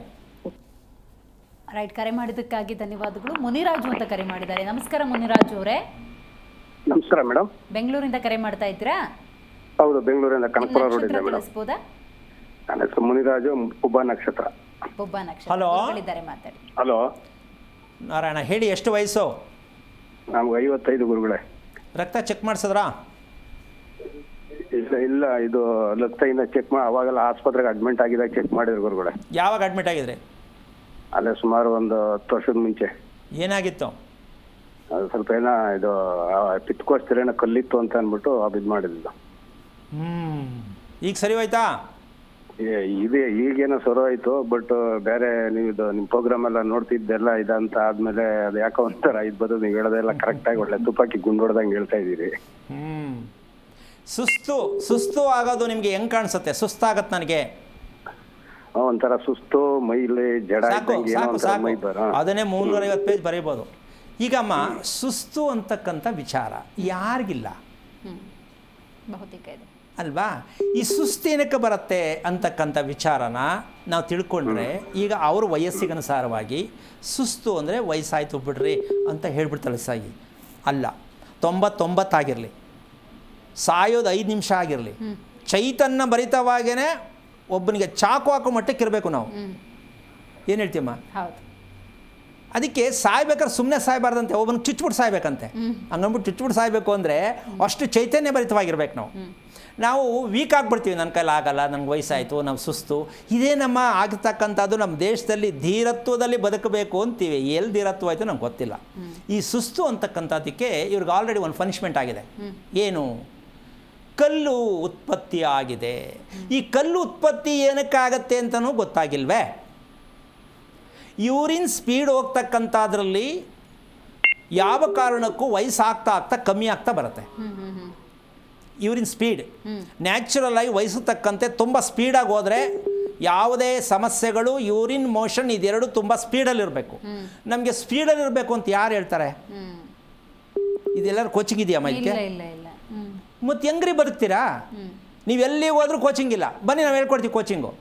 ರೈಟ್, ಕರೆ ಮಾಡಿದ್ದಕ್ಕಾಗಿ ಧನ್ಯವಾದಗಳು. ಮುನಿರಾಜು ಅಂತ ಕರೆ ಮಾಡಿದ್ದಾರೆ. ನಮಸ್ಕಾರ ಮುನಿರಾಜು ಅವರೇ. ನಮಸ್ಕಾರ ಮೇಡಮ್. ಬೆಂಗಳೂರಿಂದ ಕರೆ ಮಾಡ್ತಾ ಇದ್ದೀರಾ? ಹೌದು, ಬೆಂಗಳೂರಿಂದ ಕನಕಪುರ ರೋಡ್ ಇದೆ ಮೇಡಮ್. ತಿಳಿಸ್ಬೋದಾ? ನನ್ನ ಹೆಸರು ಮುನಿರಾಜು, ಪುಬ್ಬ ನಕ್ಷತ್ರ. ಒಬ್ಬ ನಕ್ಷತ್ರ. ಹಲೋ. ಇದ್ದಾರೆ, ಮಾತಾಡಿ. ಹಲೋ ನಾರಾಯಣ, ಹೇಳಿ, ಎಷ್ಟು ವಯಸ್ಸು? ನಮ್ಗೆ 55 ಗುರುಗಳೇ. ರಕ್ತ ಚೆಕ್ ಮಾಡಿಸಿದ್ರಾ? ಇಲ್ಲ, ಇದು ರಕ್ತ ಚೆಕ್ ಮಾಡಿ ಅವಾಗೆಲ್ಲ ಆಸ್ಪತ್ರೆಗೆ ಅಡ್ಮಿಟ್ ಆಗಿದಾಗ ಚೆಕ್ ಮಾಡಿದ್ರು ಗುರುಗಳೇ. ಯಾವಾಗ ಅಡ್ಮಿಟ್ ಆಗಿದ್ರಿ? ಅಲ್ಲೇ ಸುಮಾರು ಒಂದು 10 ವರ್ಷದ ಮುಂಚೆ. ಏನಾಗಿತ್ತು? ಅದು ಸ್ವಲ್ಪ ಏನೋ ಇದು ಪಿತ್ಕೋಸ್ಕರ ಏನೋ ಕಲ್ಲಿತ್ತು ಅಂತ ಅಂದ್ಬಿಟ್ಟು ಇದು ಮಾಡಿದ್ದು. ಈಗ ಸರಿ ಹೋಯ್ತಾ? ಇದೆ, ಈಗೇನೋ ಶುರು ಆಯ್ತು. ಬಟ್ ಬೇರೆ ನೀವು ಇದು ನಿಮ್ಮ ಪ್ರೋಗ್ರಾಮ್ ಎಲ್ಲ ನೋಡ್ತಿದ್ದೆಲ್ಲ ಇದಂತ ಆದ್ಮೇಲೆ ಅದು ಯಾಕೋ ಒಂಥರ ಇದು ಬರೋದು. ನೀವು ಹೇಳೋದೆಲ್ಲ ಕರೆಕ್ಟಾಗಿ ಒಳ್ಳೆ ತುಪ್ಪಾಕಿ ಗುಂಡು ಹೊಡೆದಂಗೆ ಹೇಳ್ತಾ ಇದ್ದೀರಿ. ಸುಸ್ತು ಆಗೋದು ನಿಮಗೆ ಹೆಂಗೆ ಕಾಣಿಸುತ್ತೆ? ಸುಸ್ತಾಗತ್ತೆ ನನಗೆ, ಒಂಥರ ಸುಸ್ತು, ಮೈಲಿ ಜಡ ಇದ್ದಂಗೆ ಏನೋ ಒಂಥರ ಮೈ ಬರ. ಅದನ್ನೇ 350 ಪೇಜ್ ಬರೀಬೋದು. ಈಗಮ್ಮ, ಸುಸ್ತು ಅಂತಕ್ಕಂಥ ವಿಚಾರ ಯಾರಿಗಿಲ್ಲ ಬಹುತೇಕ ಇದೆ ಅಲ್ವಾ? ಈ ಸುಸ್ತು ಏನಕ್ಕೆ ಬರುತ್ತೆ ಅಂತಕ್ಕಂಥ ವಿಚಾರನ ನಾವು ತಿಳ್ಕೊಂಡ್ರೆ, ಈಗ ಅವ್ರ ವಯಸ್ಸಿಗನುಸಾರವಾಗಿ ಸುಸ್ತು ಅಂದರೆ ವಯಸ್ಸಾಯ್ತು ಬಿಡ್ರಿ ಅಂತ ಹೇಳ್ಬಿಡ್ತಾಳೆ ಸಾಗಿ. ಅಲ್ಲ, 99 ಆಗಿರಲಿ, ಸಾಯೋದು 5 ನಿಮಿಷ ಆಗಿರಲಿ, ಚೈತನ್ಯ ಭರಿತವಾಗೇ ಒಬ್ಬನಿಗೆ ಚಾಕು ಹಾಕೋ ಮಟ್ಟಕ್ಕೆ ಇರಬೇಕು ನಾವು. ಏನು ಹೇಳ್ತೀಯಮ್ಮ? ಹೌದು. ಅದಕ್ಕೆ ಸಾಯ್ಬೇಕಾದ್ರೆ ಸುಮ್ಮನೆ ಸಾಯಬಾರ್ದಂತೆ, ಒಬ್ಬನಿಗೆ ಚುಚ್ಬಿಟ್ಟು ಸಾಯ್ಬೇಕಂತೆ. ಹಂಗಂದ್ಬಿಟ್ಟು ಚುಚ್ಬಿಟ್ಟು ಸಾಯಬೇಕು ಅಂದರೆ ಅಷ್ಟು ಚೈತನ್ಯ ಭರಿತವಾಗಿರ್ಬೇಕು ನಾವು ವೀಕ್ ಆಗಿಬಿಡ್ತೀವಿ. ನನ್ನ ಕೈಲಿ ಆಗಲ್ಲ, ನನಗೆ ವಯಸ್ಸಾಯಿತು, ನಾವು ಸುಸ್ತು. ಇದೇ ನಮ್ಮ ಆಗಿರ್ತಕ್ಕಂಥದ್ದು. ನಮ್ಮ ದೇಶದಲ್ಲಿ ಧೀರತ್ವದಲ್ಲಿ ಬದುಕಬೇಕು ಅಂತೀವಿ. ಎಲ್ಲಿ ಧೀರತ್ವ ಆಯಿತು ನಂಗೆ ಗೊತ್ತಿಲ್ಲ. ಈ ಸುಸ್ತು ಅಂತಕ್ಕಂಥದ್ದಕ್ಕೆ ಇವ್ರಿಗೆ ಆಲ್ರೆಡಿ ಒಂದು ಪನಿಷ್ಮೆಂಟ್ ಆಗಿದೆ. ಏನು? ಕಲ್ಲು ಉತ್ಪತ್ತಿ ಆಗಿದೆ. ಈ ಕಲ್ಲು ಉತ್ಪತ್ತಿ ಏನಕ್ಕಾಗತ್ತೆ ಅಂತಲೂ ಗೊತ್ತಾಗಿಲ್ವೇ? ಯೂರಿನ್ ಸ್ಪೀಡ್ ಹೋಗ್ತಕ್ಕಂಥದ್ರಲ್ಲಿ ಯಾವ ಕಾರಣಕ್ಕೂ ವಯಸ್ಸಾಗ್ತಾ ಕಮ್ಮಿ ಆಗ್ತಾ ಬರುತ್ತೆ. ಯೂರಿನ್ ಸ್ಪೀಡ್ ನ್ಯಾಚುರಲ್ ಆಗಿ ವಯಸ್ಸು ತಕ್ಕಂತೆ ತುಂಬ ಸ್ಪೀಡಾಗಿ ಹೋದರೆ ಯಾವುದೇ ಸಮಸ್ಯೆಗಳು, ಯೂರಿನ್ ಮೋಷನ್ ಇದೆರಡು ತುಂಬ ಸ್ಪೀಡಲ್ಲಿರಬೇಕು. ನಮಗೆ ಸ್ಪೀಡಲ್ಲಿರಬೇಕು ಅಂತ ಯಾರು ಹೇಳ್ತಾರೆ? ಇದೆಲ್ಲರೂ ಕೋಚಿಂಗ್ ಇದೆಯಮ್ಮ ಇದಕ್ಕೆ? ಮತ್ತು ಹೆಂಗ್ರಿ ಬದುಕ್ತೀರಾ? ನೀವು ಎಲ್ಲಿಗೆ ಹೋದ್ರೂ ಕೋಚಿಂಗ್ ಇಲ್ಲ. ಬನ್ನಿ, ನಾವು ಹೇಳ್ಕೊಡ್ತೀವಿ ಕೋಚಿಂಗು.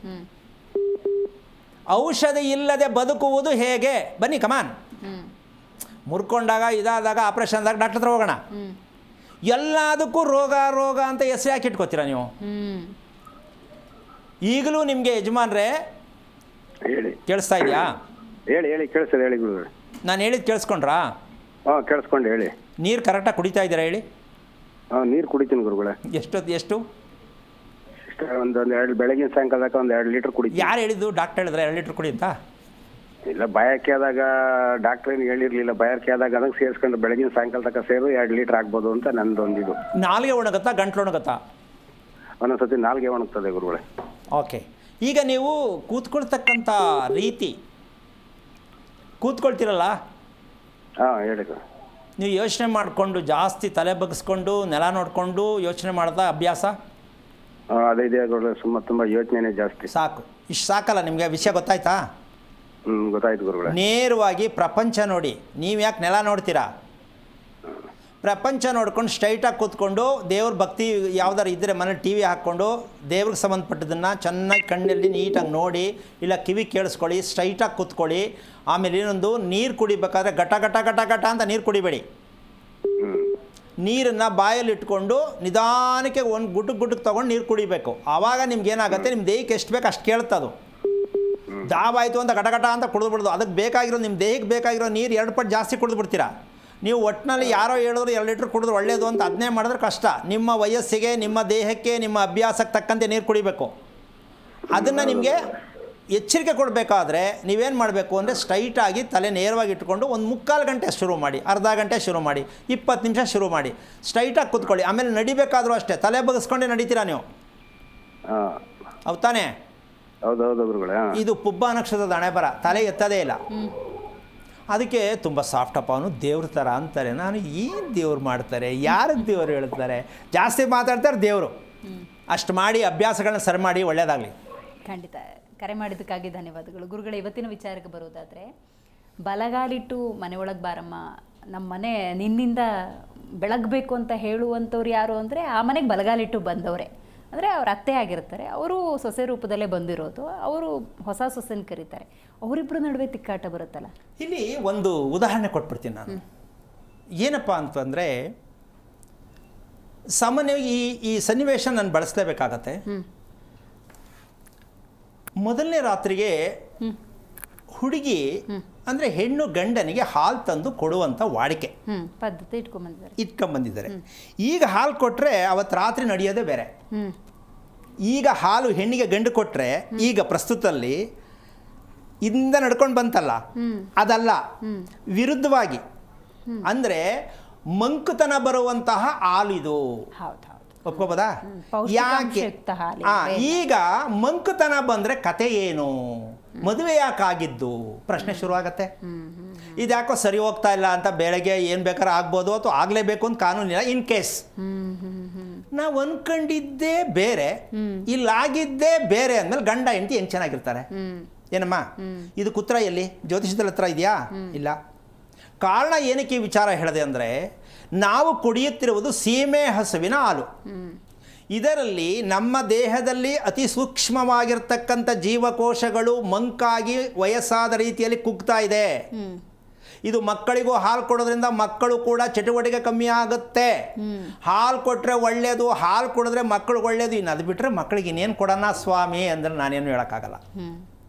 ಔಷಧಿ ಇಲ್ಲದೆ ಬದುಕುವುದು ಹೇಗೆ? ಬನ್ನಿ, ಕಮಾನ್. ಮುರ್ಕೊಂಡಾಗ, ಇದಾದಾಗ, ಆಪ್ರೇಷನ್ ಆದಾಗ ಡಾಕ್ಟರ್ ಹತ್ರ ಹೋಗೋಣ. ಎಲ್ಲದಕ್ಕೂ ರೋಗ ಅಂತ ಹೆಸರು ಯಾಕೆ ಇಟ್ಕೋತೀರಾ ನೀವು? ಈಗಲೂ ನಿಮಗೆ ಯಜಮಾನ್ರೆ ಹೇಳಿ, ಕೇಳಿಸ್ತಾ ಇದೆಯಾ? ಹೇಳಿ ಕೇಳಿಸ್ತದೆ. ಹೇಳಿ ಗುರುಗಳೇ. ನಾನು ಹೇಳಿದ್ದು ಕೇಳಿಸ್ಕೊಂಡ್ರಾ? ಹಾಂ, ಕೇಳಿಸ್ಕೊಂಡು ಹೇಳಿ. ನೀರು ಕರೆಕ್ಟಾಗಿ ಕುಡಿತಾ ಇದ್ದೀರಾ ಹೇಳಿ? ಹಾಂ, ನೀರು ಕುಡಿತೀನಿ ಗುರುಗಳೇ. ಎಷ್ಟು? ಒಂದು 2 ಬೆಳಗಿನ ಸಾಯಂಕಾಲದಾಗ ಒಂದು 2 ಲೀಟರ್ ಕುಡಿತೀನಿ. ಯಾರು ಹೇಳಿದ್ದು? ಡಾಕ್ಟರ್ ಹೇಳಿದ್ರೆ 2 ಲೀಟರ್ ಕುಡಿ ಅಂತ? ಇಲ್ಲ, ಬಾಯಾರಿಕೆ ಆದಾಗ ಡಾಕ್ಟ್ರ್ ಏನು ಹೇಳಿರಲಿಲ್ಲ. ಬಾಯಾರಿಕೆ ಆದಾಗ ಅದಕ್ಕೆ ಸೇರಿಸ್ಕೊಂಡು ಬೆಳಗಿನ ಸಾಯಂಕಾಲ ತನಕ ಸೇರು 2 ಲೀಟರ್ ಆಗ್ಬೋದು ಅಂತ ನಂದೊಂದಿದು. ನಾಲ್ಗೆ ಒಣಗುತ್ತಾ, ಗಂಟ್ಲು ಒಣಗುತ್ತಾ? ಒಂದೊಂದ್ಸತಿ ನಾಲ್ಗೆ ಒಣಗ್ತದೆ ಗುರುಗಳೇ. ಓಕೆ. ಈಗ ನೀವು ಕೂತ್ಕೊಳ್ತಕ್ಕಂಥ ರೀತಿ, ಕೂತ್ಕೊಳ್ತೀರಲ್ಲ, ಹಾಂ ಹೇಳಿ ಸರ್. ನೀವು ಯೋಚನೆ ಮಾಡಿಕೊಂಡು ಜಾಸ್ತಿ ತಲೆ ಬಗ್ಗಿಸ್ಕೊಂಡು ನೆಲ ನೋಡಿಕೊಂಡು ಯೋಚನೆ ಮಾಡ್ತಾ ಅಭ್ಯಾಸ? ಅದೇ ಇದೆ ಗುರುಗಳೇ, ತುಂಬ ಯೋಚನೆ ಜಾಸ್ತಿ. ಸಾಕು, ಇಷ್ಟು ಸಾಕಲ್ಲ ನಿಮಗೆ? ವಿಷಯ ಗೊತ್ತಾಯ್ತಾ? ಗೊತ್ತಾಯ್ತು ಗುರುಗಳೇ. ನೇರವಾಗಿ ಪ್ರಪಂಚ ನೋಡಿ. ನೀವು ಯಾಕೆ ನೆಲ ನೋಡ್ತೀರಾ? ಪ್ರಪಂಚ ನೋಡ್ಕೊಂಡು ಸ್ಟ್ರೈಟಾಗಿ ಕೂತ್ಕೊಂಡು ದೇವ್ರ ಭಕ್ತಿ ಯಾವ್ದಾರು ಇದ್ದರೆ ಮನೇಲಿ ಟಿ ವಿ ಹಾಕ್ಕೊಂಡು ದೇವ್ರಿಗೆ ಸಂಬಂಧಪಟ್ಟದನ್ನು ಚೆನ್ನಾಗಿ ಕಣ್ಣಲ್ಲಿ ನೀಟಾಗಿ ನೋಡಿ, ಇಲ್ಲ ಕಿವಿ ಕೇಳಿಸ್ಕೊಳ್ಳಿ, ಸ್ಟ್ರೈಟಾಗಿ ಕೂತ್ಕೊಳ್ಳಿ. ಆಮೇಲೆ ಇನ್ನೊಂದು, ನೀರು ಕುಡಿಬೇಕಾದ್ರೆ ಗಟ ಗಟ ಗಟ ಗಟ ಅಂತ ನೀರು ಕುಡಿಬೇಡಿ. ನೀರನ್ನು ಬಾಯಲ್ಲಿ ಇಟ್ಕೊಂಡು ನಿಧಾನಕ್ಕೆ ಒಂದು ಗುಟಕ್ಕೆ ತೊಗೊಂಡು ನೀರು ಕುಡಿಬೇಕು. ಆವಾಗ ನಿಮ್ಗೆ ಏನಾಗುತ್ತೆ, ನಿಮ್ಮ ದೇಹಕ್ಕೆ ಎಷ್ಟು ಬೇಕು ಅಷ್ಟು ಕೇಳ್ತದು. ದಾಬಾಯಿತು ಅಂತ ಗಟಗಟ ಅಂತ ಕುಡಿದ್ಬಿಡ್ದು. ಅದಕ್ಕೆ ಬೇಕಾಗಿರೋ, ನಿಮ್ಮ ದೇಹಕ್ಕೆ ಬೇಕಾಗಿರೋ ನೀರು 2 ಪಟ್ಟು ಜಾಸ್ತಿ ಕುಡಿದ್ಬಿಡ್ತೀರಾ. ನೀವು ಒಟ್ಟಿನಲ್ಲಿ ಯಾರೋ ಹೇಳಿದ್ರು 2 ಲೀಟ್ರ್ ಕುಡಿದ್ರೆ ಒಳ್ಳೆಯದು ಅಂತ ಅದನ್ನೇ ಮಾಡಿದ್ರೆ ಕಷ್ಟ. ನಿಮ್ಮ ವಯಸ್ಸಿಗೆ, ನಿಮ್ಮ ದೇಹಕ್ಕೆ, ನಿಮ್ಮ ಅಭ್ಯಾಸಕ್ಕೆ ತಕ್ಕಂತೆ ನೀರು ಕುಡಿಬೇಕು. ಅದನ್ನು ನಿಮಗೆ ಎಚ್ಚರಿಕೆ ಕೊಡಬೇಕಾದ್ರೆ ನೀವೇನು ಮಾಡಬೇಕು ಅಂದರೆ, ಸ್ಟ್ರೈಟಾಗಿ ತಲೆ ನೇರವಾಗಿ ಇಟ್ಕೊಂಡು ಒಂದು 3/4 ಗಂಟೆ ಶುರು ಮಾಡಿ, ಅರ್ಧ ಗಂಟೆ ಶುರು ಮಾಡಿ, 20 ನಿಮಿಷ ಶುರು ಮಾಡಿ, ಸ್ಟ್ರೈಟಾಗಿ ಕೂತ್ಕೊಳ್ಳಿ. ಆಮೇಲೆ ನಡಿಬೇಕಾದ್ರೂ ಅಷ್ಟೇ ತಲೆ ಬಗ್ಗಿಸ್ಕೊಂಡೇ ನಡೀತೀರಾ ನೀವು. ಹೌದು ತಾನೇ? ಹೌದೌದು ಗುರುಗಳೇ. ಇದು ಪುಬ್ಬ ನಕ್ಷತ್ರದ ಹಣೆ ಬರ, ತಲೆ ಎತ್ತದೇ ಇಲ್ಲ. ಅದಕ್ಕೆ ತುಂಬ ಸಾಫ್ಟಪ್ಪ ಅವನು, ದೇವ್ರ ಥರ ಅಂತಾರೆ. ನಾನು ಏನು ದೇವ್ರು ಮಾಡ್ತಾರೆ, ಯಾರಿಗೆ ದೇವ್ರು ಹೇಳ್ತಾರೆ? ಜಾಸ್ತಿ ಮಾತಾಡ್ತಾರೆ ದೇವರು. ಅಷ್ಟು ಮಾಡಿ ಅಭ್ಯಾಸಗಳನ್ನ ಸರಿ ಮಾಡಿ, ಒಳ್ಳೆಯದಾಗಲಿ. ಖಂಡಿತ. ಕರೆ ಮಾಡಿದ್ದಕ್ಕಾಗಿ ಧನ್ಯವಾದಗಳು. ಗುರುಗಳ ಇವತ್ತಿನ ವಿಚಾರಕ್ಕೆ ಬರೋದಾದರೆ, ಬಲಗಾಲಿಟ್ಟು ಮನೆ ಒಳಗೆ ಬಾರಮ್ಮ, ನಮ್ಮ ಮನೆ ನಿನ್ನಿಂದ ಬೆಳಗಬೇಕು ಅಂತ ಹೇಳುವಂಥವ್ರು ಯಾರು ಅಂದರೆ ಆ ಮನೆಗೆ ಬಲಗಾಲಿಟ್ಟು ಬಂದವರೇ, ಅಂದರೆ ಅವ್ರ ಅತ್ತೆ ಆಗಿರ್ತಾರೆ, ಅವರು ಸೊಸೆ ರೂಪದಲ್ಲೇ ಬಂದಿರೋದು, ಅವರು ಹೊಸ ಸೊಸೆನ ಕರೀತಾರೆ, ಅವರಿಬ್ಬರ ನಡುವೆ ತಿಕ್ಕಾಟ ಬರುತ್ತಲ್ಲ. ಇಲ್ಲಿ ಒಂದು ಉದಾಹರಣೆ ಕೊಟ್ಬಿಡ್ತೀನಿ ನಾನು. ಏನಪ್ಪ ಅಂತಂದರೆ, ಸಾಮಾನ್ಯವಾಗಿ ಈ ಸನ್ನಿವೇಶ ನಾನು ಬಳಸಲೇಬೇಕಾಗತ್ತೆ. ಮೊದಲನೇ ರಾತ್ರಿಗೆ ಹುಡುಗಿ ಅಂದರೆ ಹೆಣ್ಣು ಗಂಡನಿಗೆ ಹಾಲು ತಂದು ಕೊಡುವಂಥ ವಾಡಿಕೆ ಪದ್ಧತಿ ಇಟ್ಕೊಂಬಂದಿದ್ದಾರೆ. ಈಗ ಹಾಲು ಕೊಟ್ಟರೆ ಅವತ್ತು ರಾತ್ರಿ ನಡೆಯೋದೇ ಬೇರೆ. ಈಗ ಹಾಲು ಹೆಣ್ಣಿಗೆ ಗಂಡು ಕೊಟ್ಟರೆ ಈಗ ಪ್ರಸ್ತುತಲ್ಲಿ ಇಂದ ನಡ್ಕೊಂಡು ಬಂತಲ್ಲ, ಅದಲ್ಲ, ವಿರುದ್ಧವಾಗಿ ಅಂದರೆ ಮಂಕುತನ ಬರುವಂತಹ ಹಾಲು ಇದು. ಒಪ್ಕೋಬೋದಾ? ಯಾಕೆ ಈಗ ಮಂಕುತನ ಬಂದರೆ ಕತೆ ಏನು, ಮದುವೆ ಯಾಕಾಗಿದ್ದು ಪ್ರಶ್ನೆ ಶುರುವಾಗತ್ತೆ. ಇದ್ಯಾಕೋ ಸರಿ ಹೋಗ್ತಾ ಇಲ್ಲ ಅಂತ ಬೆಳಗ್ಗೆ ಏನು ಬೇಕಾದ್ರೆ ಆಗ್ಬೋದು ಅಥವಾ ಆಗಲೇಬೇಕು ಅಂತ ಕಾನೂನಿಲ್ಲ. ಇನ್ ಕೇಸ್ ನಾವು ಅನ್ಕೊಂಡಿದ್ದೇ ಬೇರೆ, ಇಲ್ಲಾಗಿದ್ದೇ ಬೇರೆ ಅಂದಮೇಲೆ ಗಂಡ ಹೆಂಡತಿ ಹೆಂಗೆ ಚೆನ್ನಾಗಿರ್ತಾರೆ ಏನಮ್ಮ? ಇದು ಕುತ್ರ ಎಲ್ಲಿ ಜ್ಯೋತಿಷದ ಹತ್ರ ಇದೆಯಾ? ಇಲ್ಲ. ಕಾರಣ ಏನಕ್ಕೆ ಈ ವಿಚಾರ ಹೇಳಿದೆ ಅಂದರೆ, ನಾವು ಕುಡಿಯುತ್ತಿರುವುದು ಸೀಮೆ ಹಸುವಿನ ಹಾಲು. ಇದರಲ್ಲಿ ನಮ್ಮ ದೇಹದಲ್ಲಿ ಅತಿ ಸೂಕ್ಷ್ಮವಾಗಿರ್ತಕ್ಕಂಥ ಜೀವಕೋಶಗಳು ಮಂಕಾಗಿ ವಯಸ್ಸಾದ ರೀತಿಯಲ್ಲಿ ಕುಗ್ತಾ ಇದೆ. ಇದು ಮಕ್ಕಳಿಗೂ ಹಾಲು ಕೊಡೋದ್ರಿಂದ ಮಕ್ಕಳು ಕೂಡ ಚಟುವಟಿಕೆ ಕಮ್ಮಿ ಆಗುತ್ತೆ. ಹಾಲು ಕೊಟ್ಟರೆ ಒಳ್ಳೆಯದು, ಹಾಲು ಕುಡಿದ್ರೆ ಮಕ್ಕಳಿಗೆ ಒಳ್ಳೆಯದು. ಇನ್ನು ಅದು ಬಿಟ್ಟರೆ ಮಕ್ಕಳಿಗೆ ಇನ್ನೇನು ಕೊಡೋಣ ಸ್ವಾಮಿ ಅಂದರೆ ನಾನೇನು ಹೇಳೋಕ್ಕಾಗಲ್ಲ.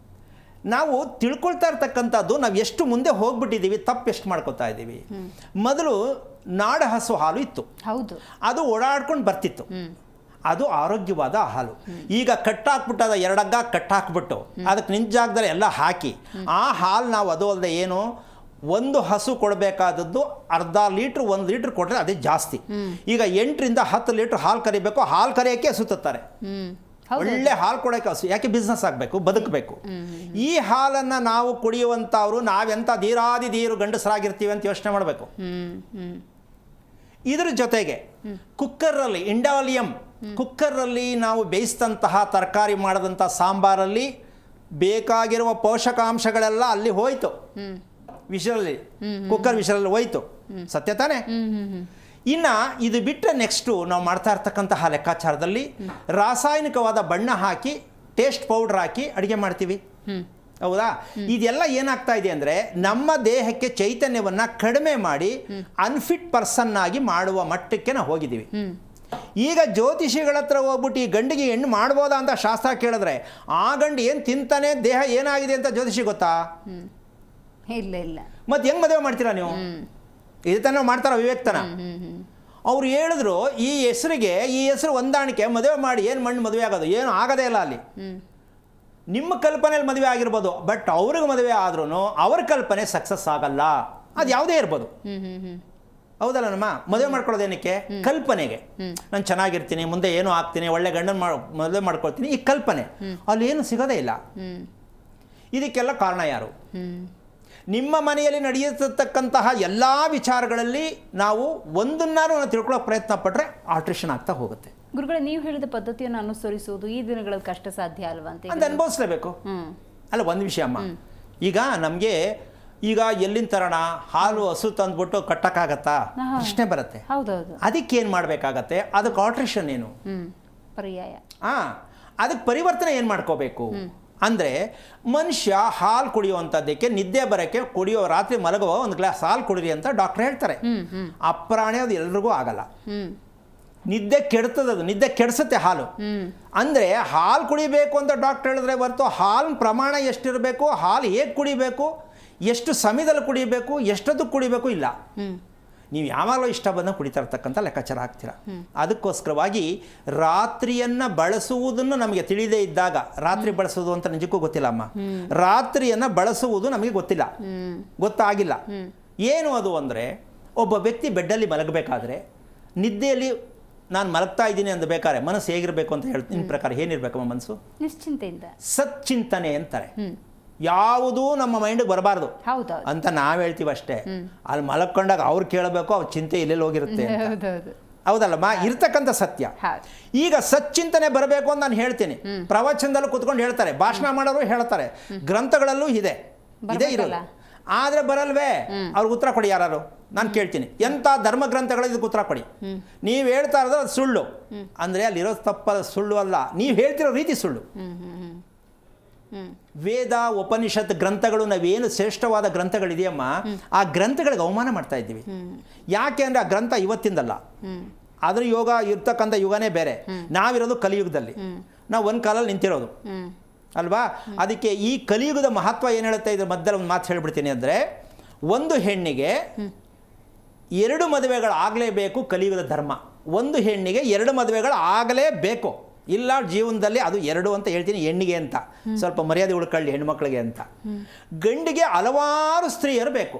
ನಾವು ತಿಳ್ಕೊಳ್ತಾ ಇರ್ತಕ್ಕಂಥದ್ದು ನಾವು ಎಷ್ಟು ಮುಂದೆ ಹೋಗ್ಬಿಟ್ಟಿದ್ದೀವಿ, ತಪ್ಪು ಎಷ್ಟು ಮಾಡ್ಕೊತಾ ಇದ್ದೀವಿ. ಮೊದಲು ನಾಡ ಹಸು ಹಾಲು ಇತ್ತು, ಹೌದು, ಅದು ಓಡಾಡ್ಕೊಂಡು ಬರ್ತಿತ್ತು, ಅದು ಆರೋಗ್ಯವಾದ ಹಾಲು. ಈಗ ಕಟ್ಟಾಕ್ಬಿಟ್ಟದ, ಎರಡಗ್ಗ ಕಟ್ಟಾಕ್ಬಿಟ್ಟು ಅದಕ್ಕೆ ನಿಂತ ಜಾಗದಲ್ಲಿ ಎಲ್ಲ ಹಾಕಿ ಆ ಹಾಲು ನಾವು ಅದು ಅಲ್ಲದೆ ಏನು ಒಂದು ಹಸು ಕೊಡಬೇಕಾದದ್ದು ಅರ್ಧ ಲೀಟ್ರ್ 1 ಲೀಟ್ರ್ ಕೊಟ್ಟರೆ ಅದೇ ಜಾಸ್ತಿ. ಈಗ 8 ರಿಂದ 10 ಲೀಟ್ರ್ ಹಾಲು ಕರಿಬೇಕು, ಹಾಲು ಕರಿಯೋಕ್ಕೆ ಸುತ್ತಾರೆ. ಒಳ್ಳೆ ಹಾಲು ಕೊಡೋಕೆ ಹಸು ಯಾಕೆ? ಬಿಸ್ನೆಸ್ ಆಗಬೇಕು, ಬದುಕಬೇಕು. ಈ ಹಾಲನ್ನು ನಾವು ಕುಡಿಯುವಂಥವ್ರು ನಾವೆಂಥ ಧೀರು ಗಂಡಸರಾಗಿರ್ತೀವಿ ಅಂತ ಯೋಚನೆ ಮಾಡಬೇಕು. ಇದ್ರ ಜೊತೆಗೆ ಕುಕ್ಕರಲ್ಲಿ, ಇಂಡಾಲಿಯಂ ಕುಕ್ಕರಲ್ಲಿ ನಾವು ಬೇಯಿಸಿದಂತಹ ತರಕಾರಿ ಮಾಡಿದಂಥ ಸಾಂಬಾರಲ್ಲಿ ಬೇಕಾಗಿರುವ ಪೋಷಕಾಂಶಗಳೆಲ್ಲ ಅಲ್ಲಿ ಹೋಯ್ತು, ವಿಷರಲ್ಲಿ, ಕುಕ್ಕರ್ ವಿಷರಲ್ಲಿ ಹೋಯ್ತು. ಸತ್ಯ ತಾನೇ? ಇನ್ನು ಇದು ಬಿಟ್ಟರೆ ನೆಕ್ಸ್ಟು ನಾವು ಮಾಡ್ತಾ ಇರ್ತಕ್ಕಂತಹ ಲೆಕ್ಕಾಚಾರದಲ್ಲಿ ರಾಸಾಯನಿಕವಾದ ಬಣ್ಣ ಹಾಕಿ, ಟೇಸ್ಟ್ ಪೌಡ್ರ್ ಹಾಕಿ ಅಡುಗೆ ಮಾಡ್ತೀವಿ, ಹೌದಾ? ಇದೆಲ್ಲ ಏನಾಗ್ತಾ ಇದೆ ಅಂದರೆ ನಮ್ಮ ದೇಹಕ್ಕೆ ಚೈತನ್ಯವನ್ನು ಕಡಿಮೆ ಮಾಡಿ ಅನ್ಫಿಟ್ ಪರ್ಸನ್ ಆಗಿ ಮಾಡುವ ಮಟ್ಟಕ್ಕೆ ನಾವು ಹೋಗಿದ್ದೀವಿ. ಈಗ ಜ್ಯೋತಿಷಿಗಳ ಹತ್ರ ಹೋಗ್ಬಿಟ್ಟು ಈ ಗಂಡಿಗೆ ಹೆಣ್ಣು ಮಾಡ್ಬೋದಾ ಅಂತ ಶಾಸ್ತ್ರ ಕೇಳಿದ್ರೆ ಆ ಗಂಡು ಏನು ತಿಂತಾನೆ, ದೇಹ ಏನಾಗಿದೆ ಅಂತ ಜ್ಯೋತಿಷಿ ಗೊತ್ತಾ? ಇಲ್ಲ ಇಲ್ಲ. ಮತ್ತೆ ಹೆಂಗೆ ಮದುವೆ ಮಾಡ್ತೀರಾ ನೀವು? ಇದು ತಾನೇ ಮಾಡ್ತಾರ ವಿವೇಕ್ತನ. ಅವ್ರು ಹೇಳಿದ್ರು ಈ ಹೆಸರಿಗೆ ಈ ಹೆಸರು ಹೊಂದಾಣಿಕೆ, ಮದುವೆ ಮಾಡಿ ಏನು ಮಣ್ಣು ಮದುವೆ ಆಗೋದು, ಏನು ಆಗೋದೇ ಇಲ್ಲ ಅಲ್ಲಿ. ನಿಮ್ಮ ಕಲ್ಪನೆಯಲ್ಲಿ ಮದುವೆ ಆಗಿರ್ಬೋದು, ಬಟ್ ಅವ್ರಿಗೆ ಮದುವೆ ಆದ್ರೂ ಅವ್ರ ಕಲ್ಪನೆ ಸಕ್ಸಸ್ ಆಗಲ್ಲ. ಅದು ಯಾವುದೇ ಇರ್ಬೋದು, ಹೌದಲ್ಲ ನಮ್ಮ? ಮದುವೆ ಮಾಡ್ಕೊಳ್ಳೋದೇನಕ್ಕೆ? ಕಲ್ಪನೆಗೆ. ನಾನು ಚೆನ್ನಾಗಿರ್ತೀನಿ, ಮುಂದೆ ಏನೋ ಆಗ್ತೀನಿ, ಒಳ್ಳೆ ಗಂಡನ ಮದುವೆ ಮಾಡ್ಕೊಳ್ತೀನಿ, ಈ ಕಲ್ಪನೆ. ಅಲ್ಲಿ ಏನು ಸಿಗೋದೇ ಇಲ್ಲ. ಇದಕ್ಕೆಲ್ಲ ಕಾರಣ ಯಾರು? ನಿಮ್ಮ ಮನೆಯಲ್ಲಿ ನಡೆಯತಕ್ಕಂತಹ ಎಲ್ಲ ವಿಚಾರಗಳಲ್ಲಿ ನಾವು ಒಂದನ್ನಾರು ತಿಳ್ಕೊಳ್ಳೋಕೆ ಪ್ರಯತ್ನ ಪಟ್ಟರೆ ಆಲ್ಟ್ರೇಷನ್ ಆಗ್ತಾ ಹೋಗುತ್ತೆ. ಗುರುಗಳೇ, ನೀವು ಹೇಳಿದ ಪದ್ಧತಿಯನ್ನು ಅನುಸರಿಸುವುದು ಈ ದಿನಗಳಲ್ಲಿ ಕಷ್ಟ ಸಾಧ್ಯ ಅಲ್ವಾ ಅಂತ ಅಂತ ಅನುಭವಿಸ್ಲೇಬೇಕು. ಅಲ್ಲ, ಒಂದು ವಿಷಯ ಅಮ್ಮ, ಈಗ ನಮಗೆ ಈಗ ಎಲ್ಲಿಂದ ತರೋಣ? ಹಾಲು ಹಸು ತಂದ್ಬಿಟ್ಟು ಕಟ್ಟಕ್ಕಾಗತ್ತಾ? ಪ್ರಶ್ನೆ ಬರುತ್ತೆ. ಹೌದೌದು. ಅದಕ್ಕೆ ಏನು ಮಾಡಬೇಕಾಗತ್ತೆ? ಅದಕ್ಕೆ ಆಲ್ಟ್ರೇಷನ್ ಏನು? ಪರ್ಯಾಯ. ಅದಕ್ಕೆ ಪರಿವರ್ತನೆ ಏನು ಮಾಡ್ಕೋಬೇಕು ಅಂದರೆ, ಮನುಷ್ಯ ಹಾಲು ಕುಡಿಯುವಂಥದ್ದಕ್ಕೆ ನಿದ್ದೆ ಬರೋಕ್ಕೆ ಕುಡಿಯೋ, ರಾತ್ರಿ ಮಲಗುವ ಒಂದು ಗ್ಲಾಸ್ ಹಾಲು ಕುಡಿರಿ ಅಂತ ಡಾಕ್ಟರ್ ಹೇಳ್ತಾರೆ. ಅಪ್ರಾಣಿ ಅದು ಎಲ್ರಿಗೂ ಆಗಲ್ಲ. ನಿದ್ದೆ ಕೆಡ್ತದದು, ನಿದ್ದೆ ಕೆಡಿಸುತ್ತೆ ಹಾಲು. ಅಂದರೆ ಹಾಲು ಕುಡಿಬೇಕು ಅಂತ ಡಾಕ್ಟರ್ ಹೇಳಿದ್ರೆ ಹೊರತು ಹಾಲಿನ ಪ್ರಮಾಣ ಎಷ್ಟಿರಬೇಕು, ಹಾಲು ಹೇಗೆ ಕುಡಿಬೇಕು, ಎಷ್ಟು ಸಮಯದಲ್ಲಿ ಕುಡಿಬೇಕು, ಎಷ್ಟೊತ್ತು ಕುಡಿಬೇಕು ಇಲ್ಲ. ನೀವು ಯಾವಾಗಲೂ ಇಷ್ಟ ಬಂದಾಗ ಕುಡಿತಾ ಇರ್ತಕ್ಕಂಥ ಲೆಕ್ಕಾಚಾರ ಹಾಕ್ತೀರ. ಅದಕ್ಕೋಸ್ಕರವಾಗಿ ರಾತ್ರಿಯನ್ನು ಬಳಸುವುದನ್ನು ನಮಗೆ ತಿಳಿದೇ ಇದ್ದಾಗ, ರಾತ್ರಿ ಬಳಸುವುದು ಅಂತ ನಿಜಕ್ಕೂ ಗೊತ್ತಿಲ್ಲ ಅಮ್ಮ, ರಾತ್ರಿಯನ್ನು ಬಳಸುವುದು ನಮಗೆ ಗೊತ್ತಿಲ್ಲ, ಗೊತ್ತಾಗಿಲ್ಲ. ಏನು ಅದು ಅಂದರೆ, ಒಬ್ಬ ವ್ಯಕ್ತಿ ಬೆಡ್ಡಲ್ಲಿ ಮಲಗಬೇಕಾದ್ರೆ ನಿದ್ದೆಯಲ್ಲಿ ನಾನು ಮಲಗ್ತಾ ಇದ್ದೀನಿ ಅಂತ ಬೇಕಾದ್ರೆ ಮನಸ್ಸು ಹೇಗಿರಬೇಕು ಅಂತ ಹೇಳ್ತೀನಿ. ನಿಮ್ಮ ಪ್ರಕಾರ ಏನಿರಬೇಕಮ್ಮ ಮನಸ್ಸು? ನಿಶ್ಚಿಂತೆಯಿಂದ, ಸಚ್ಚಿಂತನೆ ಅಂತಾರೆ. ಯಾವುದೂ ನಮ್ಮ ಮೈಂಡಿಗೆ ಬರಬಾರ್ದು ಅಂತ ನಾವು ಹೇಳ್ತೀವಿ ಅಷ್ಟೇ. ಅಲ್ಲಿ ಮಲಕೊಂಡಾಗ ಅವ್ರು ಕೇಳಬೇಕು, ಅವ್ರ ಚಿಂತೆ ಎಲ್ಲೆಲ್ಲಿ ಹೋಗಿರುತ್ತೆ, ಹೌದಲ್ಲಮ್ಮ? ಇರ್ತಕ್ಕಂಥ ಸತ್ಯ. ಈಗ ಸಚ್ಚಿಂತನೆ ಬರಬೇಕು ಅಂತ ನಾನು ಹೇಳ್ತೀನಿ. ಪ್ರವಚನದಲ್ಲೂ ಕೂತ್ಕೊಂಡು ಹೇಳ್ತಾರೆ, ಭಾಷಣ ಮಾಡೋರು ಹೇಳ್ತಾರೆ, ಗ್ರಂಥಗಳಲ್ಲೂ ಇದೆ, ಇದೇ ಇರೋಲ್ಲ. ಆದರೆ ಬರಲ್ವೇ? ಅವ್ರಿಗೆ ಉತ್ತರ ಕೊಡಿ ಯಾರು? ನಾನು ಕೇಳ್ತೀನಿ, ಎಂಥ ಧರ್ಮಗ್ರಂಥಗಳು ಇದಕ್ಕೆ ಉತ್ತರ ಕೊಡಿ. ನೀವು ಹೇಳ್ತಾ ಇರೋದು ಅದು ಸುಳ್ಳು ಅಂದರೆ ಅಲ್ಲಿರೋ ತಪ್ಪಲ್ಲ, ಸುಳ್ಳು ಅಲ್ಲ, ನೀವು ಹೇಳ್ತಿರೋ ರೀತಿ ಸುಳ್ಳು. ವೇದ ಉಪನಿಷತ್ ಗ್ರಂಥಗಳು, ನಾವೇನು ಶ್ರೇಷ್ಠವಾದ ಗ್ರಂಥಗಳಿದೆಯಮ್ಮ, ಆ ಗ್ರಂಥಗಳಿಗೆ ಅವಮಾನ ಮಾಡ್ತಾ ಇದ್ದೀವಿ. ಯಾಕೆ ಅಂದರೆ ಆ ಗ್ರಂಥ ಇವತ್ತಿಂದಲ್ಲ, ಅದ್ರ ಯೋಗ ಇರ್ತಕ್ಕಂಥ ಯುಗನೇ ಬೇರೆ. ನಾವಿರೋದು ಕಲಿಯುಗದಲ್ಲಿ, ನಾವು ಒಂದು ಕಾಲಲ್ಲಿ ನಿಂತಿರೋದು ಅಲ್ವಾ. ಅದಕ್ಕೆ ಈ ಕಲಿಯುಗದ ಮಹತ್ವ ಏನು ಹೇಳುತ್ತೆ, ಇದ್ರ ಮಧ್ಯದಲ್ಲಿ ಒಂದು ಮಾತು ಹೇಳ್ಬಿಡ್ತೀನಿ. ಅಂದರೆ ಒಂದು ಹೆಣ್ಣಿಗೆ 2 ಮದುವೆಗಳಾಗಲೇಬೇಕು, ಕಲಿಯುಗದ ಧರ್ಮ. ಒಂದು ಹೆಣ್ಣಿಗೆ 2 ಮದುವೆಗಳಾಗಲೇಬೇಕು, ಇಲ್ಲ ಜೀವನದಲ್ಲಿ ಅದು 2 ಅಂತ ಹೇಳ್ತೀನಿ, ಹೆಣ್ಣಿಗೆ ಅಂತ ಸ್ವಲ್ಪ ಮರ್ಯಾದೆ ಉಳ್ಕೊಳ್ಳಿ, ಹೆಣ್ಮಕ್ಳಿಗೆ ಅಂತ. ಗಂಡಿಗೆ ಹಲವಾರು ಸ್ತ್ರೀಯರು ಬೇಕು.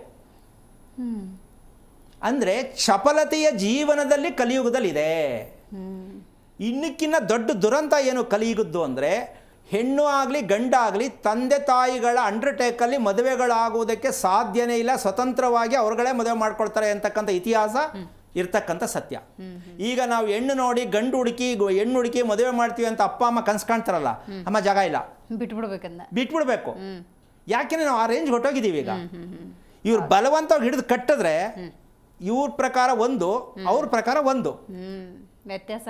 ಅಂದರೆ ಚಪಲತೆಯ ಜೀವನದಲ್ಲಿ ಕಲಿಯುಗದಲ್ಲಿದೆ. ಇನ್ನಕ್ಕಿನ್ನ ದೊಡ್ಡ ದುರಂತ ಏನು ಕಲಿಯುಗದ್ದು ಅಂದರೆ, ಹೆಣ್ಣು ಆಗಲಿ ಗಂಡಾಗಲಿ ತಂದೆ ತಾಯಿಗಳ ಅಂಡರ್ಟೇಕಲ್ಲಿ ಮದುವೆಗಳಾಗುವುದಕ್ಕೆ ಸಾಧ್ಯನೇ ಇಲ್ಲ, ಸ್ವತಂತ್ರವಾಗಿ ಅವ್ರುಗಳೇ ಮದುವೆ ಮಾಡ್ಕೊಳ್ತಾರೆ ಅಂತಕ್ಕಂಥ ಇತಿಹಾಸ ಇರ್ತಕ್ಕಂಥ ಸತ್ಯ. ಈಗ ನಾವು ಹೆಣ್ಣು ನೋಡಿ ಗಂಡು ಹುಡುಕಿ ಹೆಣ್ಣು ಹುಡುಕಿ ಮದುವೆ ಮಾಡ್ತೀವಿ ಅಂತ ಅಪ್ಪ ಅಮ್ಮ ಕನ್ಸು ಕಾಣ್ತಾರಲ್ಲ, ಅಮ್ಮ ಜಾಗ ಇಲ್ಲ, ಬಿಟ್ಬಿಡ್ಬೇಕು. ಯಾಕೆಂದ್ರೆ ನಾವು ಆ ರೇಂಜ್ ಹೊಟ್ಟೋಗಿದ್ದೀವಿ. ಈಗ ಇವ್ರು ಬಲವಂತವಾಗಿ ಹಿಡಿದು ಕಟ್ಟಿದ್ರೆ ಇವ್ರ ಪ್ರಕಾರ ಒಂದು, ಅವ್ರ ಪ್ರಕಾರ ಒಂದು, ವ್ಯತ್ಯಾಸ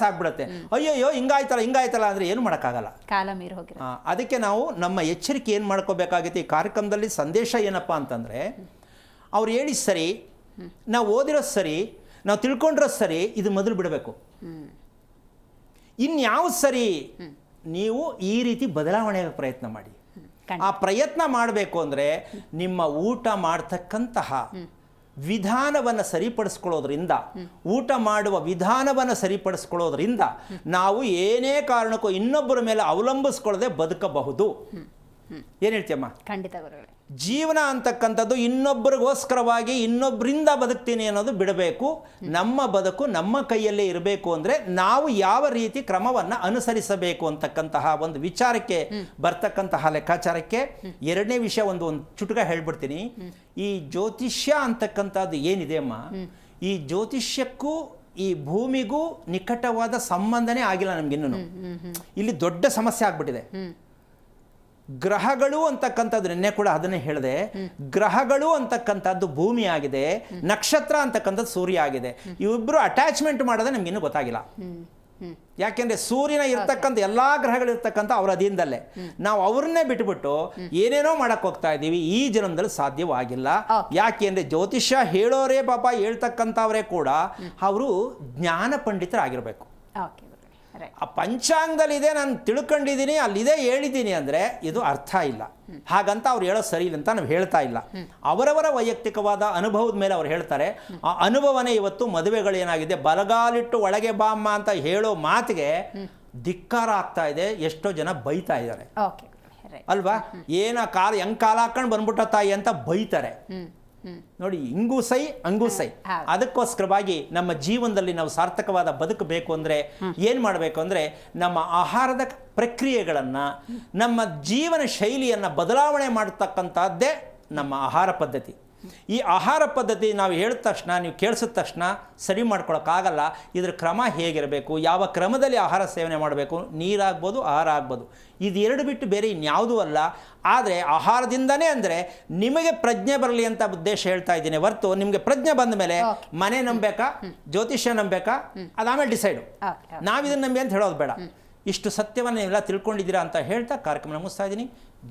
ಆಗ್ಬಿಡುತ್ತೆ. ಅಯ್ಯಯ್ಯೋ ಹಿಂಗಾಯ್ತಲ್ಲ ಅಂದರೆ ಏನು ಮಾಡೋಕ್ಕಾಗಲ್ಲ, ಕಾಲ ಮೀರಿ ಹೋಗಿ. ಅದಕ್ಕೆ ನಾವು ನಮ್ಮ ಎಚ್ಚರಿಕೆ ಏನು ಮಾಡ್ಕೋಬೇಕಾಗಿತ್ತು ಈ ಕಾರ್ಯಕ್ರಮದಲ್ಲಿ. ಸಂದೇಶ ಏನಪ್ಪ ಅಂತಂದರೆ, ಅವ್ರು ಹೇಳಿದ ಸರಿ, ನಾವು ಓದಿರೋದು ಸರಿ, ನಾವು ತಿಳ್ಕೊಂಡಿರೋದು ಸರಿ, ಇದು ಮೊದಲು ಬಿಡಬೇಕು. ಇನ್ಯಾವ ಸರಿ, ನೀವು ಈ ರೀತಿ ಬದಲಾವಣೆಗೆ ಪ್ರಯತ್ನ ಮಾಡಿ. ಆ ಪ್ರಯತ್ನ ಮಾಡಬೇಕು ಅಂದರೆ ನಿಮ್ಮ ಊಟ ಮಾಡ್ತಕ್ಕಂತಹ ವಿಧಾನವನ್ನು ಸರಿಪಡಿಸ್ಕೊಳ್ಳೋದ್ರಿಂದ, ಊಟ ಮಾಡುವ ವಿಧಾನವನ್ನು ಸರಿಪಡಿಸ್ಕೊಳ್ಳೋದ್ರಿಂದ ನಾವು ಏನೇ ಕಾರಣಕ್ಕೂ ಇನ್ನೊಬ್ಬರ ಮೇಲೆ ಅವಲಂಬಿಸ್ಕೊಳ್ಳದೆ ಬದುಕಬಹುದು. ಏನು ಹೇಳ್ತೀಯಮ್ಮ? ಖಂಡಿತ ಗುರುಗಳೇ. ಜೀವನ ಅಂತಕ್ಕಂಥದ್ದು ಇನ್ನೊಬ್ಬರಿಗೋಸ್ಕರವಾಗಿ ಇನ್ನೊಬ್ಬರಿಂದ ಬದುಕ್ತೀನಿ ಅನ್ನೋದು ಬಿಡಬೇಕು. ನಮ್ಮ ಬದುಕು ನಮ್ಮ ಕೈಯಲ್ಲೇ ಇರಬೇಕು ಅಂದರೆ ನಾವು ಯಾವ ರೀತಿ ಕ್ರಮವನ್ನು ಅನುಸರಿಸಬೇಕು ಅಂತಕ್ಕಂತಹ ಒಂದು ವಿಚಾರಕ್ಕೆ ಬರ್ತಕ್ಕಂತಹ ಲೆಕ್ಕಾಚಾರಕ್ಕೆ ಎರಡನೇ ವಿಷಯ ಒಂದು ಚುಟುಕ ಹೇಳ್ಬಿಡ್ತೀನಿ. ಈ ಜ್ಯೋತಿಷ್ಯ ಅಂತಕ್ಕಂಥದ್ದು ಏನಿದೆ ಅಮ್ಮ, ಈ ಜ್ಯೋತಿಷ್ಯಕ್ಕೂ ಈ ಭೂಮಿಗೂ ನಿಕಟವಾದ ಸಂಬಂಧನೇ ಆಗಿಲ್ಲ ನಮ್ಗಿನ್ನೂ. ಇಲ್ಲಿ ದೊಡ್ಡ ಸಮಸ್ಯೆ ಆಗ್ಬಿಟ್ಟಿದೆ. ಗ್ರಹಗಳು ಅಂತಕ್ಕಂಥದ್ದು ನಿನ್ನೆ ಕೂಡ ಅದನ್ನೇ ಹೇಳಿದೆ, ಗ್ರಹಗಳು ಅಂತಕ್ಕಂಥದ್ದು ಭೂಮಿ ಆಗಿದೆ, ನಕ್ಷತ್ರ ಅಂತಕ್ಕಂಥದ್ದು ಸೂರ್ಯ ಆಗಿದೆ. ಇವಿಬ್ಬರು ಅಟ್ಯಾಚ್ಮೆಂಟ್ ಮಾಡೋದೇ ನಮ್ಗೆ ಇನ್ನೂ ಗೊತ್ತಾಗಿಲ್ಲ. ಯಾಕೆಂದ್ರೆ ಸೂರ್ಯನ ಇರ್ತಕ್ಕಂಥ ಎಲ್ಲಾ ಗ್ರಹಗಳಿರ್ತಕ್ಕಂಥ ಅವ್ರ ಅಧೀನದಲ್ಲೇ ನಾವು ಅವ್ರನ್ನೇ ಬಿಟ್ಬಿಟ್ಟು ಏನೇನೋ ಮಾಡಕ್ ಹೋಗ್ತಾ ಇದ್ದೀವಿ. ಈ ಜನ್ಮದಲ್ಲಿ ಸಾಧ್ಯವಾಗಿಲ್ಲ. ಯಾಕೆಂದ್ರೆ ಜ್ಯೋತಿಷ್ಯ ಹೇಳೋರೇ ಪಾಪ ಹೇಳ್ತಕ್ಕಂಥವರೇ ಕೂಡ ಅವರು ಜ್ಞಾನ ಪಂಡಿತರಾಗಿರ್ಬೇಕು. ಆ ಪಂಚಾಂಗದಲ್ಲಿದೆ, ನಾನು ತಿಳ್ಕೊಂಡಿದ್ದೀನಿ, ಅಲ್ಲಿದೆ ಹೇಳಿದ್ದೀನಿ ಅಂದರೆ ಇದು ಅರ್ಥ ಇಲ್ಲ. ಹಾಗಂತ ಅವ್ರು ಹೇಳೋ ಸರಿ ಇಲ್ಲ ಅಂತ ನಾವು ಹೇಳ್ತಾ ಇಲ್ಲ. ಅವರವರ ವೈಯಕ್ತಿಕವಾದ ಅನುಭವದ ಮೇಲೆ ಅವ್ರು ಹೇಳ್ತಾರೆ. ಆ ಅನುಭವನೇ ಇವತ್ತು ಮದುವೆಗಳೇನಾಗಿದೆ, ಬಲಗಾಲಿಟ್ಟು ಒಳಗೆ ಬಾಮ್ಮ ಅಂತ ಹೇಳೋ ಮಾತಿಗೆ ಧಿಕ್ಕಾರ ಆಗ್ತಾ ಇದೆ. ಎಷ್ಟೋ ಜನ ಬೈತಾ ಇದ್ದಾರೆ ಅಲ್ವಾ. ಏನ ಕಾಲ ಹೆಂಗ್ ಕಾಲ ಹಾಕೊಂಡು ಬಂದ್ಬಿಟ್ಟ ತಾಯಿ ಅಂತ ಬೈತಾರೆ ನೋಡಿ. ಹಿಂಗೂ ಸೈ ಹಂಗೂ ಸೈ. ಅದಕ್ಕೋಸ್ಕರವಾಗಿ ನಮ್ಮ ಜೀವನದಲ್ಲಿ ನಾವು ಸಾರ್ಥಕವಾದ ಬದುಕಬೇಕು ಅಂದರೆ ಏನು ಮಾಡಬೇಕು ಅಂದರೆ, ನಮ್ಮ ಆಹಾರದ ಪ್ರಕ್ರಿಯೆಗಳನ್ನು, ನಮ್ಮ ಜೀವನ ಶೈಲಿಯನ್ನು ಬದಲಾವಣೆ ಮಾಡತಕ್ಕಂಥದ್ದೇ ನಮ್ಮ ಆಹಾರ ಪದ್ಧತಿ. ಈ ಆಹಾರ ಪದ್ಧತಿ ನಾವು ಹೇಳಿದ ತಕ್ಷಣ, ನೀವು ಕೇಳಿಸಿದ ತಕ್ಷಣ ಸರಿ ಮಾಡ್ಕೊಳಕ್ಕಾಗಲ್ಲ. ಇದರ ಕ್ರಮ ಹೇಗಿರಬೇಕು, ಯಾವ ಕ್ರಮದಲ್ಲಿ ಆಹಾರ ಸೇವನೆ ಮಾಡಬೇಕು, ನೀರಾಗ್ಬೋದು ಆಹಾರ ಆಗ್ಬೋದು, ಇದೆರಡು ಬಿಟ್ಟು ಬೇರೆ ಇನ್ಯಾವುದೂ ಅಲ್ಲ. ಆದರೆ ಆಹಾರದಿಂದನೇ ಅಂದರೆ ನಿಮಗೆ ಪ್ರಜ್ಞೆ ಬರಲಿ ಅಂತ ಉದ್ದೇಶ ಹೇಳ್ತಾ ಇದ್ದೀನಿ ಹೊರತು, ನಿಮಗೆ ಪ್ರಜ್ಞೆ ಬಂದ ಮೇಲೆ ಮನೆ ನಂಬೇಕಾ ಜ್ಯೋತಿಷ್ಯ ನಂಬೇಕಾ ಅದಾಮೇಲೆ ಡಿಸೈಡು. ನಾವಿದನ್ನು ನಂಬಿ ಅಂತ ಹೇಳೋದು ಬೇಡ. ಇಷ್ಟು ಸತ್ಯವನ್ನು ನೀವೆಲ್ಲ ತಿಳ್ಕೊಂಡಿದ್ದೀರಾ ಅಂತ ಹೇಳ್ತಾ ಕಾರ್ಯಕ್ರಮ ಮುಗಿಸ್ತಾ ಇದ್ದೀನಿ.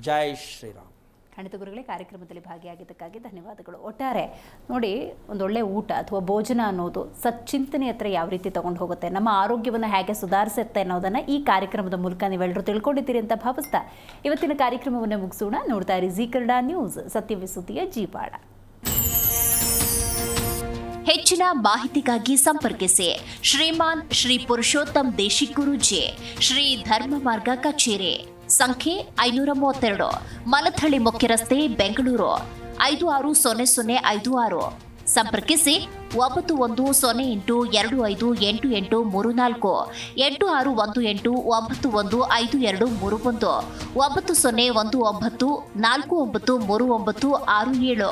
ಜೈ ಶ್ರೀರಾಮ್. ಖಂಡಿತ ಗುರುಗಳೇ, ಕಾರ್ಯಕ್ರಮದಲ್ಲಿ ಭಾಗಿಯಾಗಿದ್ದಕ್ಕಾಗಿ ಧನ್ಯವಾದಗಳು. ಒಟ್ಟಾರೆ ನೋಡಿ, ಒಂದೊಳ್ಳೆ ಊಟ ಅಥವಾ ಭೋಜನ ಅನ್ನೋದು ಸಚ್ಚಿಂತನೆ ಹತ್ರ ಯಾವ ರೀತಿ ತೊಗೊಂಡು ಹೋಗುತ್ತೆ, ನಮ್ಮ ಆರೋಗ್ಯವನ್ನು ಹೇಗೆ ಸುಧಾರಿಸುತ್ತೆ ಅನ್ನೋದನ್ನು ಈ ಕಾರ್ಯಕ್ರಮದ ಮೂಲಕ ನೀವೆಲ್ಲರೂ ತಿಳ್ಕೊಂಡಿದ್ದೀರಿ ಅಂತ ಭಾವಿಸ್ತಾ ಇವತ್ತಿನ ಕಾರ್ಯಕ್ರಮವನ್ನು ಮುಗಿಸೋಣ. ನೋಡ್ತಾ ಇರಿ ಜೀ ಕನ್ನಡ ನ್ಯೂಸ್, ಸತ್ಯವೇ ಸುದ್ದಿಯ ಜೀಪಾಡ. ಹೆಚ್ಚಿನ ಮಾಹಿತಿಗಾಗಿ ಸಂಪರ್ಕಿಸಿ ಶ್ರೀಮಾನ್ ಶ್ರೀ ಪುರುಷೋತ್ತಮ್ ದೇಶಿಕ್ ಗುರೂಜಿ, ಶ್ರೀ ಧರ್ಮ ಮಾರ್ಗ ಕಚೇರಿ, ಸಂಖ್ಯೆ 532, ಮಲಥಳ್ಳಿ ಮುಖ್ಯ ರಸ್ತೆ, ಬೆಂಗಳೂರು 560056. ಸಂಪರ್ಕಿಸಿ 9108258834, 8618915231, 9019493937.